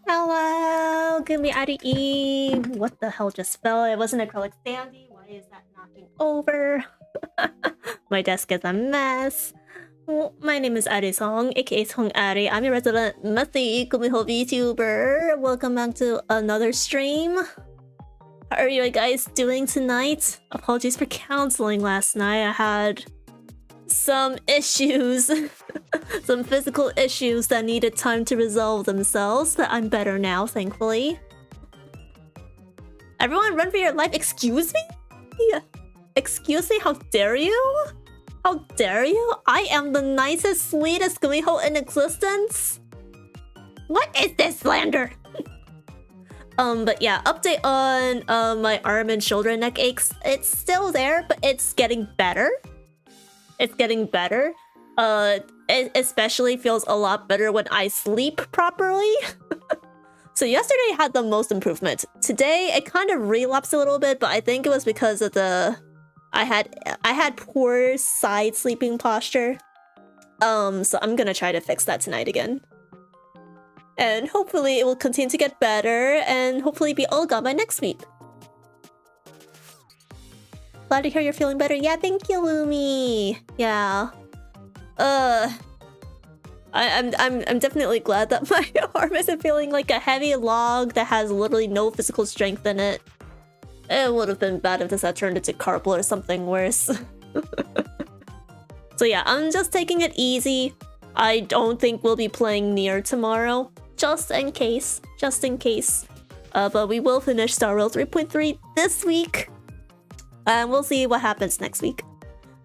Hello, gumiho. What the hell just fell? It was an acrylic standee. Why is that knocking over? My desk is a mess. Well, my name is Ari Song, aka Song Ari. I'm your resident messy gumiho VTuber. Welcome back to another stream. How are you guys doing tonight? Apologies for canceling last night. I had some issues. Some physical issues that needed time to resolve themselves, but I'm better now, thankfully. Everyone run for your life. Excuse me? Yeah. Excuse me? How dare you? How dare you? I am the nicest, sweetest gumiho in existence. What is this slander? But yeah, update on my arm and shoulder neck aches. It's still there, but it's getting better. It's getting better. It especially feels a lot better when I sleep properly. So yesterday had the most improvement. Today it kind of relapsed a little bit, but I think it was because of the I had poor side sleeping posture. So I'm gonna try to fix that tonight again. And hopefully it will continue to get better and hopefully be all gone by next week. Glad to hear you're feeling better. Yeah, thank you, Lumi. Yeah. I'm definitely glad that my arm isn't feeling like a heavy log that has literally no physical strength in it. It would have been bad if this had turned into carpal or something worse. So yeah, I'm just taking it easy. I don't think we'll be playing Nier tomorrow. Just in case. Just in case. But we will finish Star Rail 3.3 this week. And we'll see what happens next week.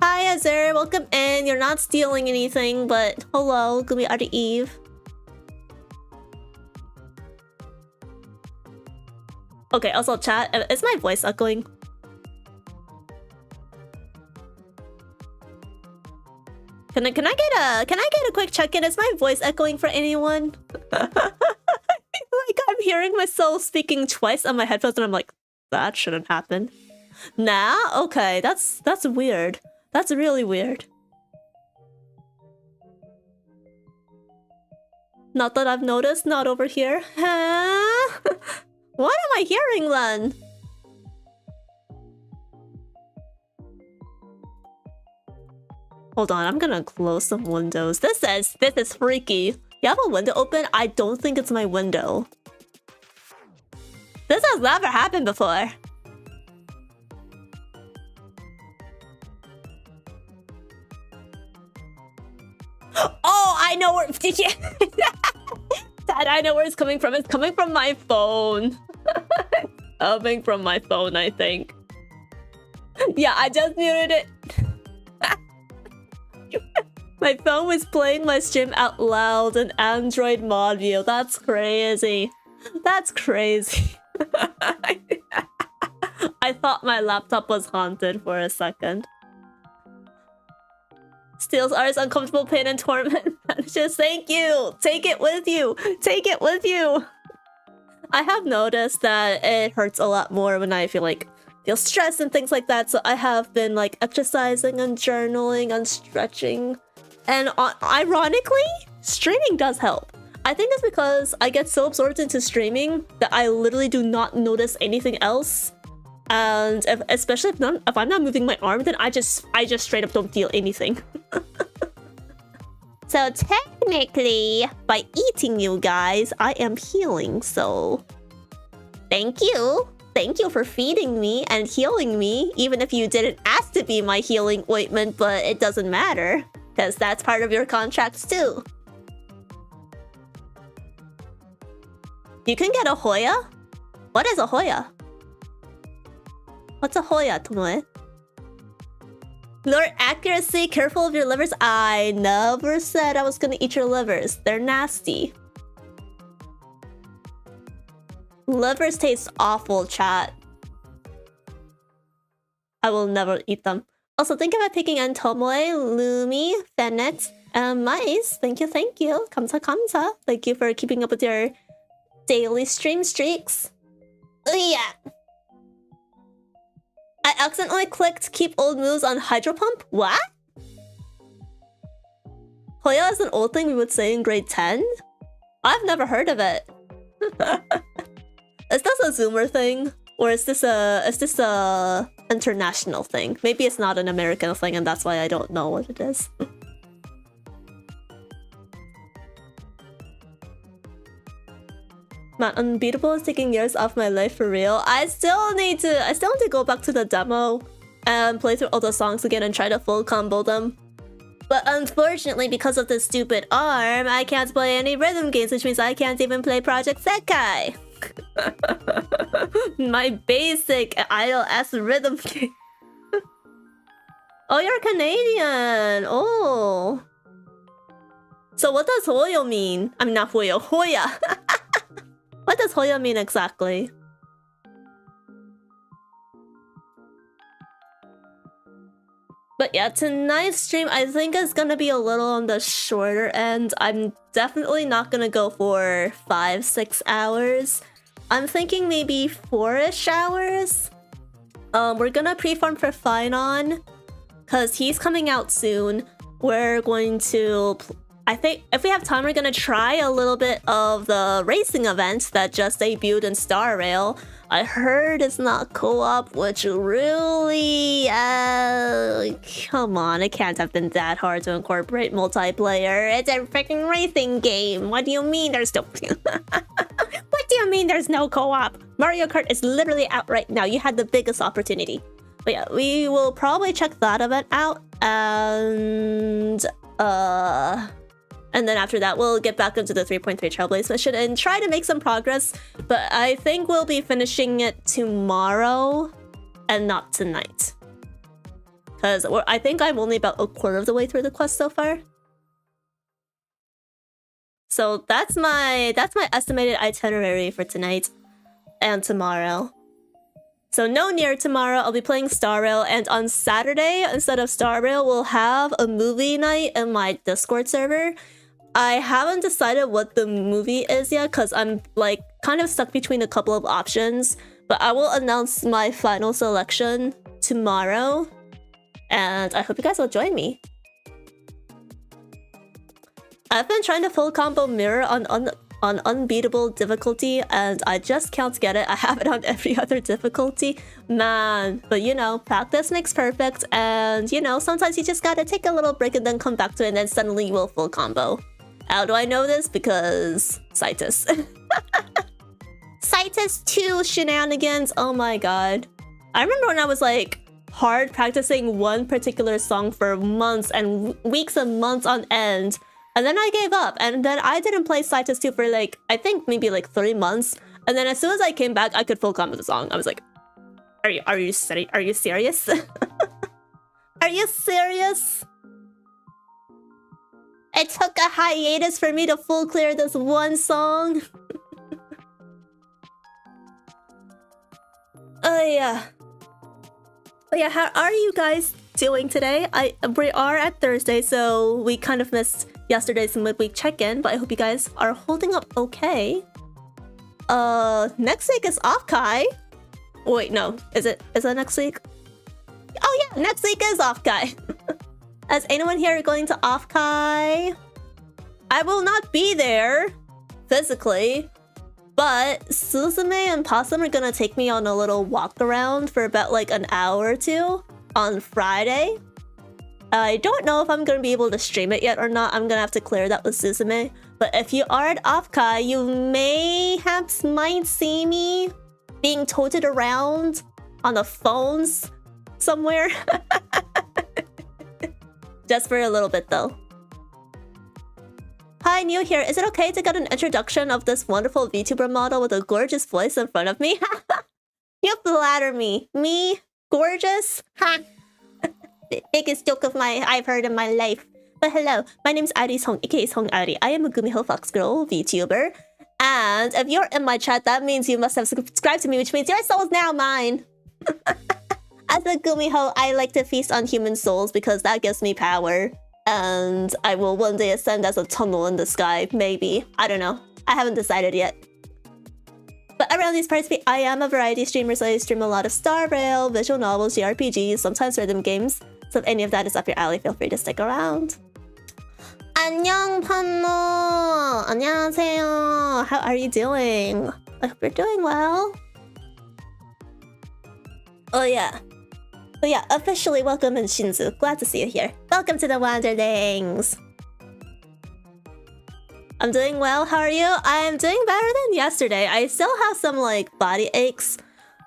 Hi, Azir. Welcome in. You're not stealing anything, but hello. Gumiho Eve. Okay, also chat. Is my voice echoing? Can I get a quick check-in? Is my voice echoing for anyone? Like I'm hearing myself speaking twice on my headphones and I'm like, that shouldn't happen. Nah? Okay, that's weird. That's really weird. Not that I've noticed, not over here. Huh? What am I hearing then? Hold on, I'm gonna close some windows. This is freaky. You have a window open? I don't think it's my window. This has never happened before. Oh, I know where. Dad, I know where it's coming from. It's coming from my phone. Coming from my phone, I think. Yeah, I just muted it. My phone was playing my stream out loud in Android mod view. That's crazy. That's crazy. I thought my laptop was haunted for a second. Steals art's uncomfortable pain and torment. Just thank you. Take it with you. Take it with you. I have noticed that it hurts a lot more when I feel stressed and things like that. So I have been like exercising and journaling and stretching. And ironically, streaming does help. I think it's because I get so absorbed into streaming that I literally do not notice anything else. And especially if I'm not moving my arm, then I just straight up don't feel anything. So technically, by eating you guys, I am healing, so thank you. Thank you for feeding me and healing me, even if you didn't ask to be my healing ointment, but it doesn't matter, because that's part of your contracts too. You can get a Hoya? What is a Hoya? What's a Hoya, Tomoe? Lure accuracy, careful of your livers. I never said I was gonna eat your livers. They're nasty. Livers taste awful, chat. I will never eat them. Also, think about picking on Tomoe, Lumi, Fennet, and Mice. Thank you, thank you. Kamsa, kamsa. Thank you for keeping up with your daily stream streaks. Yeah. I accidentally clicked keep old moves on hydro pump. What? Hoya is an old thing we would say in grade 10? I've never heard of it. Is this a Zoomer thing? Or is this a international thing? Maybe it's not an American thing and that's why I don't know what it is. Man, Unbeatable is taking years off my life for real. I still need to go back to the demo and play through all the songs again and try to full combo them. But unfortunately, because of this stupid arm, I can't play any rhythm games, which means I can't even play Project Sekai. My basic ILS rhythm game. Oh, you're Canadian. Oh. So what does Hoyo mean? I mean, not Hoyo, Hoya. What does Hoya mean exactly? But yeah, tonight's stream I think is gonna be a little on the shorter end. I'm definitely not gonna go for 5-6 hours. I'm thinking maybe 4-ish hours. We're gonna pre-farm for phainon because he's coming out soon. We're going to... I think if we have time, we're gonna try a little bit of the racing event that just debuted in Star Rail. I heard it's not co-op, which really... come on, it can't have been that hard to incorporate multiplayer. It's a freaking racing game. What do you mean there's no... What do you mean there's no co-op? Mario Kart is literally out right now. You had the biggest opportunity. But yeah, we will probably check that event out. And then after that, we'll get back into the 3.3 Trailblaze mission and try to make some progress. But I think we'll be finishing it tomorrow and not tonight. Because I think I'm only about a quarter of the way through the quest so far. So that's my estimated itinerary for tonight and tomorrow. So no Nier tomorrow, I'll be playing Star Rail, and on Saturday, instead of Star Rail, we'll have a movie night in my Discord server. I haven't decided what the movie is yet, because I'm like kind of stuck between a couple of options, but I will announce my final selection tomorrow, and I hope you guys will join me. I've been trying to full combo mirror on unbeatable difficulty and I just can't get it. I have it on every other difficulty. Man, but you know, practice makes perfect, and you know, sometimes you just gotta take a little break and then come back to it and then suddenly you will full combo. How do I know this? Because CUTEST. CUTEST 2 shenanigans, oh my god. I remember when I was like hard practicing one particular song for months and weeks and months on end. And then I gave up, and then I didn't play CUTEST 2 for like, I think maybe like 3 months. And then as soon as I came back, I could full combo the song. I was like, are you serious? Are you serious? It took a hiatus for me to full clear this one song. Oh yeah. But yeah, how are you guys doing today? We are at Thursday, so we kind of missed yesterday's midweek check-in, but I hope you guys are holding up okay. Next week is Offkai. Wait, no. Is it next week? Oh yeah, next week is Offkai. Is anyone here going to Offkai? I will not be there physically, but Suzume and Possum are gonna take me on a little walk around for about like an hour or two on Friday. I don't know if I'm gonna be able to stream it yet or not. I'm gonna have to clear that with Suzume. But if you are at Offkai, you might see me being toted around on the phones somewhere. Just for a little bit though. Hi, New here. Is it okay to get an introduction of this wonderful VTuber model with a gorgeous voice in front of me? You flatter me. Me? Gorgeous? Ha! The biggest joke I've heard in my life. But hello, my name's Ari Song, aka Song Ari. I am a gumiho foxgirl VTuber. And if you're in my chat, that means you must have subscribed to me, which means your soul is now mine. As a gumiho, I like to feast on human souls because that gives me power. And I will one day ascend as a tunnel in the sky, maybe. I don't know. I haven't decided yet. But around these parts, I am a variety streamer, so I stream a lot of Star Rail, visual novels, JRPGs, sometimes rhythm games. So if any of that is up your alley, feel free to stick around. 안녕, 판노. 안녕하세요. How are you doing? I hope you're doing well. Oh yeah, officially welcome in Shinzu. Glad to see you here. Welcome to the Wanderlings. I'm doing well, how are you? I'm doing better than yesterday. I still have some like body aches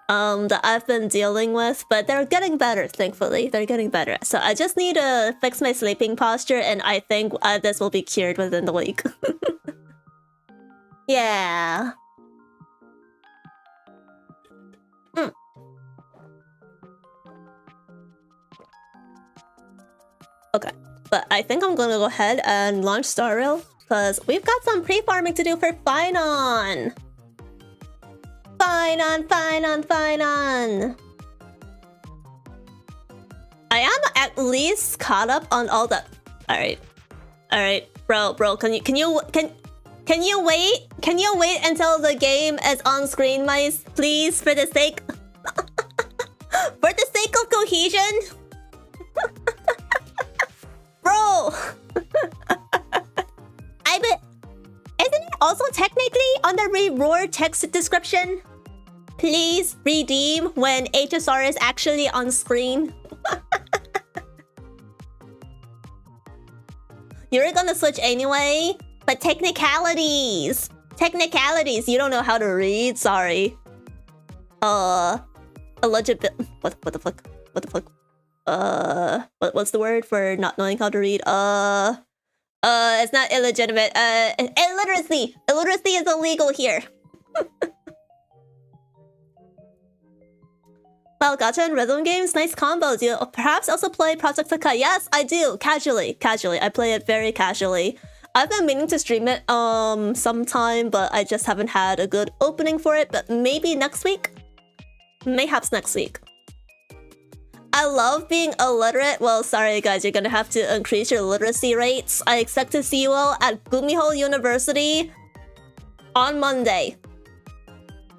that I've been dealing with, but they're getting better, thankfully. They're getting better. So I just need to fix my sleeping posture, and I think this will be cured within the week. Yeah. Okay, but I think I'm gonna go ahead and launch Star Rail because we've got some pre-farming to do for phainon. Phainon. I am at least caught up on all the. All right, bro. Can you wait? Can you wait until the game is on screen, mice? Please, for the sake of cohesion. Bro! Isn't it also technically on the reward text description? Please redeem when HSR is actually on screen. You're gonna switch anyway? But technicalities! Technicalities! You don't know how to read? Sorry. Illegible... What the fuck? What the fuck? What's the word for not knowing how to read? It's not illegitimate. Illiteracy! Illiteracy is illegal here. Well, gacha and rhythm games, nice combos. You perhaps also play Project Sakai. Yes, I do. Casually. I play it very casually. I've been meaning to stream it sometime, but I just haven't had a good opening for it. But maybe next week? Mayhaps next week. I love being illiterate. Well, sorry guys, you're gonna have to increase your literacy rates. I expect to see you all at Gumiho University on Monday.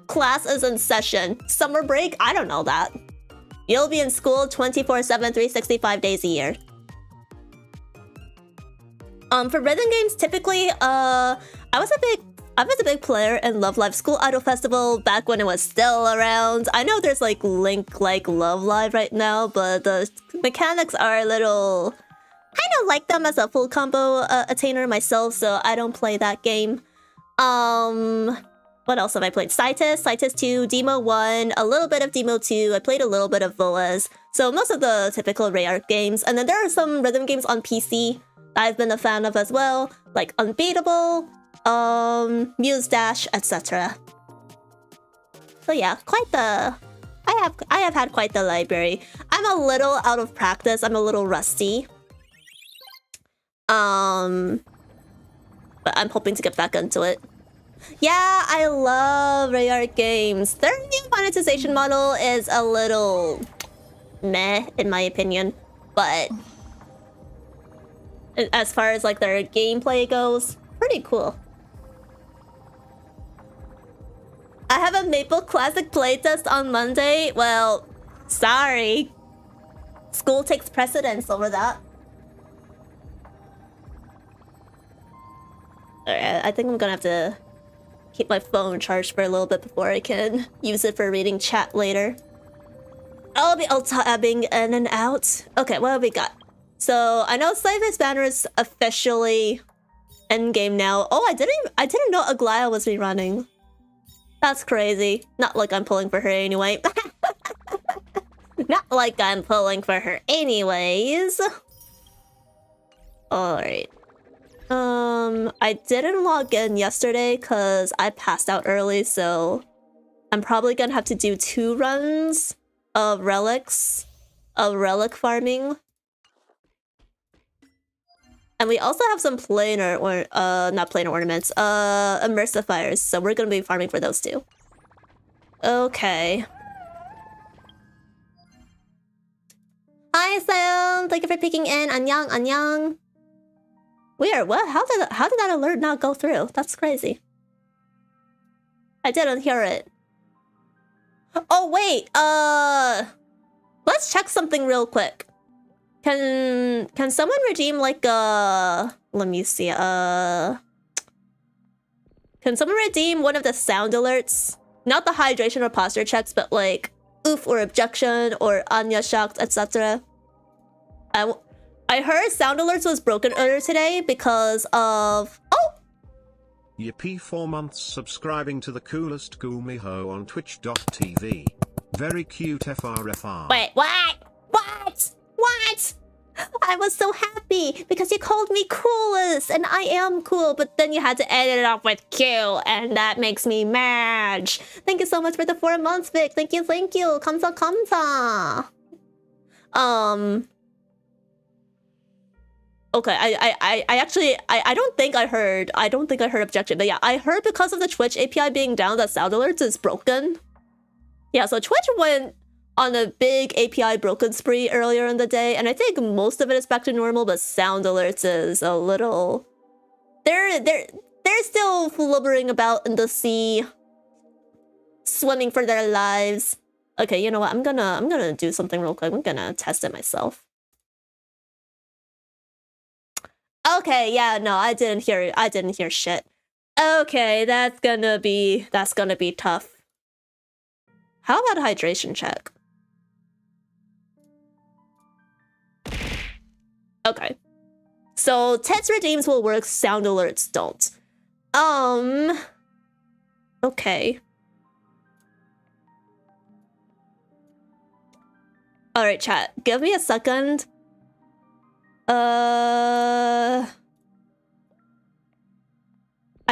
Class is in session. Summer break? I don't know that. You'll be in school 24/7, 365 days a year. For rhythm games, typically, I was a big player in Love Live School Idol Festival back when it was still around. I know there's like Link like Love Live right now, but the mechanics are a little... I don't like them as a full combo attainer myself, so I don't play that game. What else have I played? CUTEST 2, Demo 1, a little bit of Demo 2. I played a little bit of Voas. So most of the typical Rare games. And then there are some rhythm games on PC that I've been a fan of as well, like Unbeatable, Muse Dash, etc. So yeah, quite the... I have had quite the library. I'm a little out of practice. I'm a little rusty. But I'm hoping to get back into it. Yeah, I love Rare games. Their new monetization model is a little meh, in my opinion. But as far as like their gameplay goes, pretty cool. I have a Maple Classic playtest on Monday. Well, sorry. School takes precedence over that. Alright, I think I'm gonna have to keep my phone charged for a little bit before I can use it for reading chat later. I'll be alt-tabbing in and out. Okay, what have we got? So I know Sliver's banner is officially endgame now. Oh, I didn't know Aglaya was rerunning. That's crazy. Not like I'm pulling for her anyway. Not like I'm pulling for her anyways. Alright. I didn't log in yesterday because I passed out early, so I'm probably gonna have to do 2 runs of relic farming. And we also have some planar or not planar ornaments, emulsifiers, so we're gonna be farming for those too. Okay. Hi Sam, thank you for peeking in. Annyeong. Weird, what? How did that alert not go through? That's crazy. I didn't hear it. Oh wait, let's check something real quick. Can someone redeem like let me see, Can someone redeem one of the sound alerts? Not the hydration or posture checks, but like oof or objection or Anya shocked, etc. I heard sound alerts was broken earlier today because of... Oh! Yippee 4 months subscribing to the coolest gumiho on twitch.tv. Very cute FRFR. Wait, what? What? What? I was so happy because you called me coolest and I am cool, but then you had to edit it off with Q and that makes me mad. Thank you so much for the 4 months, Vic. Thank you, thank you. Kamsa, kamsa. Okay, I don't think I heard objection, but yeah, I heard because of the Twitch API being down that sound alerts is broken. Yeah, so Twitch went on a big API broken spree earlier in the day, and I think most of it is back to normal, but sound alerts is a little... They're still flubbering about in the sea, swimming for their lives. Okay, you know what? I'm gonna do something real quick. I'm gonna test it myself. Okay, yeah, no, I didn't hear shit. Okay, that's gonna be tough. How about a hydration check? Okay. So text redeems will work, sound alerts don't. Okay. Alright, chat. Give me a second. I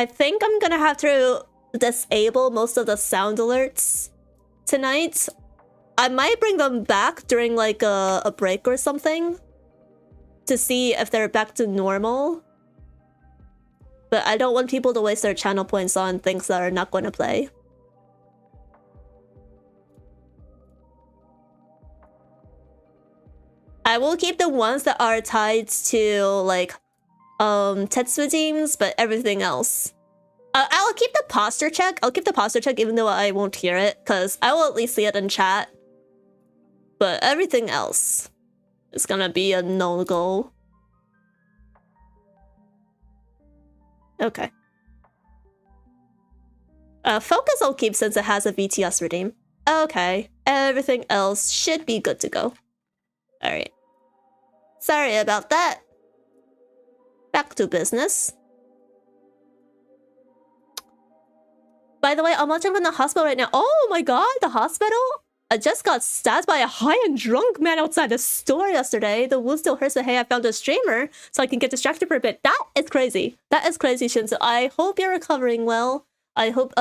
think I'm gonna have to disable most of the sound alerts tonight. I might bring them back during like a break or something to see if they're back to normal. But I don't want people to waste their channel points on things that are not going to play. I will keep the ones that are tied to like Tetsu teams, but everything else. I'll keep the posture check. I'll keep the posture check even though I won't hear it, because I will at least see it in chat. But everything else is gonna be a no-go. Okay. Focus I'll keep since it has a VTS redeem. Okay. Everything else should be good to go. Alright. Sorry about that. Back to business. By the way, I'm watching from the hospital right now. Oh my god, the hospital? I just got stabbed by a high and drunk man outside the store yesterday. The wound still hurts, but hey, I found a streamer so I can get distracted for a bit. That is crazy. That is crazy, Shinzo. I hope you're recovering well. I hope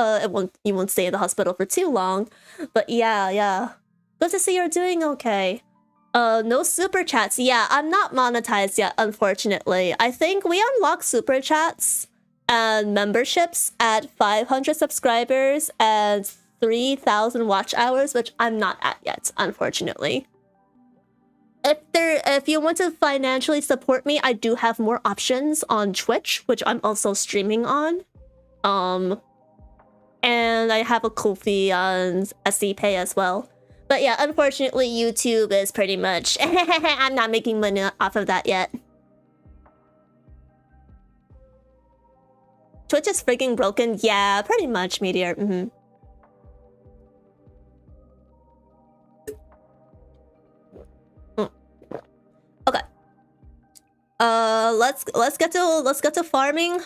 you won't stay in the hospital for too long. But yeah. Good to see you're doing okay. No super chats. Yeah, I'm not monetized yet, unfortunately. I think we unlock super chats and memberships at 500 subscribers and 3,000 watch hours, which I'm not at yet, unfortunately. If you want to financially support me, I do have more options on Twitch, which I'm also streaming on. And I have a Ko-fi on SCPay as well. But yeah, unfortunately, YouTube is pretty much... I'm not making money off of that yet. Twitch is freaking broken. Yeah, pretty much, Meteor. Okay. Let's get to farming,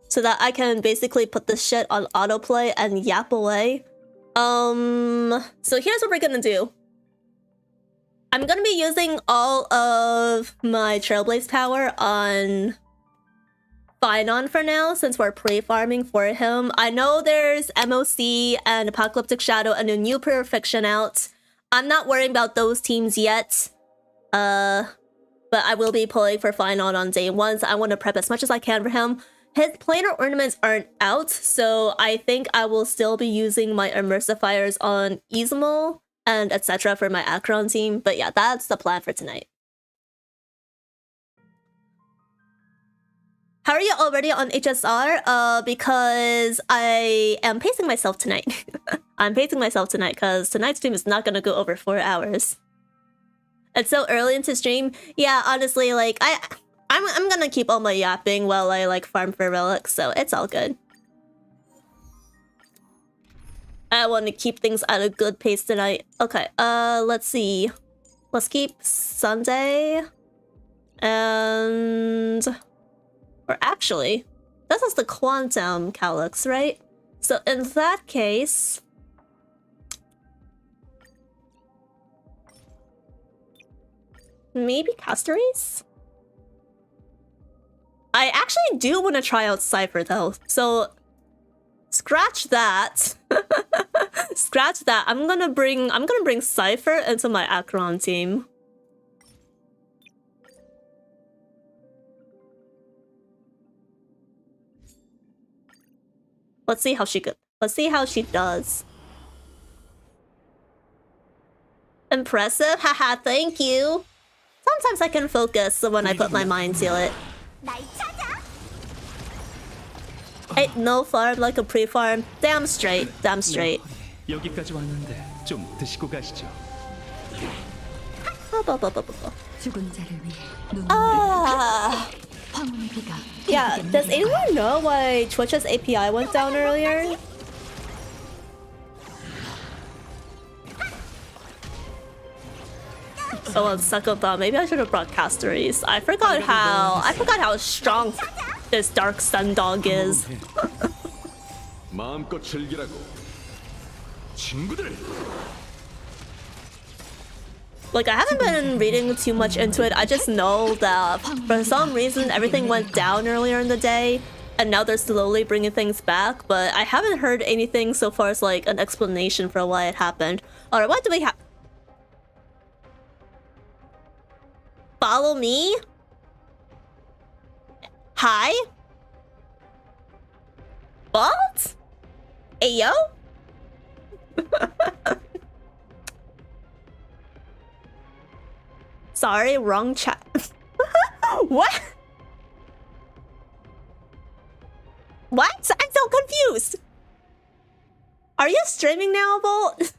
so that I can basically put this shit on autoplay and yap away. So here's what we're gonna do. I'm gonna be using all of my trailblaze power on phainon for now, since we're pre-farming for him. I know there's MOC and Apocalyptic Shadow and a new Perfection out. I'm not worrying about those teams yet. But I will be pulling for phainon on day 1, so I want to prep as much as I can for him. His planar ornaments aren't out, so I think I will still be using my immersifiers on Izumo and etc. for my Akron team. But yeah, that's the plan for tonight. How are you already on HSR? Because I am pacing myself tonight. I'm pacing myself tonight because tonight's stream is not gonna go over 4 hours. It's so early into stream. Yeah, honestly, like I'm gonna keep all my yapping while I like farm for relics, so it's all good. I want to keep things at a good pace tonight. Okay, let's see. Let's keep Sunday. And... Or actually, this is the Quantum Calyx, right? So in that case... Maybe Castaries? I actually do want to try out Cipher though, so... Scratch that. Scratch that. I'm gonna bring Cipher into my Acheron team. Let's see how she does. Impressive, haha, thank you. Sometimes I can focus when I put my mind to it. Ain't no farm like a pre-farm. Damn straight, damn straight. 여기까지 왔는데 좀 드시고 가시죠. Yeah, does anyone know why Twitch's API went down earlier? Oh, on second thought, maybe I should have brought Castaries. I forgot how strong this Dark Sun dog is. 마음껏 즐기라고. 친구들. Like, I haven't been reading too much into it. I just know that for some reason everything went down earlier in the day, and now they're slowly bringing things back. But I haven't heard anything so far as like an explanation for why it happened. All right, what do we have? Follow me? Hi? What? Ayo? Sorry, wrong chat. What? What? I'm so confused. Are you streaming now, Bolt?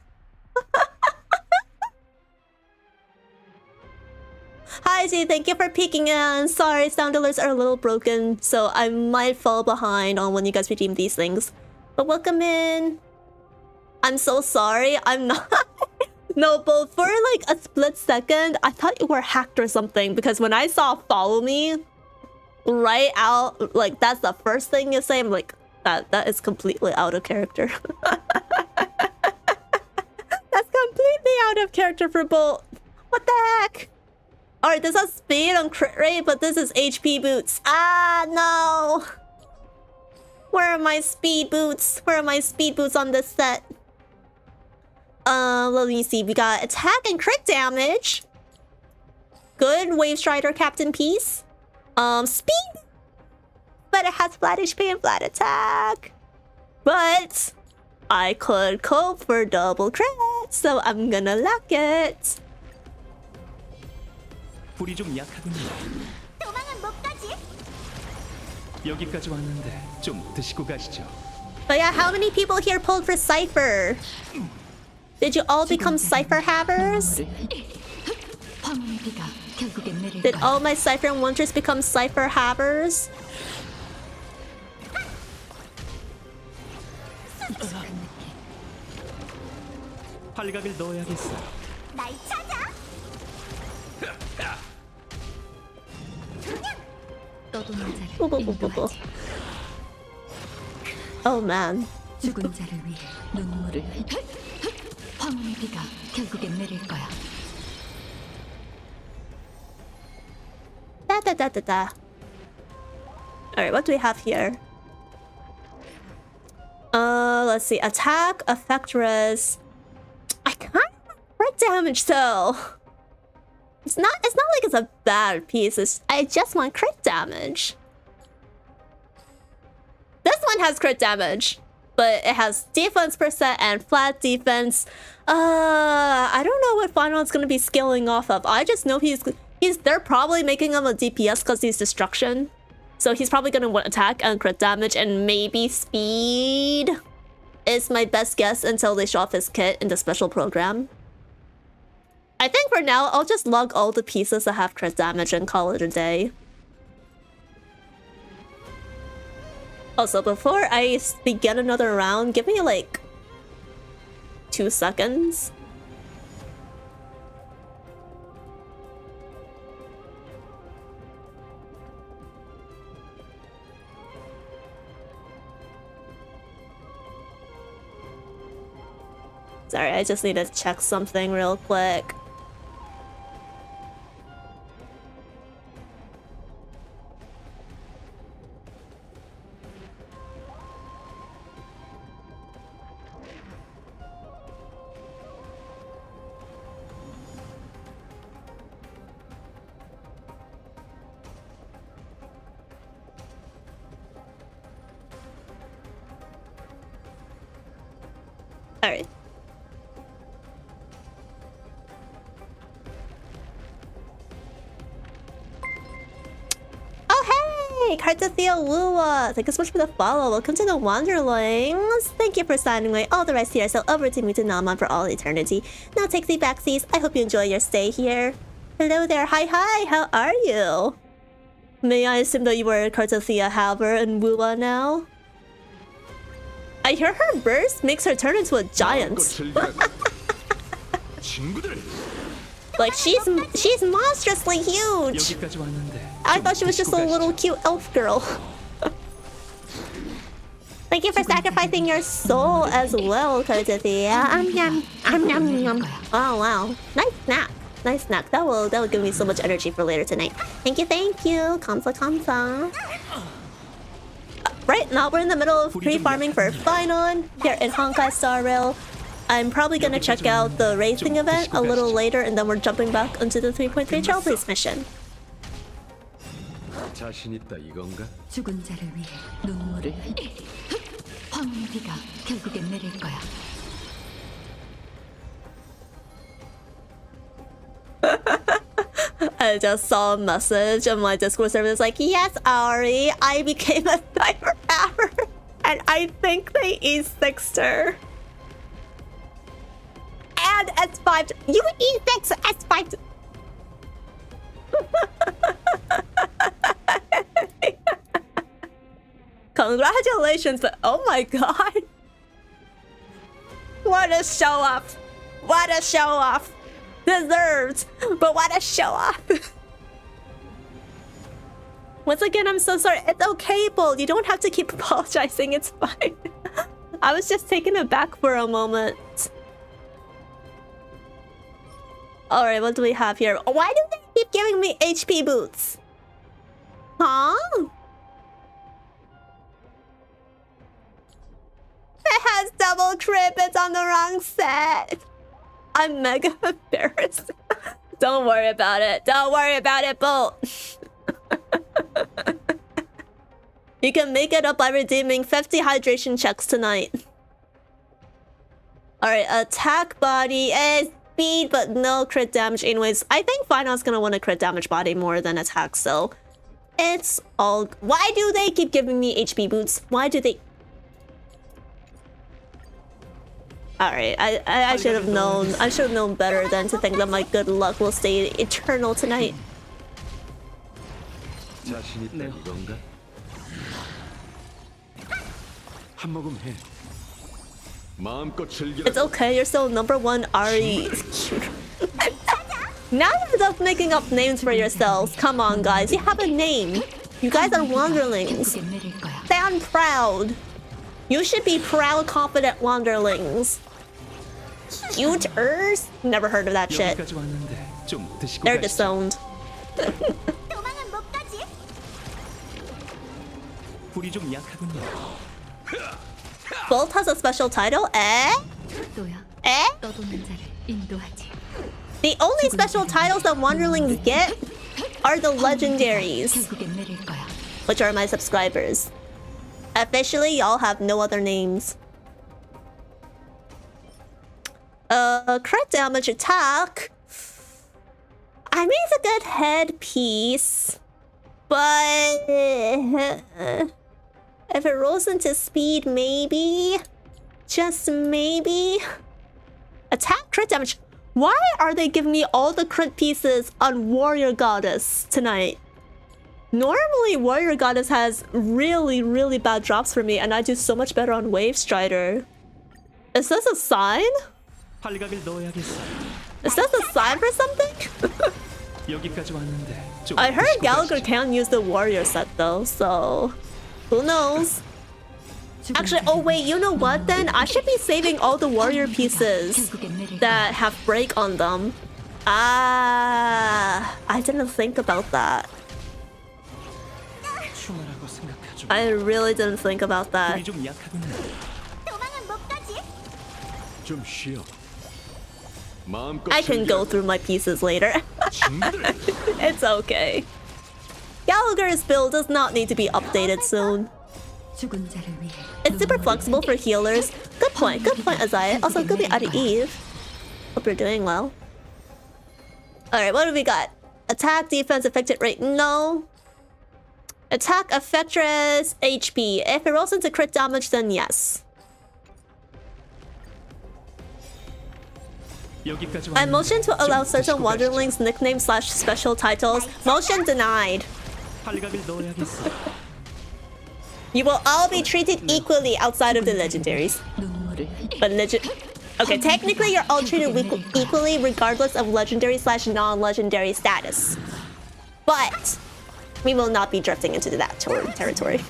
Hi Z, thank you for peeking in. Sorry, sound alerts are a little broken, so I might fall behind on when you guys redeem these things. But welcome in. I'm so sorry, I'm not... No, but for like a split second, I thought you were hacked or something, because when I saw follow me, right out, like that's the first thing you say, I'm like, that is completely out of character. That's completely out of character for Bolt. What the heck? Alright, this has speed on crit rate, but this is HP boots. Ah, no! Where are my speed boots? Where are my speed boots on this set? Let me see. We got attack and crit damage. Good. Wave Strider Captain Peace. Speed. But it has flat HP and flat attack. But I could cope for double crit, so I'm gonna lock it. 불이 좀 약하군요. 여기까지 왔는데 좀 드시고 가시죠. But yeah, how many people here pulled for Cipher? Did you all become Cipher havers? Did all my Cipher wonders become Cipher havers? 팔각을 넣어야겠어. Oh man. 죽은 자를 위해 눈물을 황혼의 비가 결국엔 내릴 거야. Da. Alright, what do we have here? Let's see. Attack, effect res. I kind of crit damage though. It's not like it's a bad piece. I just want crit damage. This one has crit damage, but it has defense percent and flat defense. I don't know what Phainon's gonna be scaling off of. I just know they're probably making him a DPS because he's destruction. So he's probably gonna want attack and crit damage and maybe speed is my best guess until they show off his kit in the special program. I think for now, I'll just log all the pieces that have crit damage and call it a day. Also, before I begin another round, give me like 2 seconds. Sorry, I just need to check something real quick. All right. Oh, hey! Cartothea Lua! Thank you so much for the follow. Welcome to the Wanderlings. Thank you for signing away all the rest here. So over to me to Naman for all eternity. Now take the backseas. I hope you enjoy your stay here. Hello there. Hi, hi. How are you? May I assume that you were Cartothea Halber and Lua now? I hear her burst makes her turn into a giant. Like she's monstrously huge. I thought she was just a little cute elf girl. Thank you for sacrificing your soul as well, Cartothea. Oh wow, nice snack. Nice snack. That will give me so much energy for later tonight. Thank you, thank you. Kamsa. Right now we're in the middle of pre-farming for phainon here in Honkai Star Rail. I'm probably gonna check out the racing event a little later, and then we're jumping back into the 3.3 trailblaze mission. 죽은 자를 위해 눈물을 흘리리. 황혼의 비가 결국엔 내릴 거야. I just saw a message on my Discord server that's like, yes, Ari, I became a cipher rapper, and I think they E6'd her. And S5. You E6 S5. Congratulations, but oh my god. What a show off. What a show off. Deserved, but what a show off. Once again, I'm so sorry. It's okay, Bull. You don't have to keep apologizing. It's fine. I was just taken aback for a moment. Alright, what do we have here? Why do they keep giving me HP boots? Huh? It has double crib. It's on the wrong set. I'm mega embarrassed. Don't worry about it. Don't worry about it, Bolt. You can make it up by redeeming 50 hydration checks tonight. Alright, attack body is speed, but no crit damage. Anyways, I think Phainon's gonna want a crit damage body more than attack, so it's all... Why do they keep giving me HP boots? Why do they... Alright, I should have known. I should have known better than to think that my good luck will stay eternal tonight. It's okay, you're still #1 Ari. Now you're just making up names for yourselves. Come on, guys, you have a name. You guys are wanderlings. Stand proud. You should be proud, confident wanderlings. Cuters? Never heard of that shit. They're disowned. Bolt has a special title? Eh? Eh? The only special titles that wanderlings get are the legendaries, which are my subscribers. Officially, y'all have no other names. Crit damage attack. I mean, it's a good headpiece, but if it rolls into speed, maybe, just maybe. Attack, crit damage. Why are they giving me all the crit pieces on Warrior Goddess tonight? Normally, Warrior Goddess has really, really bad drops for me, and I do so much better on Wave Strider. Is this a sign? 팔각을 넣어야겠어. Is this a sign for something? 여기까지 왔는데 좀 I heard 드시고 Gallagher 가시죠. can use the Warrior set though, so who knows? Actually, oh wait, you know what then? I should be saving all the Warrior pieces that have break on them. Ah, I didn't think about that. 충분하고 생각하죠. I really didn't think about that. 우리 좀 약하군요. 좀 쉬어. 마음껏 I can go 즐겨. through my pieces later. 친구들. It's okay. Gallagher's build does not need to be updated soon. 죽은 자를 위해 It's super flexible for healers. Good point, Azai. Also, good be out of Eve. Hope you're doing well. Alright, what do we got? Attack, defense, affected rate, no. Attack, effectress, HP. If it rolls into crit damage, then yes. 여기까지 I 왔는데 motion to allow 좀 certain 드시고 Wanderlings nicknames / special titles. Motion denied. 가시죠. 팔각을 넣어야겠어. You will all be treated equally outside of the legendaries. 눈물을 But okay, technically you're all treated equally regardless of legendary / non-legendary status. But we will not be drifting into that territory.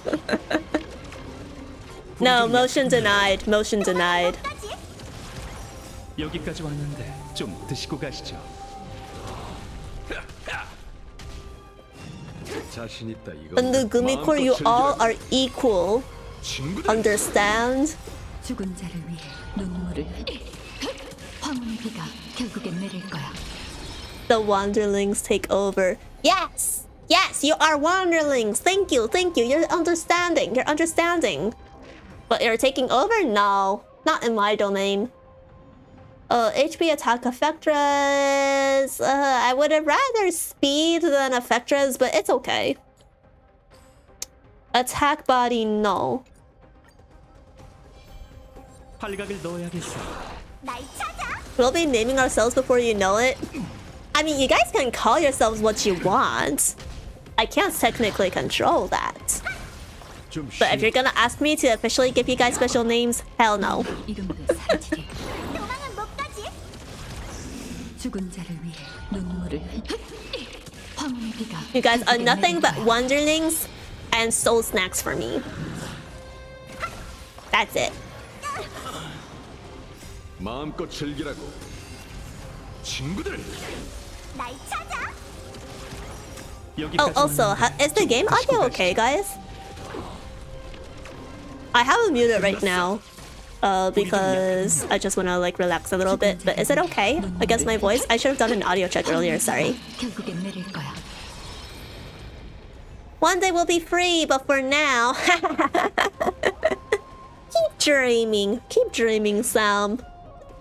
No, motion denied. Motion denied. 여기까지 왔는데 좀 드시고 가시죠. 자신 있다 이거. Under Gumiho, you all are equal. 친구들. Understand? 죽은 자를 위해 눈물을 황혼의 비가 결국엔 내릴 거야. The Wanderlings take over. Yes! Yes, you are Wanderlings! Thank you, thank you. You're understanding. You're understanding. But you're taking over? No. Not in my domain. HP attack effectress. I would have rather speed than effectress, but it's okay. Attack body, no. 팔각을 넣어야겠어. We'll be naming ourselves before you know it. I mean, you guys can call yourselves what you want. I can't technically control that. 좀 But if 쉬어. you're gonna ask me to officially give you guys special names, hell no. 이름으로 살지리 죽은 자를 위해 눈물을 황혼의 비가 You guys are 결국엔 nothing 내릴 but 거야. Wanderlings and soul snacks for me. That's it. 마음껏 즐기라고. 친구들. Oh, also, is the game audio okay, guys? I have it muted right now. Because I just wanna like relax a little bit. But is it okay against my voice? I should have done an audio check earlier, sorry. 결국엔 내릴 거야. One day we'll be free, but for now... Keep dreaming, Sam.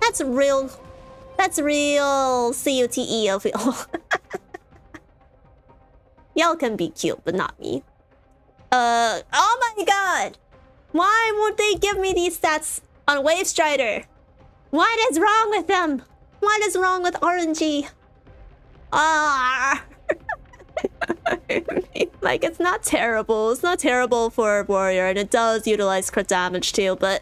That's real CUTE of it. Y'all can be cute, but not me. Oh my god! Why won't they give me these stats on Wave Strider? What is wrong with them? What is wrong with RNG? Ah! Like, it's not terrible. It's not terrible for Warrior, and it does utilize crit damage too, but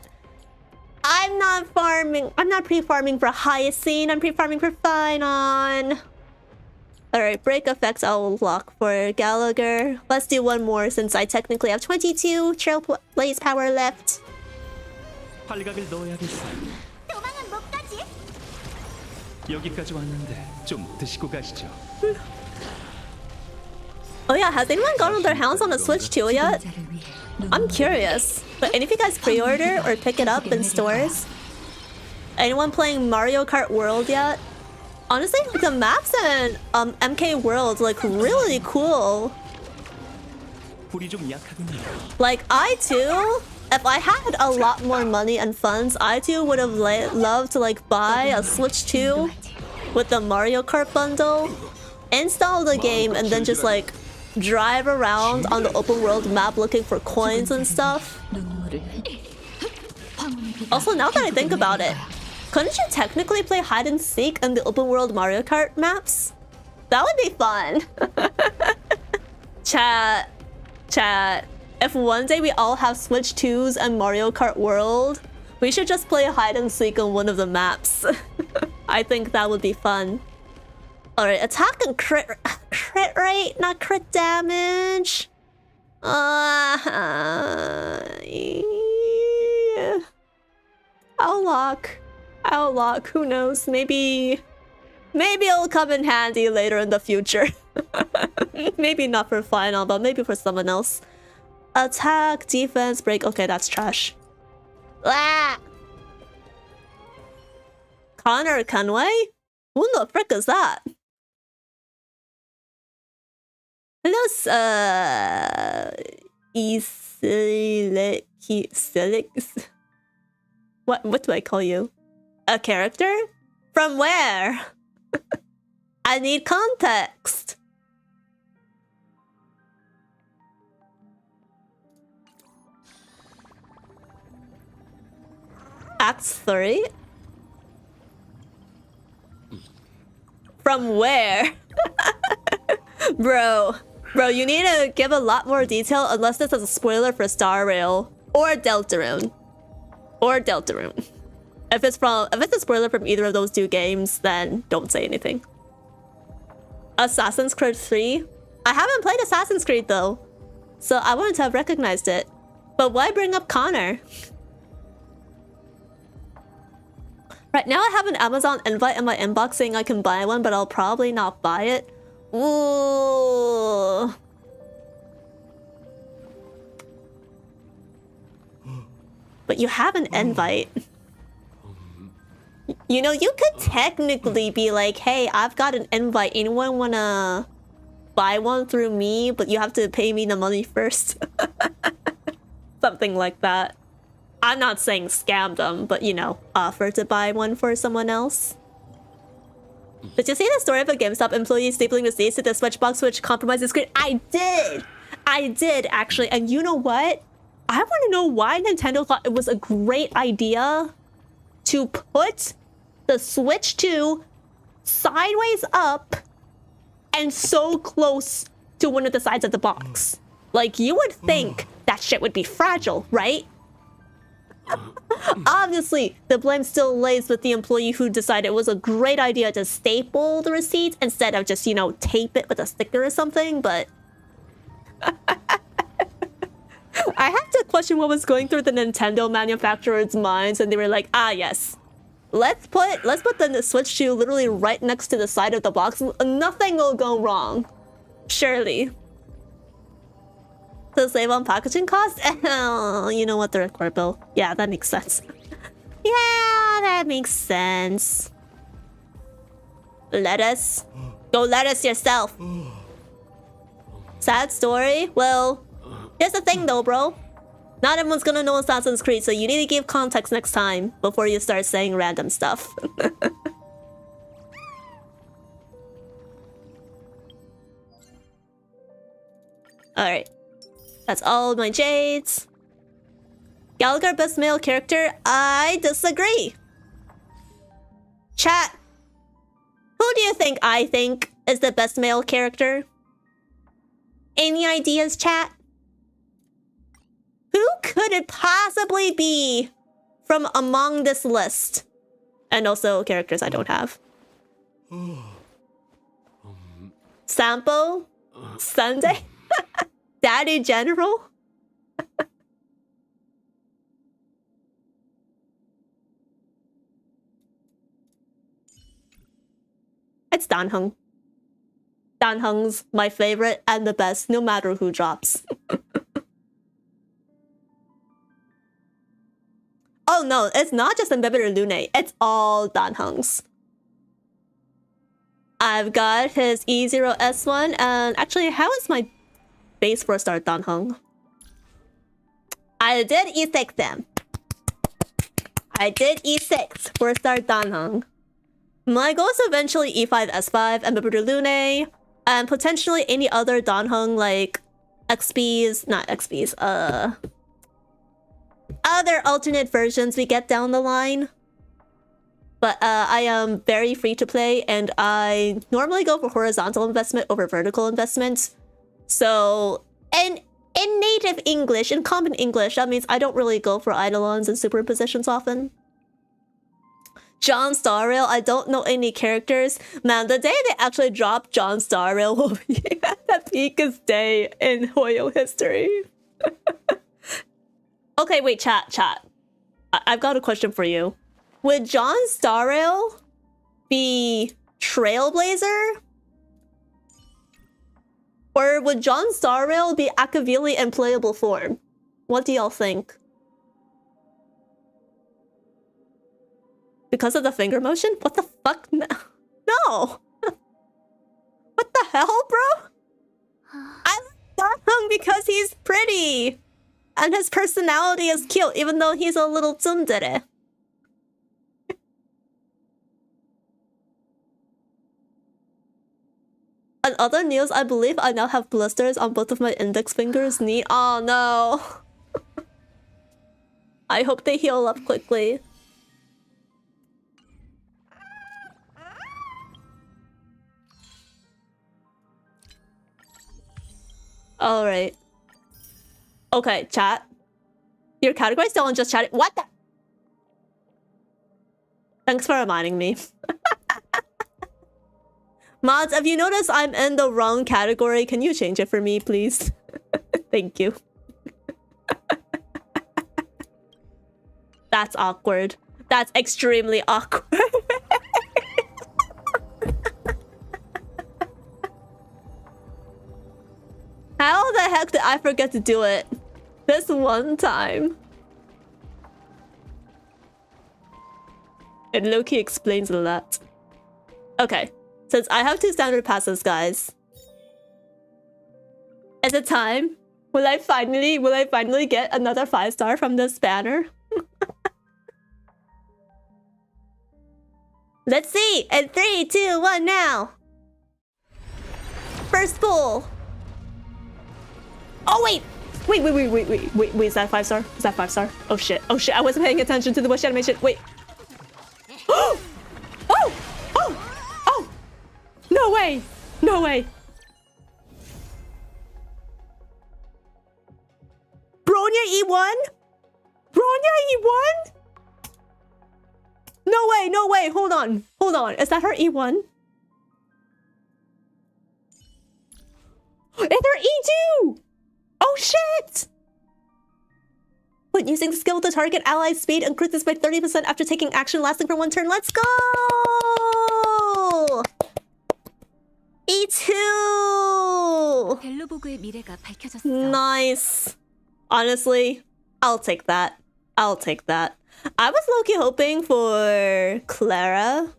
I'm not pre-farming for Hyacine, I'm pre-farming for phainon. Alright, break effects I'll lock for Gallagher. Let's do one more since I technically have 22 trailblaze power left. 팔각을 넣어야겠어. 여기까지 왔는데 좀 드시고 가시죠. Oh yeah, has anyone gotten their hands on a Switch 2 yet? 죽은 자를 위해 I'm curious. But any of you guys pre-order or pick it up in stores? Anyone playing Mario Kart World yet? Honestly, like, the maps in MK World look really cool. 불이 좀 약하군요. Like, I too, if I had a lot more money and funds, I too would have loved to like buy a Switch 2 with the Mario Kart bundle, install the game, and then just like drive around on the open world map looking for coins and stuff. 눈물을 황혼의 비가 Also, now that I think 결국엔 about 내릴 it, 거야. couldn't you technically play hide and seek in the open world Mario Kart maps? That would be fun. Chat. If one day we all have Switch 2s and Mario Kart World, we should just play hide and seek on one of the maps. I think that would be fun. Alright, attack and crit rate, not crit damage. Yeah. Outlock, who knows? Maybe it'll come in handy later in the future. Maybe not for final, but maybe for someone else. Attack, defense, break. Okay, that's trash. Ah! Connor Conway? Who the frick is that? Hello, What do I call you? A character? From where? I need context. Act 3? From where? Bro, you need to give a lot more detail unless this is a spoiler for Star Rail or Deltarune. If it's a spoiler from either of those two games, then don't say anything. Assassin's Creed 3? I haven't played Assassin's Creed though, so I wouldn't have recognized it. But why bring up Connor? Right now I have an Amazon invite in my inbox saying I can buy one, but I'll probably not buy it. Ooh. But you have an invite. You know, you could technically be like, hey, I've got an invite. Anyone wanna buy one through me? But you have to pay me the money first. Something like that. I'm not saying scam them, but you know, offer to buy one for someone else. Did you see the story of a GameStop employee stapling receipts to the Switch box which compromised the screen? I did actually. And you know what? I want to know why Nintendo thought it was a great idea to put the Switch 2 sideways up and so close to one of the sides of the box. Like, you would think that shit would be fragile, right? Obviously, the blame still lays with the employee who decided it was a great idea to staple the receipts instead of just, you know, tape it with a sticker or something, but... I have to question what was going through the Nintendo manufacturers' minds, and they were like, ah, yes. Let's put the Switch 2 literally right next to the side of the box. Nothing will go wrong. Surely. To save on packaging costs? You know what, the record bill. Yeah, that makes sense. Yeah, that makes sense. Lettuce? Go lettuce yourself. Sad story? Well, here's the thing though, bro. Not everyone's gonna know Assassin's Creed, so you need to give context next time before you start saying random stuff. Alright. That's all my jades. Gallagher, best male character? I disagree. Chat. Who do you think I think is the best male character? Any ideas, chat? Who could it possibly be from among this list? And also characters I don't have. Sampo? Sunday? Daddy General? It's Danheng. Danheng's my favorite and the best, no matter who drops. Oh no, it's not just Embebber Lune, it's all Danheng's. I've got his E0S1, and actually, how is my base 4-star Danheng? I did E6 them. I did E6 4-star Danheng. My goal is eventually E5 S5 and Embebber Lune, and potentially any other Danheng like XPs, not XPs, other alternate versions we get down the line. But I am very free to play, and I normally go for horizontal investment over vertical investment. So, and in native English, in common English, that means I don't really go for eidolons and superpositions often. John Starrail, I don't know any characters. Man, the day they actually drop John Starrail will be the peakest day in Hoyo history. Okay, wait, chat. I've got a question for you. Would John Starrail be Trailblazer? Or would John Starrail be Akavili in playable form? What do y'all think? Because of the finger motion? What the fuck? No. What the hell, bro? I like him because he's pretty. And his personality is cute, even though he's a little tsundere. On other news, I believe I now have blisters on both of my index fingers. Neat. Oh no. I hope they heal up quickly. Alright. Okay, chat. Your category still on just chatting. What the? Thanks for reminding me. Mods, if you notice I'm in the wrong category, can you change it for me, please? Thank you. That's awkward. That's extremely awkward. How the heck did I forget to do it this one time? It low-key explains a lot. Okay, since I have 2 standard passes, guys. Is it time? Will I finally get another 5-star from this banner? Let's see! In 3, 2, 1, now! First pull! Oh, wait, is that 5-star? Is that 5-star? Oh shit, I wasn't paying attention to the wish animation. Wait. Oh! No way! Bronya E1? No way, hold on. Is that her E1? Is there E2? Oh shit! When using the skill to target ally speed, increases by 30% after taking action lasting for 1 turn. Let's go! E2! Nice. Honestly, I'll take that. I was low-key hoping for Clara.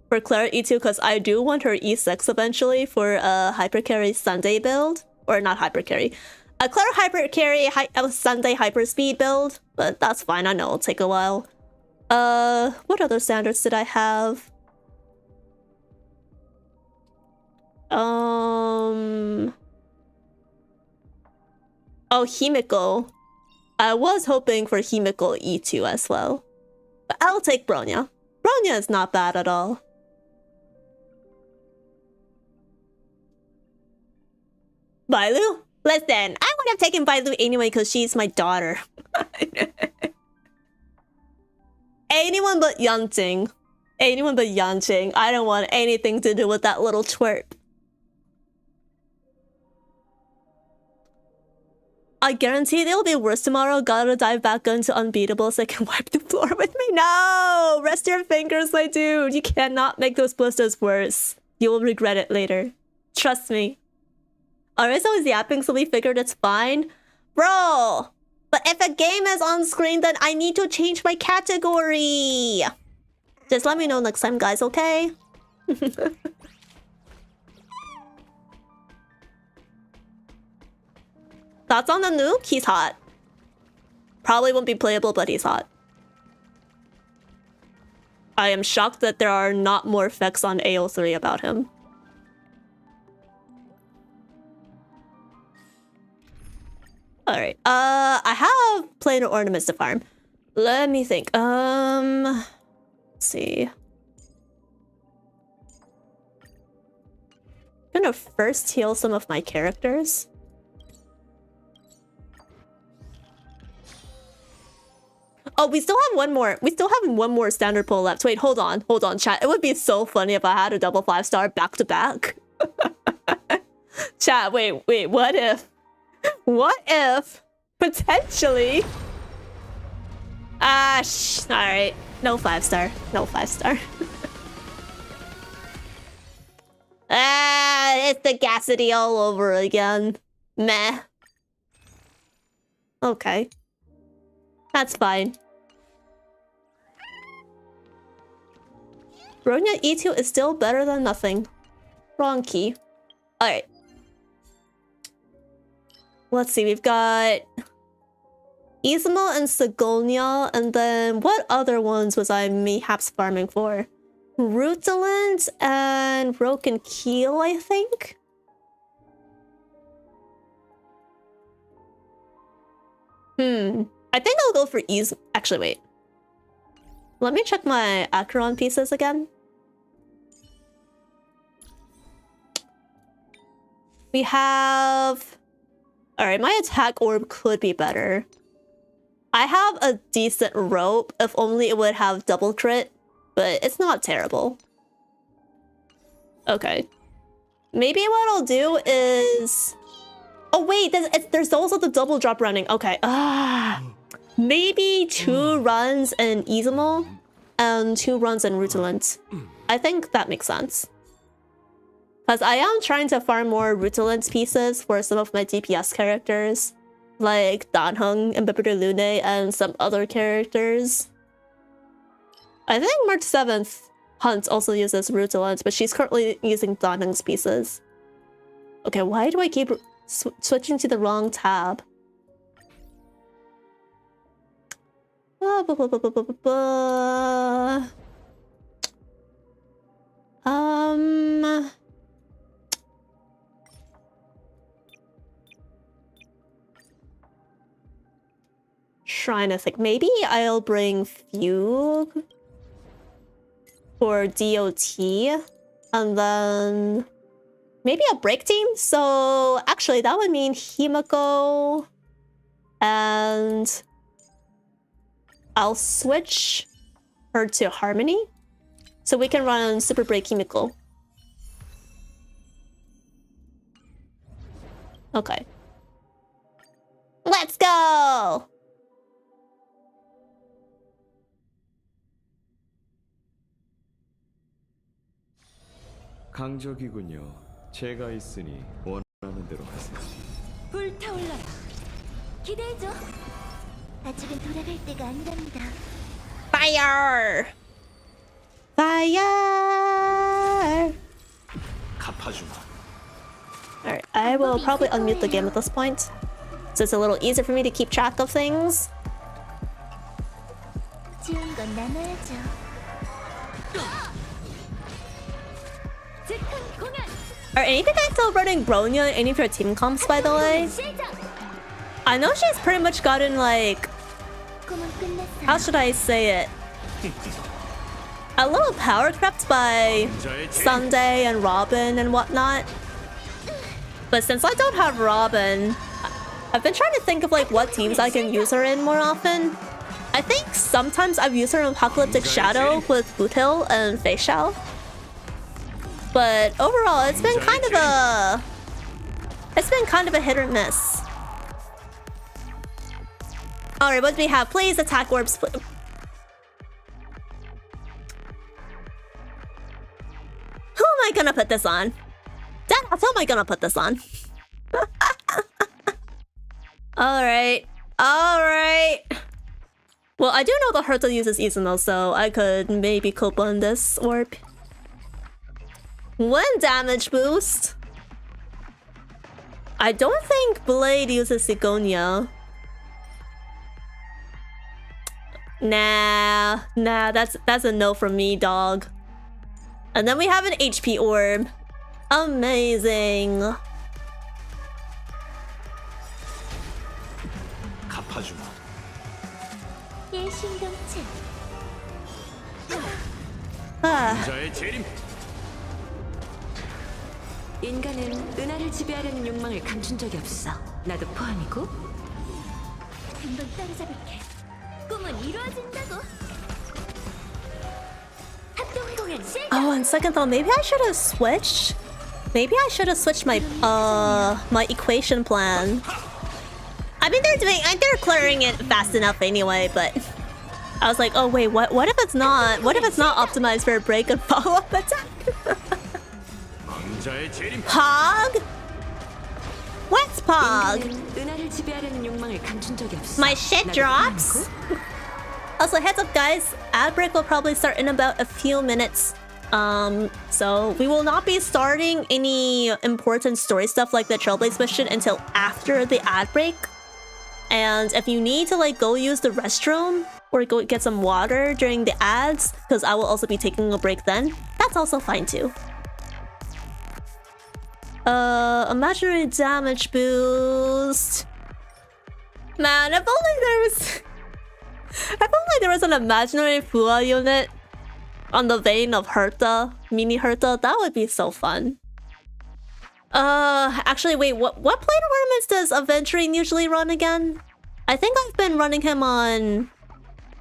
For Clara E2, because I do want her E6 eventually for a hypercarry Sunday build. Or not hypercarry. A Clara hypercarry Sunday hyperspeed build. But that's fine, I know it'll take a while. What other standards did I have? Oh, Himiko. I was hoping for Himiko E2 as well. But I'll take Bronya. Bronya is not bad at all. Bailu? Listen, I would have taken Bailu anyway because she's my daughter. Anyone but Yanting. I don't want anything to do with that little twerp. I guarantee they'll be worse tomorrow. Gotta dive back into unbeatable so I can wipe the floor with me. No! Rest your fingers, my dude. You cannot make those blisters worse. You will regret it later. Trust me. Alright, so is yapping, so we figured it's fine. Bro! But if a game is on screen, then I need to change my category. Just let me know next time, guys, okay? Thoughts on the nuke? He's hot. Probably won't be playable, but he's hot. I am shocked that there are not more effects on AO3 about him. Alright, I have planar ornaments to farm. Let me think. Let's see. I'm gonna first heal some of my characters. Oh, we still have one more. We still have one more standard pull left. Wait, hold on, chat. It would be so funny if I had a double 5-star back to back. Chat, wait, what if? What if potentially? Alright. No 5-star. No 5-star. It's the Gassity all over again. Meh. Okay. That's fine. Bronya E2 is still better than nothing. Wrong key. Alright. Let's see, we've got Ismo and Sigonia, and then what other ones was I mayhaps farming for? Rutilant and Broken Keel, I think? I think I'll go for Ismo. Actually, wait. Let me check my Acheron pieces again. We have... Alright, my attack orb could be better. I have a decent rope, if only it would have double crit, but it's not terrible. Okay. Maybe what I'll do is... Oh wait, there's also the double drop running. Okay. Maybe 2 runs in Ismo and 2 runs in Rutilant. I think that makes sense. Because I am trying to farm more Rutilant pieces for some of my DPS characters, like Danheng and Bibiter Lune and some other characters. I think March 7th Hunt also uses Rutilant, but she's currently using Danheng's pieces. Okay, why do I keep switching to the wrong tab? Trying to think. Maybe I'll bring Fugue for DOT, and then maybe a break team. So actually, that would mean Himiko, and I'll switch her to Harmony, so we can run Super Break Himiko. Okay. Let's go! 강적이군요. 제가 있으니 원하는 대로 하세요. 불타올라라. 기대해줘. 아직은 돌아갈 때가 아니랍니다. Fire! Fire! 갚아주마. Alright, I will probably unmute the game at this point, so it's a little easier for me to keep track of things. 좋은 건 나눠야죠. Are any of you guys still running Bronya in any of your team comps, by the way? I know she's pretty much gotten, like... How should I say it? A little power crept by Sunday and Robin and whatnot. But since I don't have Robin, I've been trying to think of, like, what teams I can use her in more often. I think sometimes I've used her in Apocalyptic Shadow with Boothill and Facial. But overall, it's been kind of a hit or miss. Alright, what do we have? Please attack orbs. Who am I gonna put this on? Who am I gonna put this on? Alright. Well, I do know the Herta uses Izumo, so I could maybe cope on this orb. 1 damage boost. I don't think Blade uses Sigonia. Nah, that's a no from me, dog. And then we have an HP orb. Amazing. 인간은 은하를 지배하려는 욕망을 감춘 적이 없어. 나도 포함이고. 금방 따라잡을게. 꿈은 이루어진다고. 합동 공연 시작. Oh, on second thought, maybe I should have switched. Maybe I should have switched my my equation plan. I mean, they're clearing it fast enough anyway, but I was like, oh wait, what if it's not? What if it's not optimized for a break and follow-up attack? Pog? What's Pog? 은하를 지배하려는 욕망을 감춘 적이 없어. My shit drops? Also, heads up guys, ad break will probably start in about a few minutes. So we will not be starting any important story stuff like the Trailblaze mission until after the ad break. And if you need to like go use the restroom or go get some water during the ads, because I will also be taking a break then, that's also fine too. Imaginary damage boost. Man, if only there was an imaginary Fua unit on the vein of Herta, mini Herta, that would be so fun. Actually, wait, what plane ornaments does Aventurine usually run again? I think I've been running him on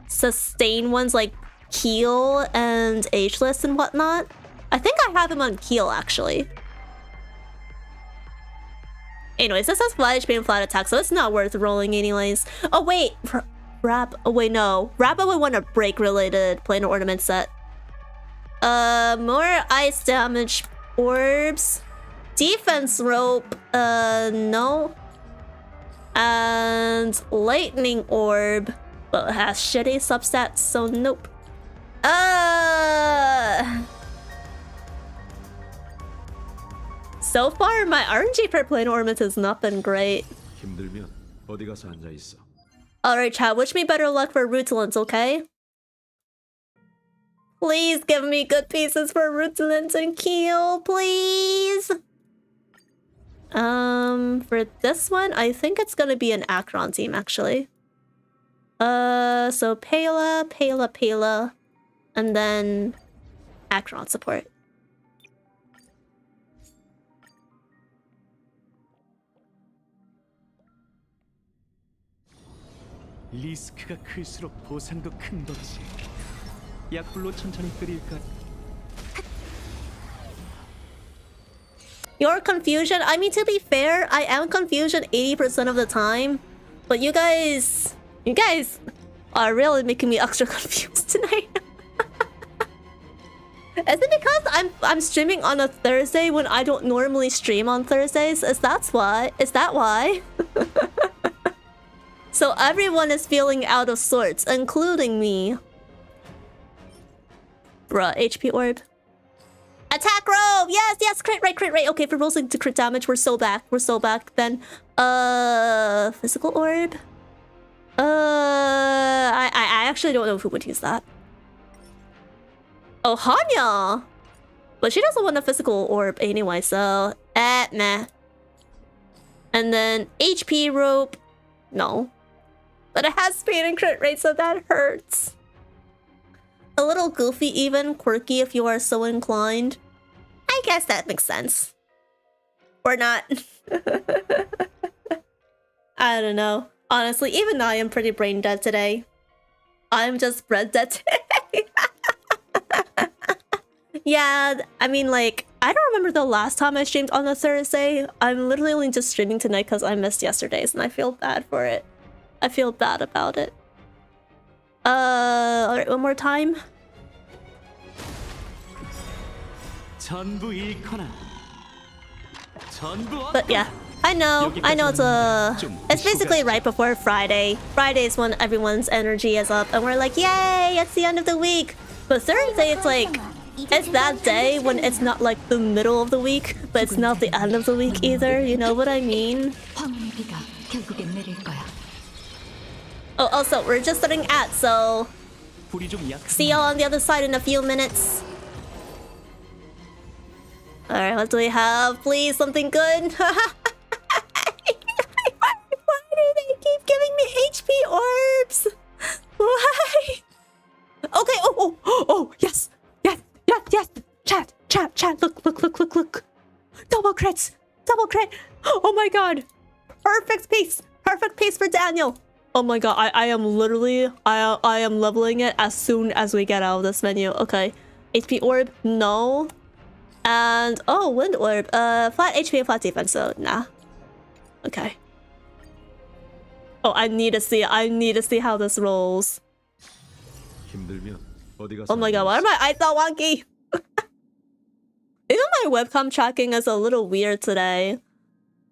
sustain ones like Keel and Ageless and whatnot. I think I have him on Keel, actually. Anyways, this has flat HP and flat attack, so it's not worth rolling anyways. Oh wait, oh wait, no. Rappa would want a break-related planar ornament set. More ice damage orbs. Defense rope, no. And lightning orb, but it has shitty substats, so nope. So far, my RNG for planar ornament has not been great. 힘들면 어디 가서 앉아 있어. Alright, chat, wish me better luck for Rutulence, okay? Please give me good pieces for Rutulence and Keel, please! For this one, I think it's gonna be an Akron team, actually. So Pela, and then Akron support. 리스크가 클수록 보상도 큰 거지. 약불로 천천히 끓일까? Your confusion, I mean, to be fair, I am confusion 80% of the time, but you guys are really making me extra confused tonight. Is it because I'm streaming on a Thursday when I don't normally stream on Thursdays? Is that why? So everyone is feeling out of sorts, including me. Bruh, HP orb. Attack robe! Yes, crit rate. Okay, for rolling to crit damage, we're so back. Then, physical orb? I actually don't know who would use that. Oh, Hanya! But she doesn't want a physical orb anyway, so, meh. And then, HP rope. No. But it has speed and crit rate, so that hurts. A little goofy even, quirky if you are so inclined. I guess that makes sense. Or not. I don't know. Honestly, even I am pretty brain dead today. I'm just bread dead today. Yeah, I mean, like, I don't remember the last time I streamed on a Thursday. I'm literally only just streaming tonight because I missed yesterday's and I feel bad for it. I feel bad about it. Alright, one more time. But yeah, I know it's basically right before Friday. Friday is when everyone's energy is up and we're like, yay, it's the end of the week. But Thursday, it's like, it's that day when it's not like the middle of the week, but it's not the end of the week either, you know what I mean? Oh, also, we're just starting at, so see y'all on the other side in a few minutes. Alright, what do we have? Please, something good. Why do they keep giving me HP orbs? Why? Okay, oh, yes. Chat. Look. Double Perfect pace! Perfect pace for Daniel! Oh my god, I am literally... I am leveling it as soon as we get out of this menu. Okay. HP orb? No. And... oh, wind orb. Flat HP and flat defense, so nah. Okay. Oh, I need to see how this rolls. Oh my god, why are my eyes so wonky? Even my webcam tracking is a little weird today.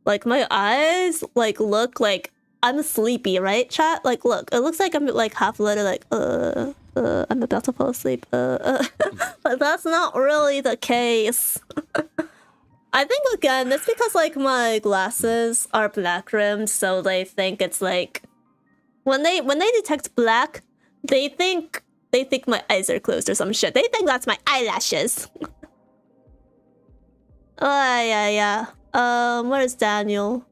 Like, my eyes, like, look like I'm sleepy, right, chat? Like, look, it looks like I'm, like, half lit, like, I'm about to fall asleep, But that's not really the case. I think, again, it's because, like, my glasses are black rimmed, so they think it's, like... When they detect black, they think my eyes are closed or some shit. They think that's my eyelashes. Oh, yeah. Where's Daniel?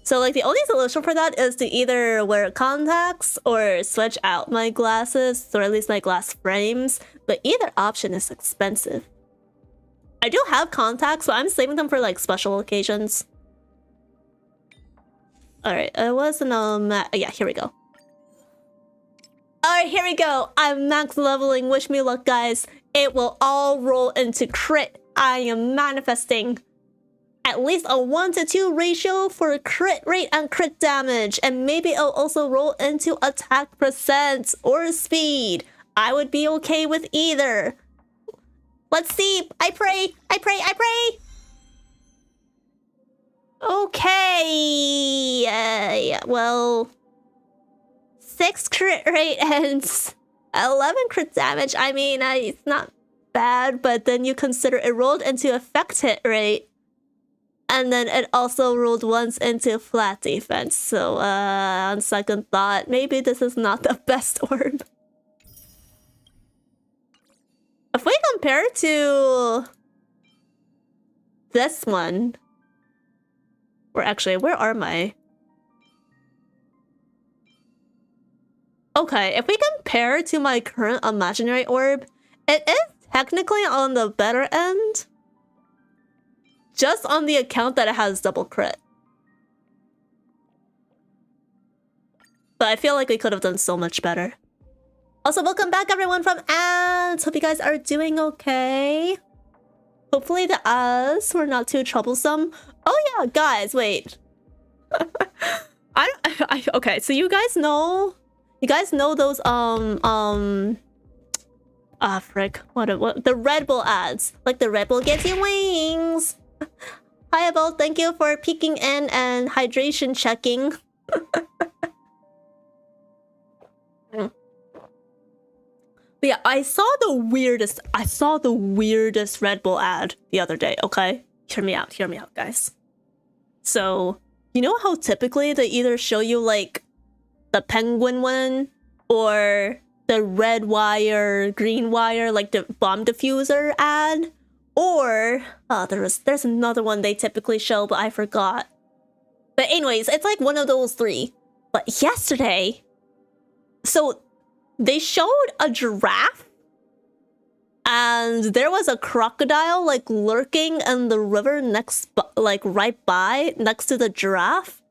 So, like, the only solution for that is to either wear contacts or switch out my glasses, or at least my glass frames. But either option is expensive. I do have contacts, but I'm saving them for, like, special occasions. Alright, it wasn't yeah, here we go. Alright, here we go. I'm max leveling. Wish me luck, guys. It will all roll into crit. I am manifesting at least a 1-to-2 ratio for crit rate and crit damage. And maybe it'll also roll into attack percent or speed. I would be okay with either. Let's see. I pray. Okay. Yeah, well... 6 crit rate and 11 crit damage. I mean, it's not bad, but then you consider it rolled into effect hit rate. And then it also rolled once into flat defense. So, on second thought, maybe this is not the best orb. If we compare to this one... Or actually, where are my... Okay, if we compare to my current imaginary orb, it is technically on the better end. Just on the account that it has double crit. But I feel like we could have done so much better. Also, welcome back everyone from ads. Hope you guys are doing okay. Hopefully the ads were not too troublesome. Oh yeah, guys, wait. Okay, so you guys know those frick, what the Red Bull ads, like the Red Bull gets you wings. Hi Abel, thank you for peeking in and hydration checking. But yeah, I saw the weirdest Red Bull ad the other day, okay? Hear me out, guys. So, you know how typically they either show you like the penguin one or the red wire, green wire, like the bomb diffuser ad? Or, there's another one they typically show, but I forgot. But anyways, it's like one of those three. But yesterday, so they showed a giraffe and there was a crocodile like lurking in the river next, like right by, next to the giraffe.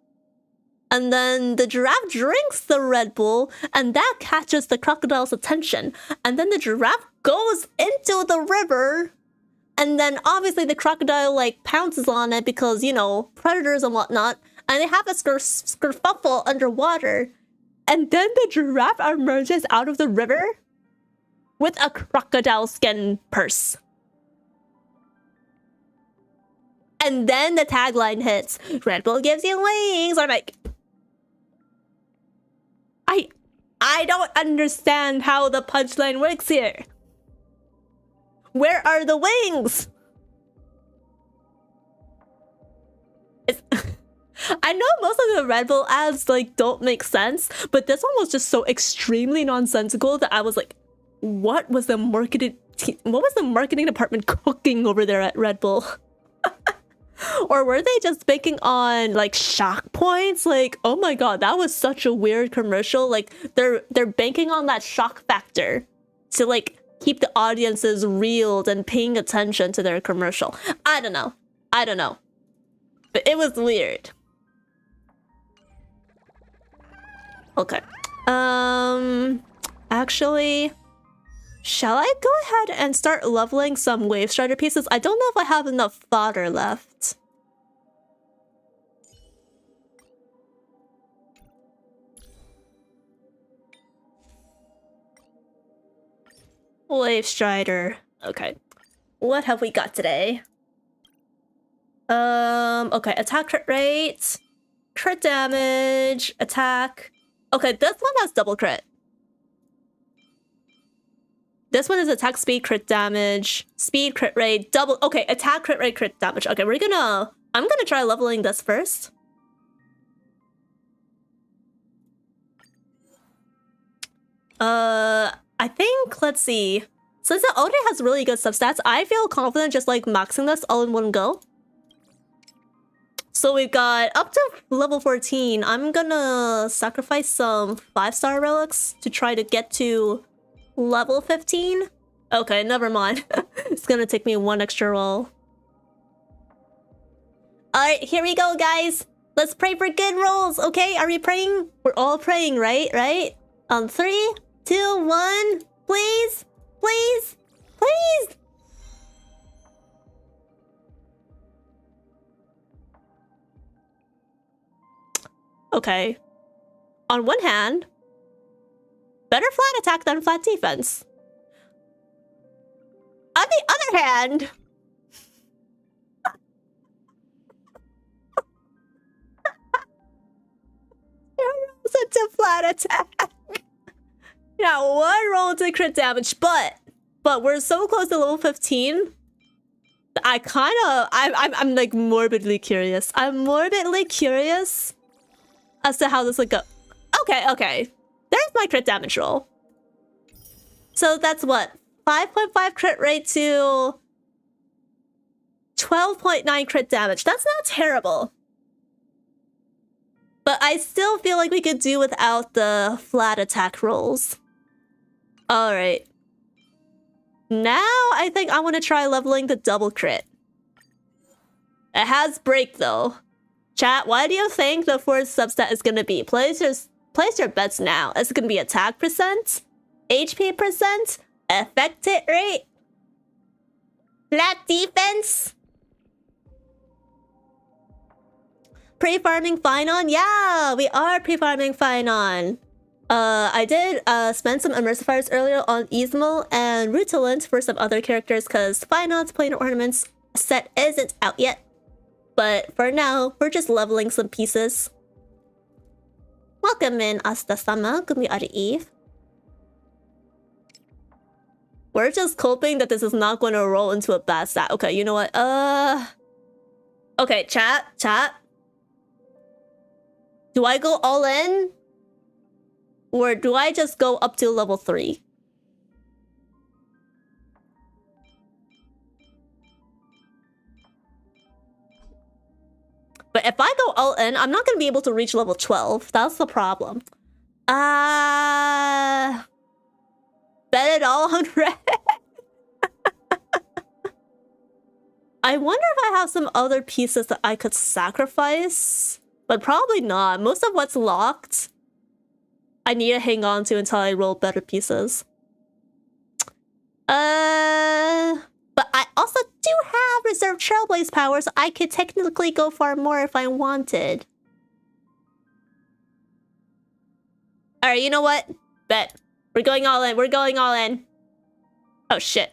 And then the giraffe drinks the Red Bull and that catches the crocodile's attention. And then the giraffe goes into the river. And then obviously the crocodile like pounces on it because, you know, predators and whatnot. And they have a skerfuffle underwater. And then the giraffe emerges out of the river with a crocodile skin purse. And then the tagline hits, Red Bull gives you wings. I'm like, I don't understand how the punchline works here. Where are the wings? I know most of the Red Bull ads like don't make sense, but this one was just so extremely nonsensical that I was like, what was the marketing department cooking over there at Red Bull? Or were they just banking on like shock points? Like, oh my god, that was such a weird commercial. Like they're banking on that shock factor to like keep the audiences reeled and paying attention to their commercial. I don't know. But it was weird. Okay. Actually, shall I go ahead and start leveling some Wave Strider pieces? I don't know if I have enough fodder left. Wave Strider. Okay. What have we got today? Okay, attack crit rate, crit damage, attack. Okay, this one has double crit. This one is attack speed, crit damage, speed, crit rate, double. Okay, attack, crit rate, crit damage. Okay, I'm gonna try leveling this first. I think, let's see. Since it already has really good substats, I feel confident just like maxing this all in one go. So we've got up to level 14. I'm gonna sacrifice some 5-star relics to try to get to level 15. Okay, never mind. It's gonna take me one extra roll. Alright, here we go, guys. Let's pray for good rolls, okay? Are we praying? We're all praying, right? Right? On 3, 2, 1. Please? Please? Please? Okay. On one hand, better flat attack than flat defense. On the other hand, such a flat attack. Yeah, one roll to crit damage, but we're so close to level 15. I'm like morbidly curious. I'm morbidly curious as to how this would go. Okay. There's my crit damage roll. So that's what? 5.5 crit rate to 12.9 crit damage. That's not terrible. But I still feel like we could do without the flat attack rolls. Alright. Now I think I want to try leveling the double crit. It has break though. Chat, what do you think the fourth substat is going to be? Place your bets now. Is it going to be attack percent? HP percent? Effect hit rate? Flat defense? Pre-farming phainon? Yeah, we are pre-farming phainon. I did spend some immersifiers earlier on Ismo and Rutilant for some other characters because Phainon's Planar Ornaments set isn't out yet. But for now, we're just leveling some pieces. Welcome in, Asta-sama, Gumiho Eve. We're just hoping that this is not going to roll into a bad stat. Okay, you know what? Okay, chat. Do I go all in? Or do I just go up to level 3? But if I go all in, I'm not going to be able to reach level 12. That's the problem. Bet it all on red. I wonder if I have some other pieces that I could sacrifice. But probably not. Most of what's locked, I need to hang on to until I roll better pieces. But I also do have reserved trailblaze power, so I could technically go far more if I wanted. Alright, you know what? Bet. We're going all in. We're going all in. Oh, shit.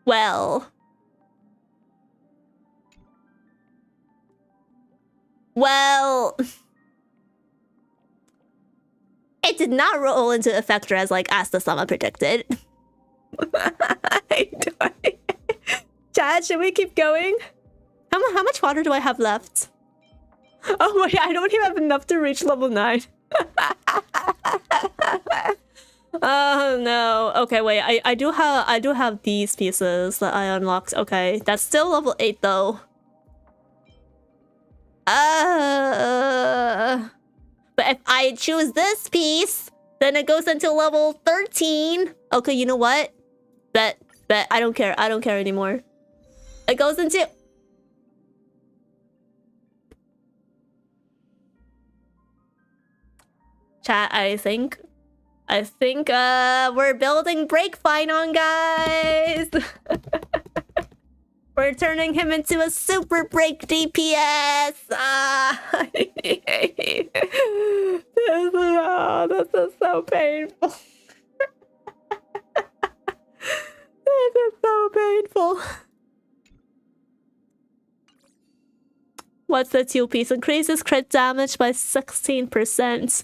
Well, it did not roll into Effector as like Asta-sama predicted. Chad, should we keep going? How much water do I have left? Oh wait, I don't even have enough to reach level 9. Oh no. Okay, wait. I do have these pieces that I unlocked. Okay, that's still level 8 though. But if I choose this piece, then it goes into level 13. Okay, you know what? Bet But I don't care. I don't care anymore. It goes into... Chat, I think we're building break phainon, guys. We're turning him into a super break DPS. This is so painful. This is so painful. What's the 2-piece? Increases crit damage by 16%.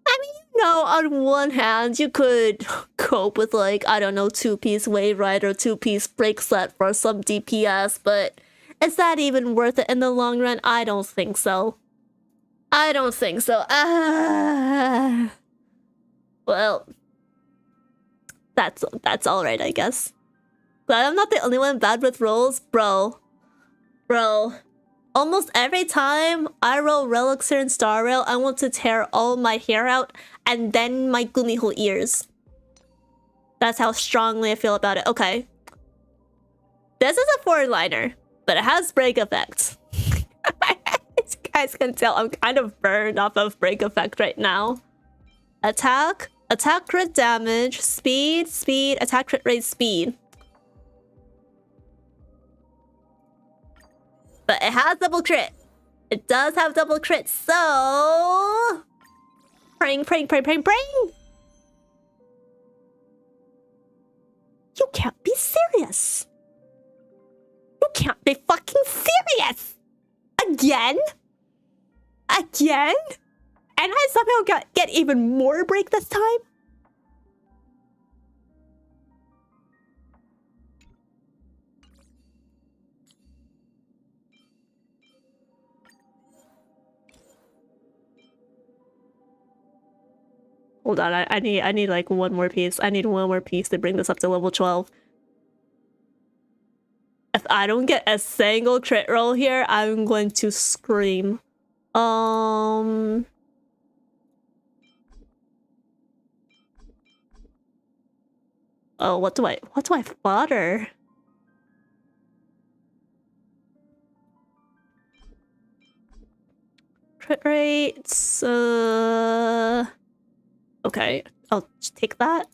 I mean, you know, on one hand, you could cope with, like, I don't know, 2-piece Wave Rider, 2-piece break set for some DPS, but is that even worth it in the long run? I don't think so. I don't think so. Well, that's alright, I guess. But I'm not the only one bad with rolls, bro. Almost every time I roll Relixir and Star Rail, I want to tear all my hair out and then my gumiho ears. That's how strongly I feel about it. Okay. This is a 4-liner, but it has break effect. As you guys can tell, I'm kind of burned off of break effect right now. Attack crit damage, speed, attack crit rate, speed. But it has double crit. It does have double crit, so... Praying. You can't be serious. You can't be fucking serious. Again? And I somehow get even more break this time? Hold on, I need like one more piece. I need one more piece to bring this up to level 12. If I don't get a single crit roll here, I'm going to scream. Oh, what do I fodder? Crit rates, okay, I'll take that.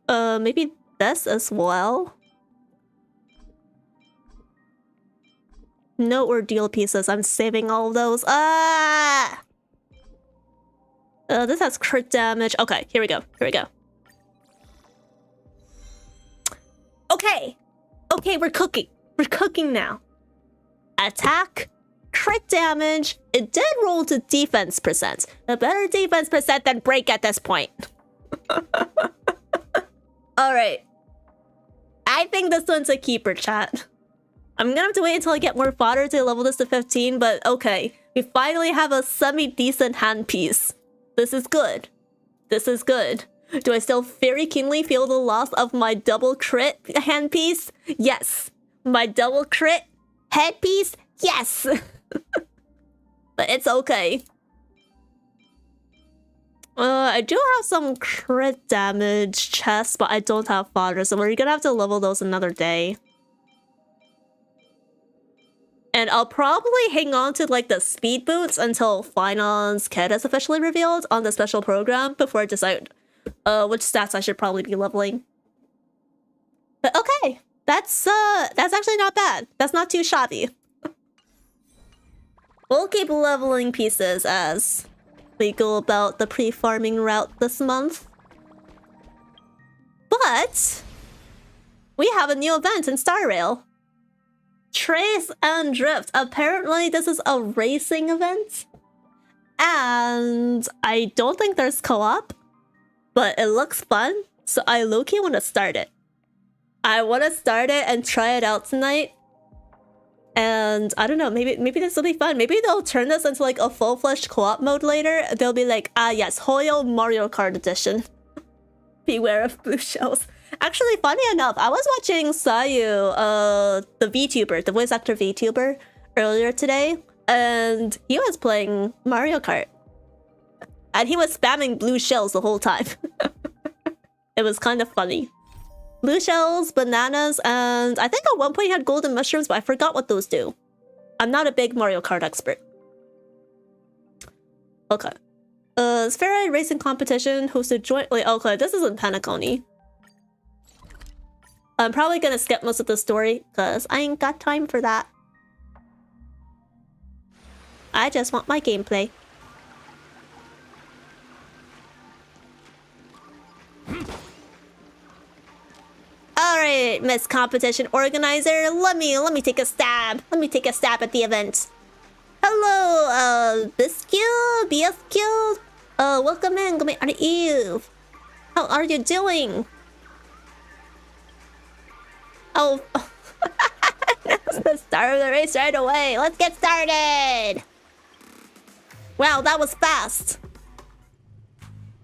Maybe this as well. No ordeal pieces. I'm saving all of those. This has crit damage. Okay, here we go. Okay, we're cooking. We're cooking now. Attack, crit damage. It did roll to defense percent. A better defense percent than break at this point. Alright. I think this one's a keeper, chat. I'm gonna have to wait until I get more fodder to level this to 15, but okay. We finally have a semi-decent handpiece. This is good. Do I still very keenly feel the loss of my double crit handpiece? Yes. My double crit headpiece? Yes. But it's okay. I do have some crit damage chests, but I don't have fodder, so we're gonna have to level those another day. And I'll probably hang on to like the speed boots until Phainon's kit is officially revealed on the special program before I decide which stats I should probably be leveling. But okay, that's actually not bad. That's not too shabby. We'll keep leveling pieces as we go about the pre-farming route this month. But we have a new event in Star Rail. Trace and Drift. Apparently this is a racing event. And I don't think there's co-op, but it looks fun. So I low-key want to start it. I want to start it and try it out tonight. And I don't know, maybe this will be fun. Maybe they'll turn this into like a full-fledged co-op mode later. They'll be like, yes, Hoyo Mario Kart edition. Beware of blue shells. Actually, funny enough, I was watching Sayu, the VTuber, the voice actor VTuber, earlier today, and he was playing Mario Kart. And he was spamming blue shells the whole time. It was kind of funny. Blue shells, bananas, and I think at one point he had golden mushrooms, but I forgot what those do. I'm not a big Mario Kart expert. Okay. Spheroid racing competition hosted jointly. Okay, this isn't Penacony. I'm probably gonna skip most of the story because I ain't got time for that. I just want my gameplay. Alright, Miss Competition Organizer, let me take a stab. Let me take a stab at the event. Hello, Biscu, BSQ. Welcome in, Gumiho on Eve. How are you doing? Oh, that's the start of the race right away. Let's get started. Wow, that was fast.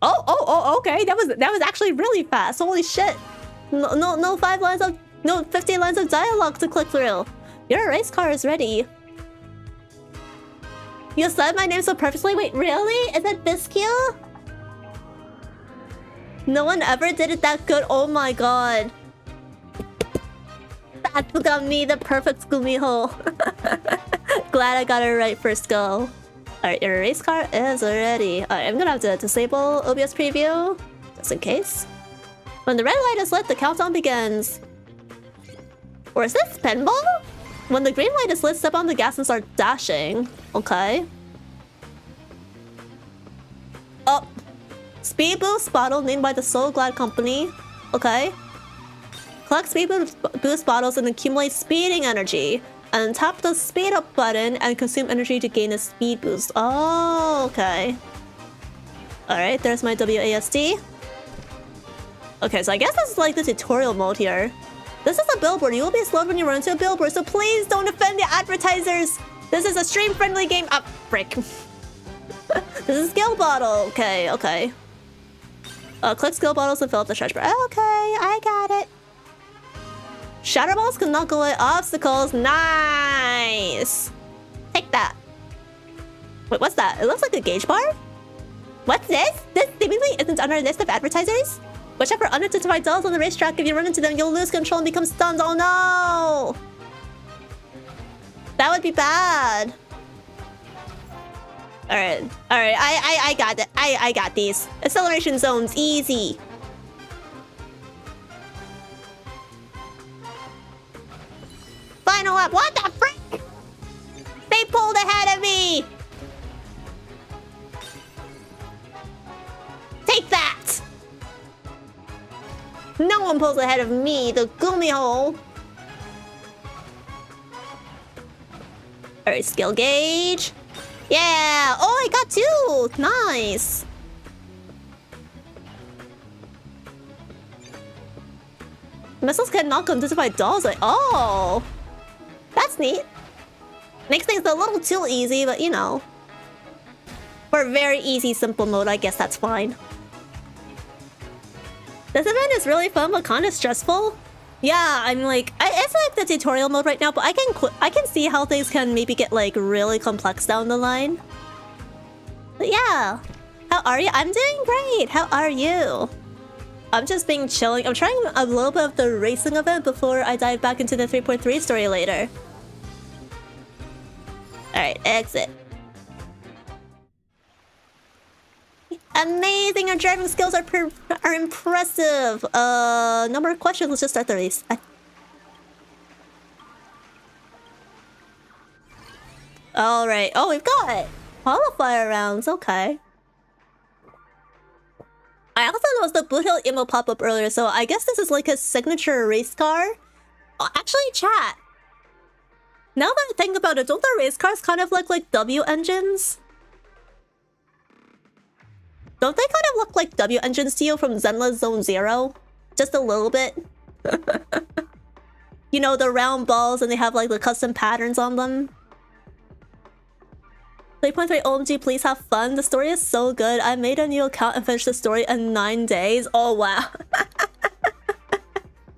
Oh, okay. That was actually really fast. Holy shit. No 15 lines of dialogue to click through. Your race car is ready. You said my name so perfectly. Wait, really? Is it Biscu? No one ever did it that good. Oh my god. That's got me the perfect gumiho. Glad I got it right first go. Alright, your race car is ready. Alright, I'm gonna have to disable OBS preview. Just in case. When the red light is lit, the countdown begins. Or is this pinball? When the green light is lit, step on the gas and start dashing. Okay. Oh. Speed boost bottle named by the Soul Glad Company. Okay. Collect speed boost bottles and accumulate speeding energy. And tap the speed up button and consume energy to gain a speed boost. Oh, okay. Alright, there's my WASD. Okay, so I guess this is like the tutorial mode here. This is a billboard. You will be slowed when you run into a billboard, so please don't offend the advertisers. This is a stream-friendly game. Ah, frick. This is a skill bottle. Okay. Collect skill bottles and fill up the stretch bar. Okay, I got it. Shatter balls can knock away obstacles. Nice. Take that. Wait, what's that? It looks like a gauge bar. What's this? This seemingly isn't on our list of advertisers. Watch out for unidentified dolls on the racetrack. If you run into them, you'll lose control and become stunned. Oh no! That would be bad. Alright. I got it. I got these. Acceleration zones, easy. Final lap. What the frick? They pulled ahead of me. Take that. No one pulls ahead of me, the gumiho. Alright, skill gauge. Yeah! Oh, I got two! Nice! Missiles can knock unidentified dolls. Like, oh! That's neat. Makes things a little too easy, but you know. For a very easy, simple mode, I guess that's fine. This event is really fun, but kind of stressful. Yeah, I'm like, it's like the tutorial mode right now, but I can see how things can maybe get like really complex down the line. But yeah, how are you? I'm doing great. How are you? I'm just being chilling. I'm trying a little bit of the racing event before I dive back into the 3.3 story later. All right, exit. Amazing! Your driving skills are impressive. No more questions. Let's just start the race. All right. Oh, we've got qualifier rounds. Okay. I also noticed the Blue Hill emo pop up earlier, so I guess this is like a signature race car. Oh, actually, chat. Now that I think about it, don't the race cars kind of look like W engines? Don't they kind of look like W engines to you from Zenla's Zone Zero? Just a little bit. You know, the round balls and they have like the custom patterns on them. 3.3 OMG, please have fun. The story is so good. I made a new account and finished the story in 9 days. Oh, wow.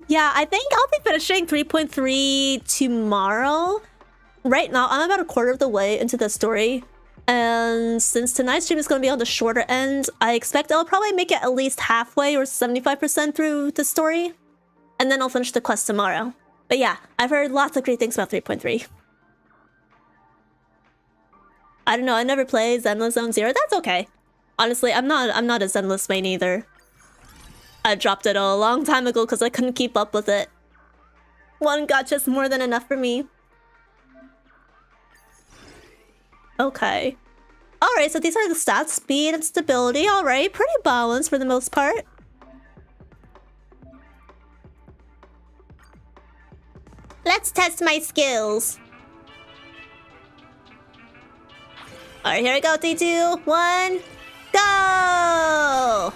Yeah, I think I'll be finishing 3.3 tomorrow. Right now, I'm about a quarter of the way into the story. And since tonight's stream is going to be on the shorter end, I expect I'll probably make it at least halfway or 75% through the story. And then I'll finish the quest tomorrow. But yeah, I've heard lots of great things about 3.3. I don't know, I never played Zenless Zone Zero. That's okay. Honestly, I'm not a Zenless main either. I dropped it a long time ago because I couldn't keep up with it. One gacha's more than enough for me. Okay. Alright, so these are the stats. Speed and stability. Alright, pretty balanced for the most part. Let's test my skills. Alright, here we go. 3, 2, 1, go!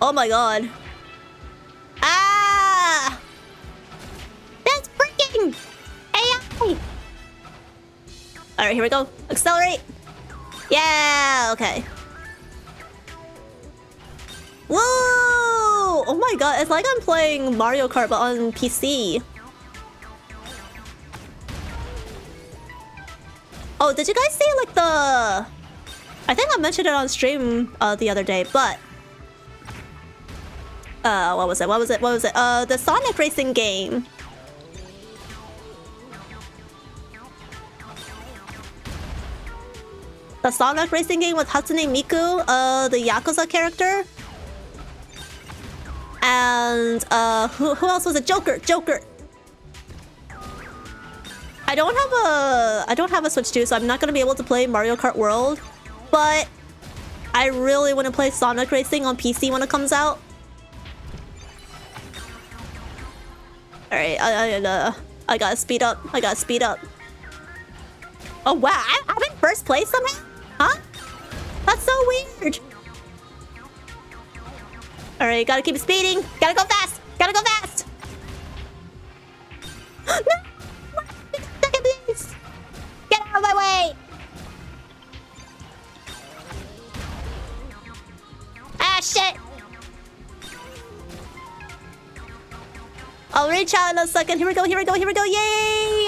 Oh my god. Ah! That's freaking AI! Alright, here we go. Accelerate! Yeah, okay. Woo! Oh my god, it's like I'm playing Mario Kart but on PC. Oh, did you guys see like the... I think I mentioned it on stream the other day, but... what was it? The Sonic racing game. The Sonic racing game with Hatsune Miku, the Yakuza character. And who else was it? Joker. I don't have a Switch 2, so I'm not gonna be able to play Mario Kart World. But I really want to play Sonic Racing on PC when it comes out. Alright, I gotta speed up. Oh wow, I'm in first place somehow? Huh? That's so weird. Alright, gotta keep speeding. Gotta go fast. No! Second place! Get out of my way! Ah, shit! I'll reach out in a second. Here we go. Yay!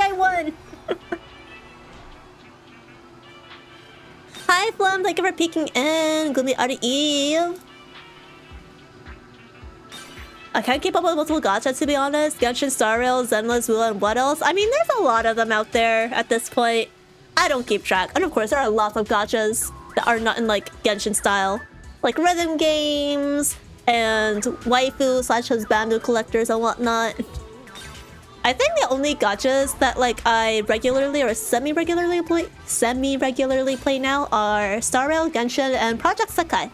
I won! Hi, Flum. Thank you for peeking in. Gumiho Eve. I can't keep up with multiple gacha, to be honest. Genshin, Star Rail, Zenless, Woo, and what else? I mean, there's a lot of them out there at this point. I don't keep track. And of course, there are lots of gachas that are not in, like, Genshin style. Like rhythm games and waifu/husbandu collectors and whatnot. I think the only gachas that, like, I regularly or semi-regularly play now are Star Rail, Genshin, and Project Sekai.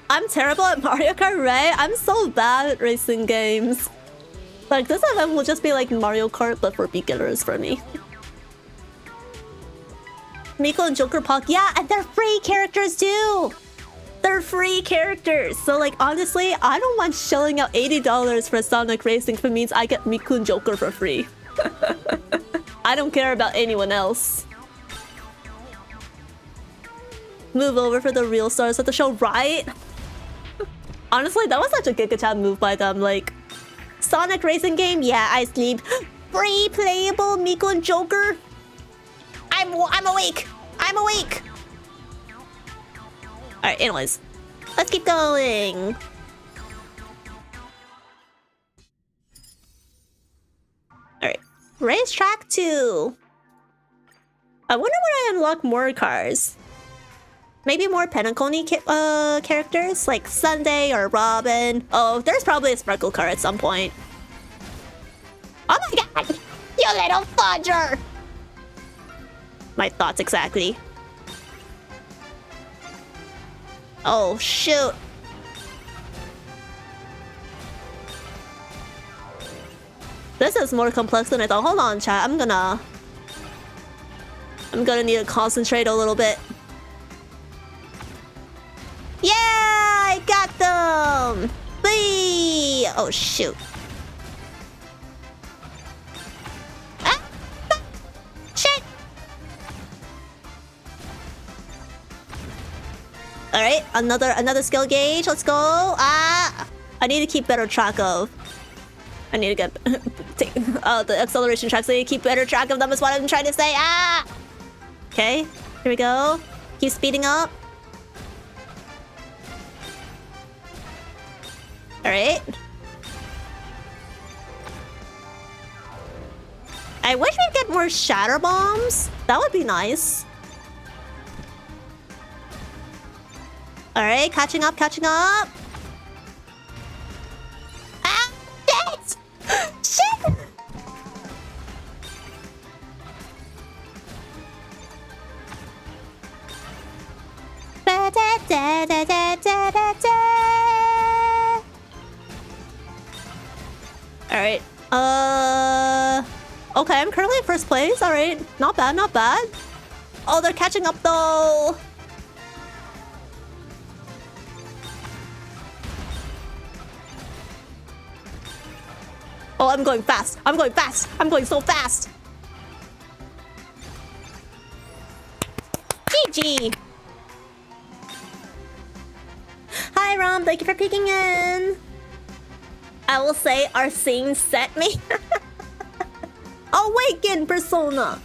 I'm terrible at Mario Kart, right? I'm so bad at racing games. Like, this event will just be like Mario Kart, but for beginners for me. Miko and Joker Puck, yeah, and they're free characters too! They're free characters! So, like, honestly, I don't mind shelling out $80 for Sonic Racing if it means I get Miku and Joker for free. I don't care about anyone else. Move over for the real stars of the show, right? Honestly, that was such a Giga Chat move by them. Like, Sonic Racing game? Yeah, I sleep. Free playable Miku and Joker? I'm awake! Alright, anyways. Let's keep going. Alright. Racetrack 2. I wonder when I unlock more cars. Maybe more Penacony characters, like Sunday or Robin. Oh, there's probably a Sparkle car at some point. Oh my god! You little fudger! My thoughts exactly. Oh, shoot. This is more complex than I thought. Hold on, chat. I'm gonna need to concentrate a little bit. Yeah, I got them! Whee! Oh, shoot. Ah! Shit! Alright, another skill gauge. Let's go. Ah! I need to keep better track of. I need to get the acceleration track so you keep better track of them is what I'm trying to say. Ah! Okay, here we go. Keep speeding up. Alright. I wish we'd get more shatter bombs. That would be nice. Alright, catching up, catching up. Ah! Shit! Shit! Alright. Okay, I'm currently in first place. Alright. Not bad, not bad. Oh, they're catching up though. Oh, I'm going fast. I'm going fast. I'm going so fast. GG. Hi, Rom. Thank you for peeking in. I will say our scene set me. Awaken, Persona.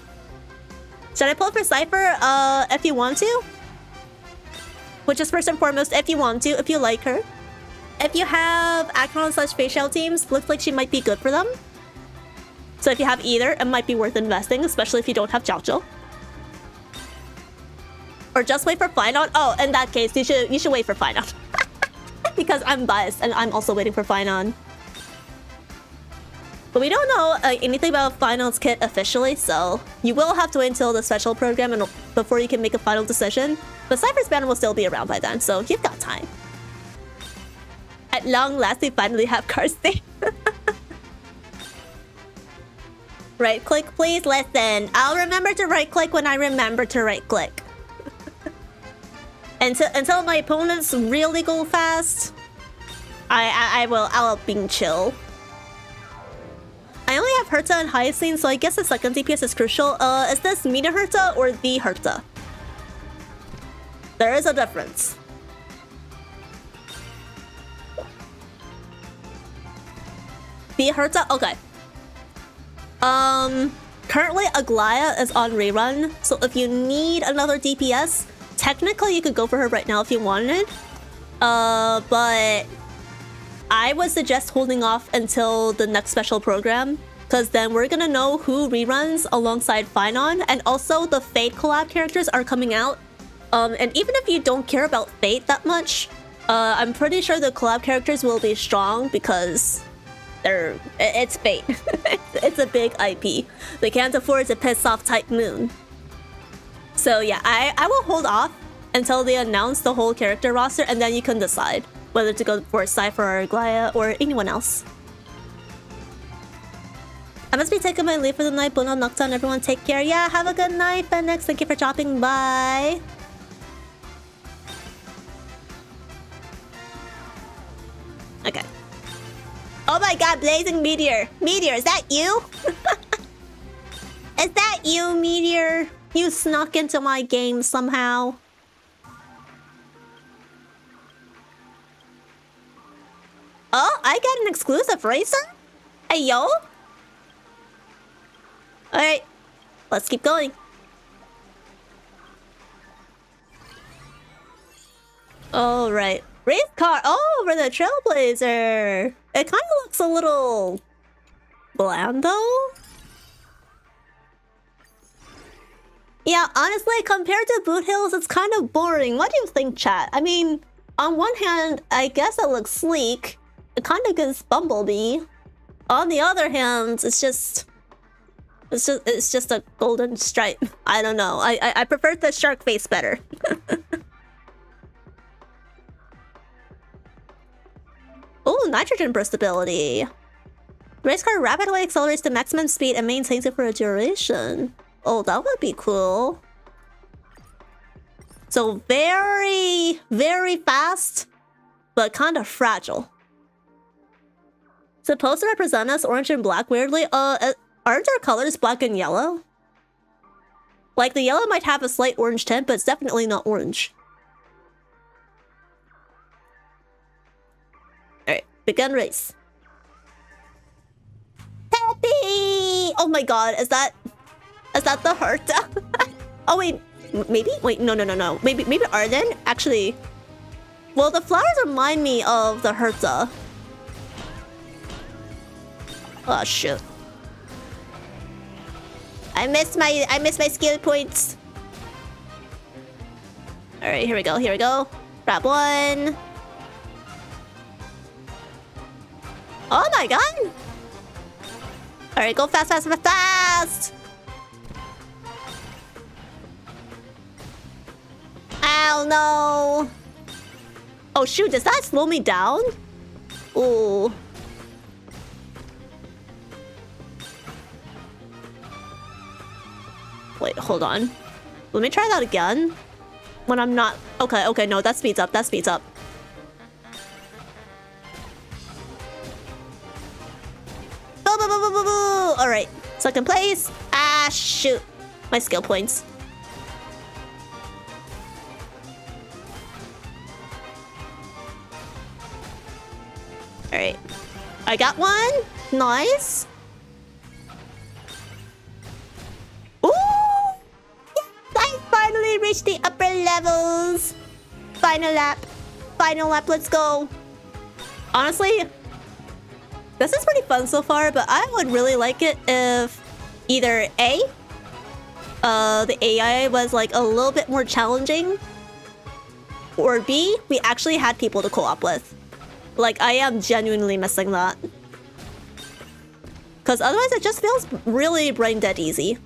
Should I pull for Cypher? If you want to. Which is first and foremost, if you want to, if you like her. If you have Acheron/Facial teams, looks like she might be good for them. So if you have either, it might be worth investing, especially if you don't have Jiaozhou. Or just wait for phainon. Oh, in that case, you should wait for phainon. Because I'm biased and I'm also waiting for phainon. But we don't know anything about phainon kit officially, so you will have to wait until the special program and before you can make a final decision. But Cypher's banner will still be around by then, so you've got time. At long last, we finally have Karste. Right click, please listen. I'll remember to right click when I remember to right click. Until my opponents really go fast, I'll be chill. I only have Herta and Hyacine, so I guess the second DPS is crucial. Is this Mina Herta or the Herta? There is a difference. The Herta? Okay. Currently Aglaya is on rerun, so if you need another DPS, technically you could go for her right now if you wanted. But I would suggest holding off until the next special program, because then we're gonna know who reruns alongside phainon, and also the Fate collab characters are coming out. And even if you don't care about Fate that much, I'm pretty sure the collab characters will be strong because it's Fate. It's a big IP. They can't afford to piss off Type Moon. So yeah, I will hold off until they announce the whole character roster, and then you can decide whether to go for Cypher or Aglaya or anyone else. I must be taking my leave for the night. Buona nocturne, everyone take care. Yeah, have a good night, Phoenix. Thank you for dropping by. Okay. Oh my god, Blazing Meteor. Meteor, is that you? Is that you, Meteor? You snuck into my game somehow. Oh, I got an exclusive racer? Hey, yo? Alright, let's keep going. Alright. Race car. Oh, for the Trailblazer. It kind of looks a little bland, though. Yeah, honestly, compared to Boot Hills, it's kind of boring. What do you think, chat? I mean, on one hand, I guess it looks sleek. It kind of gives Bumblebee. On the other hand, it's just a golden stripe. I don't know. I prefer the shark face better. Oh, nitrogen burst ability. The race car rapidly accelerates to maximum speed and maintains it for a duration. Oh, that would be cool. So very, very fast, but kind of fragile. Supposed to represent us orange and black, weirdly. Aren't our colors black and yellow? Like, the yellow might have a slight orange tint, but it's definitely not orange. Alright, begin race. Oh my god, is that the Herta? Oh wait, maybe? Wait, no. Maybe Arden? Actually, well, the flowers remind me of the Herta. Oh shit. I missed my skill points. Alright, here we go. Grab one. Oh my god! Alright, go fast! Ow, no! Oh shoot, does that slow me down? Ooh. Wait, hold on. Let me try that again. When I'm not... Okay, no, that speeds up. Alright, second place. Ah, shoot. My skill points. Alright. I got one. Nice. Ooh! Yes, I finally reached the upper levels. Final lap, let's go. Honestly, this is pretty fun so far, but I would really like it if either A, the AI was like a little bit more challenging, or B, we actually had people to co-op with. Like, I am genuinely missing that. Because otherwise it just feels really brain dead easy.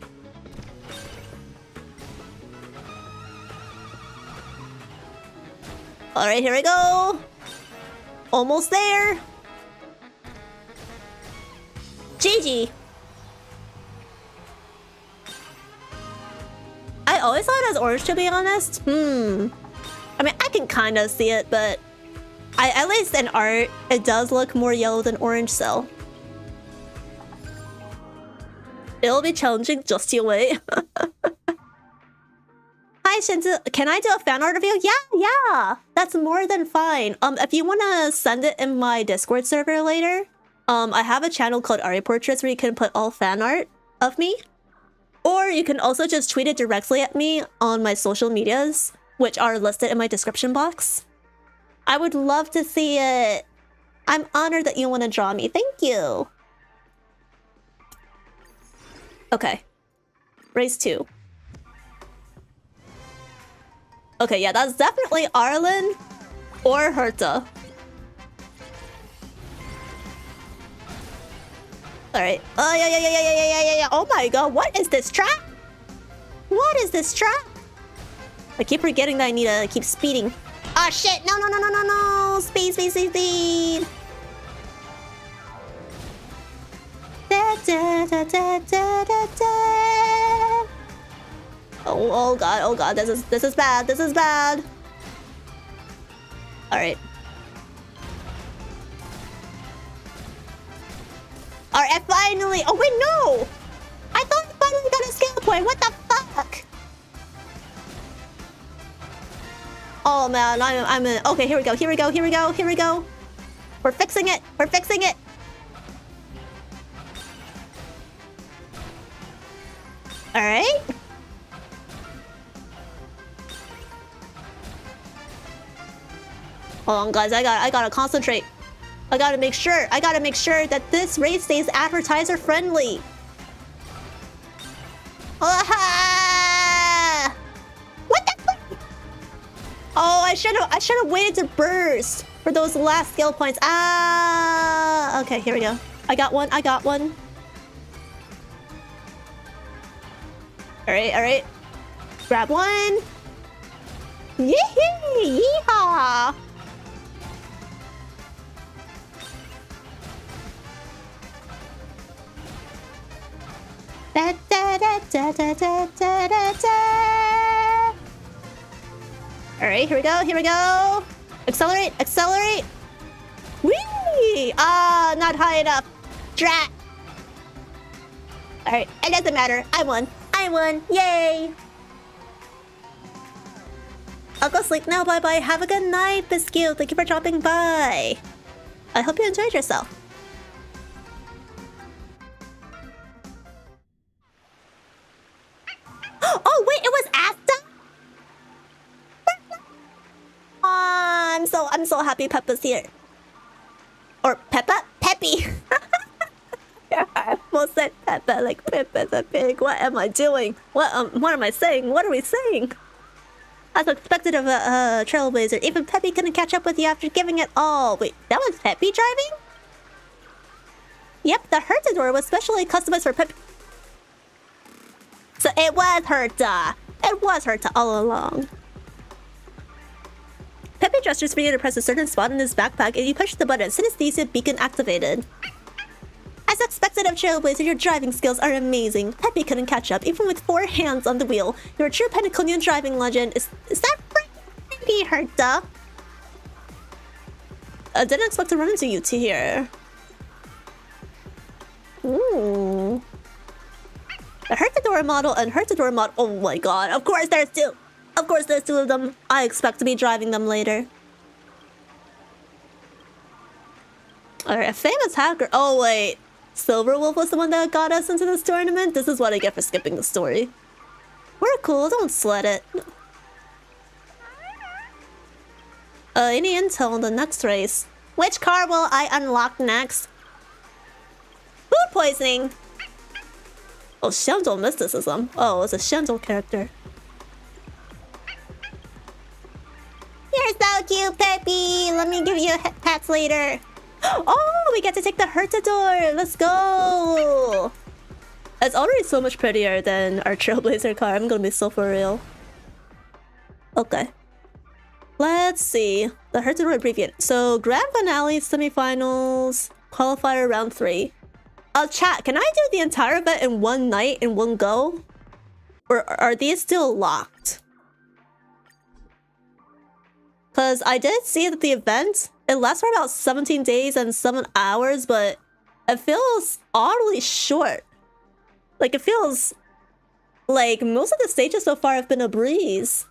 Alright, here we go. Almost there. GG. I always saw it as orange, to be honest. I mean, I can kind of see it, but at least in art, it does look more yellow than orange, so it'll be challenging, just you wait. Hi Shinzu, can I do a fan art review? Yeah, that's more than fine. If you want to send it in my Discord server later, I have a channel called Ari Portraits where you can put all fan art of me. Or you can also just tweet it directly at me on my social medias, which are listed in my description box. I would love to see it. I'm honored that you want to draw me. Thank you. Okay. Race 2. Okay, yeah, that's definitely Arlen or Herta. Alright. Oh, yeah. Oh my god, what is this trap? What is this trap? I keep forgetting that I need to keep speeding. Ah, shit! No! Speed! Oh god, this is bad. Alright. Alright, finally! Oh wait, no! I thought I finally got a skill point, what the fuck? Oh man, I'm in... Okay, here we go. We're fixing it. Alright. Hold on, guys. I gotta concentrate. I gotta make sure that this race stays advertiser friendly. Ah! What the fuck? Oh, I should have waited to burst for those last skill points. Ah! Okay, here we go. I got one. Alright. Grab one. Yee-hee! Yeehaw! Alright, here we go. Accelerate. Whee! Ah, not high enough. Drat. Alright, it doesn't matter. I won. Yay! I'll go sleep now. Bye-bye. Have a good night, Biscuit. Thank you for dropping by. I hope you enjoyed yourself. happy Peppa's here. Or Peppa? Peppy. Yeah, I almost said Peppa like Peppa's a pig. What am I doing? What am I saying? What are we saying? As expected of a trailblazer, even Peppy couldn't catch up with you after giving it all. Wait, that was Peppy driving? Yep, the Hertador was specially customized for Peppy. So it was Herta. It was Herta all along. Peppy gestures for you to press a certain spot in his backpack and you push the button. Synesthesia beacon activated. As expected of Trailblazer, your driving skills are amazing. Peppy couldn't catch up, even with 4 hands on the wheel. You're a true Pentaconian driving legend. Is that pretty Herta? I didn't expect to run into you two here. Ooh. The Hertador model and Hertador model. Oh my god, of course there's two! Of course there's 2 of them. I expect to be driving them later. Alright, a famous hacker. Oh wait. Silverwolf was the one that got us into this tournament? This is what I get for skipping the story. We're cool, don't sweat it. Any intel on the next race? Which car will I unlock next? Food poisoning! Oh, Shandol mysticism. Oh, it's a Shandol character. You're so cute, Peppy! Let me give you pats later. Oh, we get to take the Hertador! Let's go! It's already so much prettier than our Trailblazer car. I'm gonna be so for real. Okay. Let's see. The Hertador abbreviate. So, Grand Finale, Semifinals, Qualifier Round 3. Chat, can I do the entire event in one night, in one go? Or are these still locked? Because I did see that the event, it lasts for about 17 days and 7 hours, but it feels oddly short. Like, it feels like most of the stages so far have been a breeze.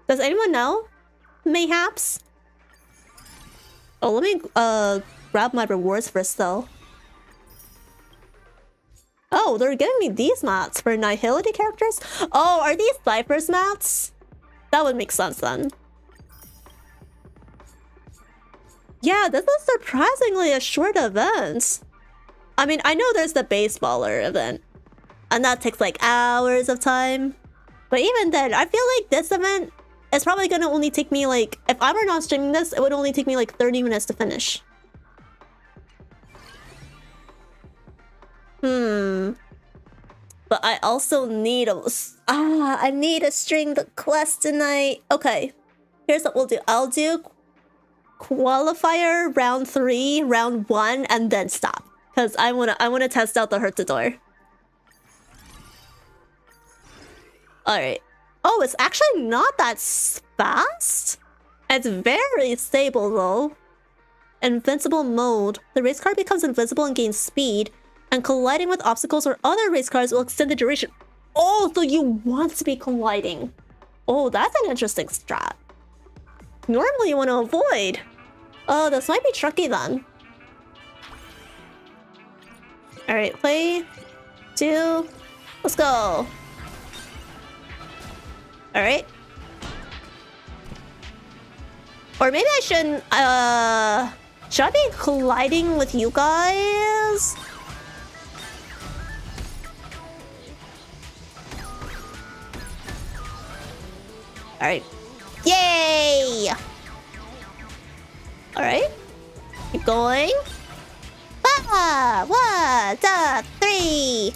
Does anyone know? Mayhaps? Oh, let me grab my rewards first, though. Oh, they're giving me these mats for Nihility characters? Oh, are these Cypher's mats? That would make sense then. Yeah, this is surprisingly a short event. I mean, I know there's the baseballer event, and that takes like hours of time. But even then, I feel like this event is probably gonna only take me like, if I were not streaming this, it would only take me like 30 minutes to finish. But I also need I need to string the quest tonight. Okay, here's what we'll do. I'll do qualifier round 3, round 1, and then stop. Because I wanna test out the Hertador. Alright. Oh, it's actually not that fast. It's very stable though. Invincible mode. The race car becomes invincible and gains speed. And colliding with obstacles or other race cars will extend the duration. Oh, so you want to be colliding. Oh, that's an interesting strat. Normally you want to avoid. Oh, this might be tricky then. Alright, play 2. Let's go. Alright. Or maybe I shouldn't, should I be colliding with you guys? Alright. Yay! Alright. Keep going. 1, 2, 3.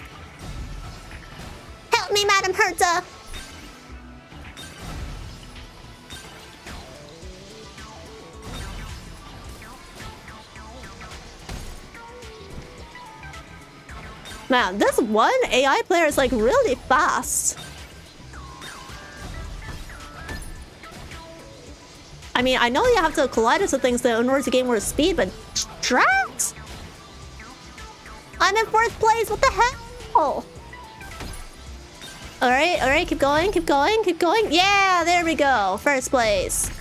Help me, Madam Herta. Man, this one AI player is like really fast. I mean, I know you have to collide with some things in order to gain more speed, but drat! I'm in 4th place, what the hell? Alright, keep going, keep going, keep going. Yeah, there we go, 1st place.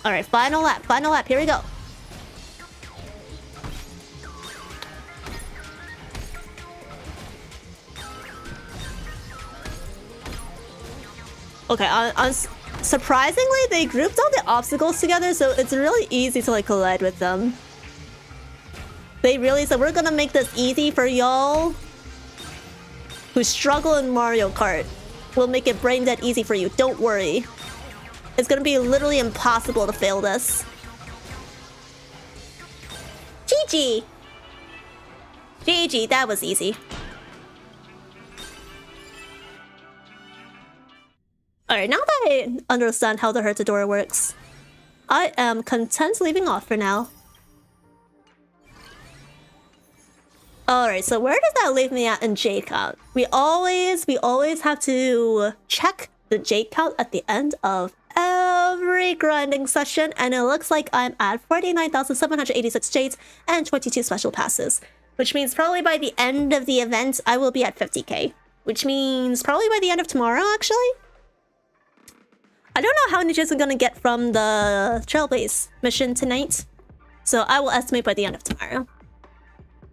Alright, final lap, here we go. Okay, surprisingly, they grouped all the obstacles together, so it's really easy to like collide with them. They really said, we're gonna make this easy for y'all who struggle in Mario Kart. We'll make it brain dead easy for you. Don't worry. It's gonna be literally impossible to fail this. GG! GG, that was easy. Alright, now that I understand how the Hurtadora works, I am content leaving off for now. Alright, so where does that leave me at in J count? We always have to check the J count at the end of every grinding session, and it looks like I'm at 49,786 Jades and 22 special passes. Which means probably by the end of the event, I will be at 50k. Which means probably by the end of tomorrow, actually? I don't know how many Jades I'm gonna get from the trailblaze mission tonight, so I will estimate by the end of tomorrow.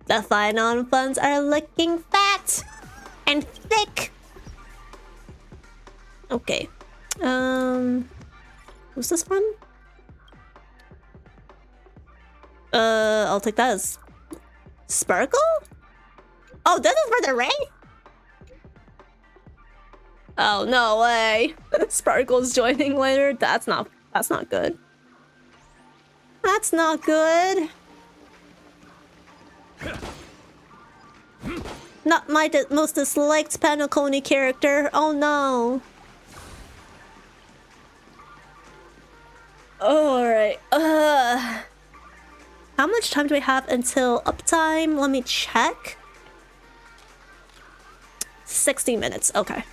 The phainon funds are looking fat and thick. Okay. Who's this from? I'll take that as Sparkle? Oh, this is for the rain? Oh, no way. Sparkle's joining later. That's not good. That's not good. Not my most disliked Panaconi character. Oh no. Alright. How much time do we have until uptime? Let me check. 60 minutes. Okay.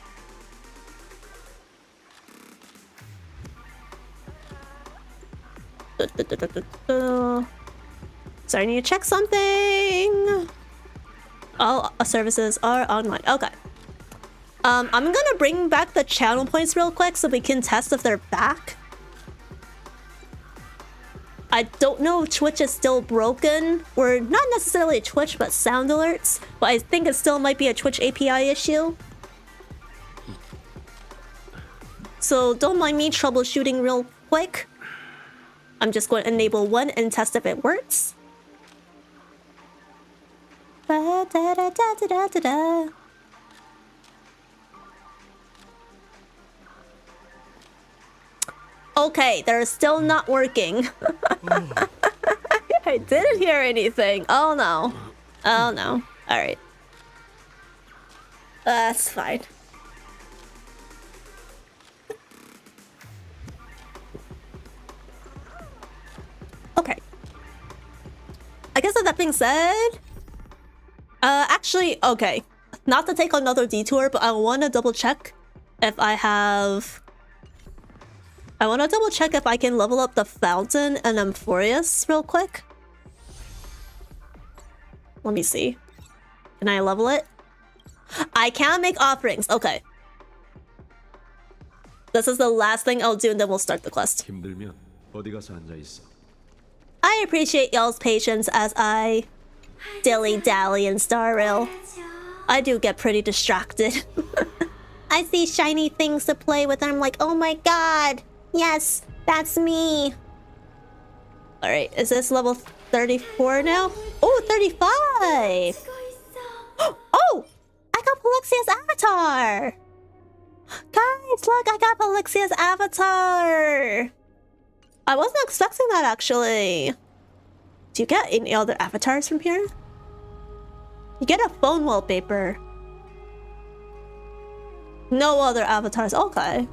Sorry, I need to check something. All services are online. Okay. I'm gonna bring back the channel points real quick so we can test if they're back. I don't know if Twitch is still broken, or not necessarily Twitch, but sound alerts. But I think it still might be a Twitch API issue. So don't mind me troubleshooting real quick. I'm just going to enable one and test if it works. Da, da, da, da, da, da, da. Okay, they're still not working. I didn't hear anything. Oh no. Oh no. Alright. That's fine. Okay. I guess with that being said... actually, okay. Not to take another detour, but I want to double check if I have... I want to double check if I can level up the fountain and amphoreus real quick. Let me see. Can I level it? I can't make offerings. Okay. This is the last thing I'll do and then we'll start the quest. 힘들면 어디 가서 앉아 있어. I appreciate y'all's patience as I dilly-dally in Star Rail. I do get pretty distracted. I see shiny things to play with and I'm like, oh my god! Yes, that's me! Alright, is this level 34 now? Oh, 35! Oh! I got Palexia's avatar! Guys, look, I got Palexia's avatar! I wasn't expecting that, actually. Do you get any other avatars from here? You get a phone wallpaper. No other avatars. Okay.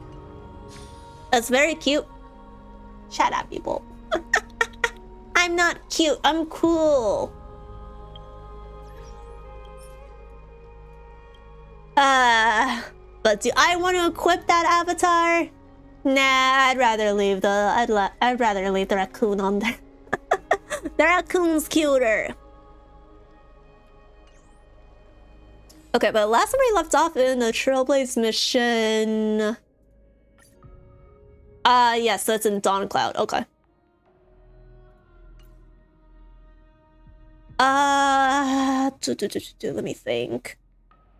That's very cute. Shut up, people. I'm not cute. I'm cool. But do I want to equip that avatar? Nah, I'd rather leave the raccoon on there. The raccoon's cuter. Okay, but last time we left off in the Trailblaze mission. Yes, so it's in Dawn Cloud. Okay. Let me think.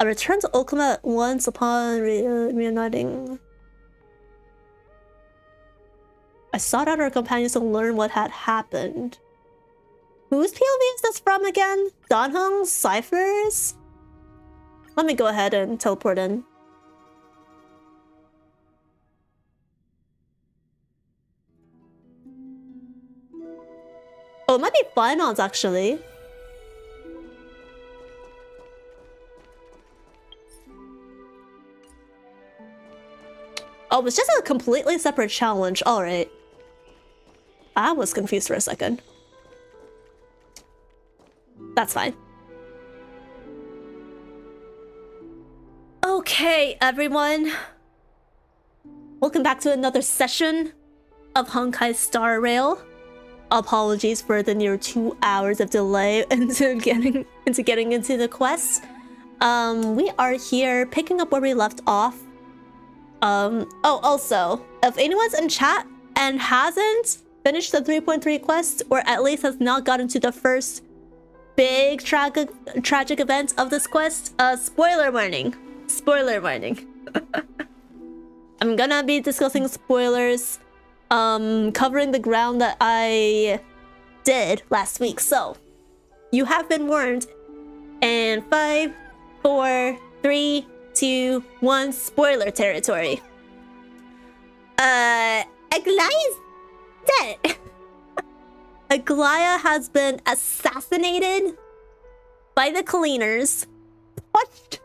I return to Okuma once upon reuniting. I sought out our companions to learn what had happened. Whose POV is this from again? Danhung's? Cypher's? Let me go ahead and teleport in. Oh, it might be Phainon's actually. Oh, it's just a completely separate challenge. Alright. I was confused for a second. That's fine. Okay, everyone. Welcome back to another session of Honkai Star Rail. Apologies for the near 2 hours of delay into getting into the quest. We are here picking up where we left off. Oh, also, if anyone's in chat and hasn't finished the 3.3 quest, or at least has not gotten to the first big tragic event of this quest, spoiler warning. Spoiler warning. I'm gonna be discussing spoilers, covering the ground that I did last week. So, you have been warned. And 5, 4, 3, 2, 1, spoiler territory. Aglaya's dead. Aglaya has been assassinated by the cleaners, pushed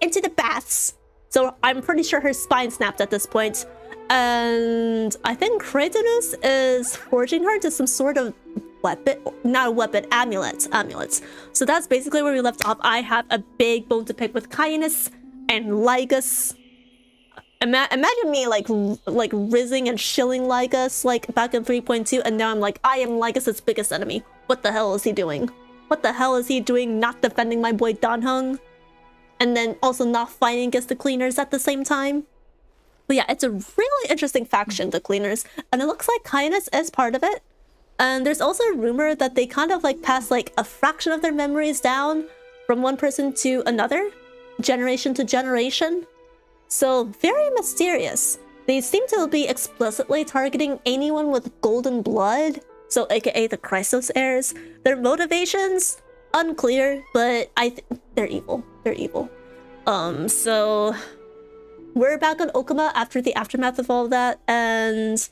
into the baths. So I'm pretty sure her spine snapped at this point. And I think Kratos is forging her to some sort of weapon, not a weapon, amulets. So that's basically where we left off. I have a big bone to pick with Cainus and Lygus. Imagine me like rizzing and shilling Lygus like back in 3.2, and now I'm like, I am Lygus's biggest enemy. What the hell is he doing? What the hell is he doing not defending my boy Danhung? And then also not fighting against the cleaners at the same time? But yeah, it's a really interesting faction, the cleaners. And it looks like Cainus is part of it. And there's also a rumor that they kind of like pass like a fraction of their memories down from one person to another, generation to generation. So very mysterious. They seem to be explicitly targeting anyone with golden blood, so aka the Chrysos heirs. Their motivations, unclear, but they're evil. They're evil. So we're back on Okuma after the aftermath of all that, and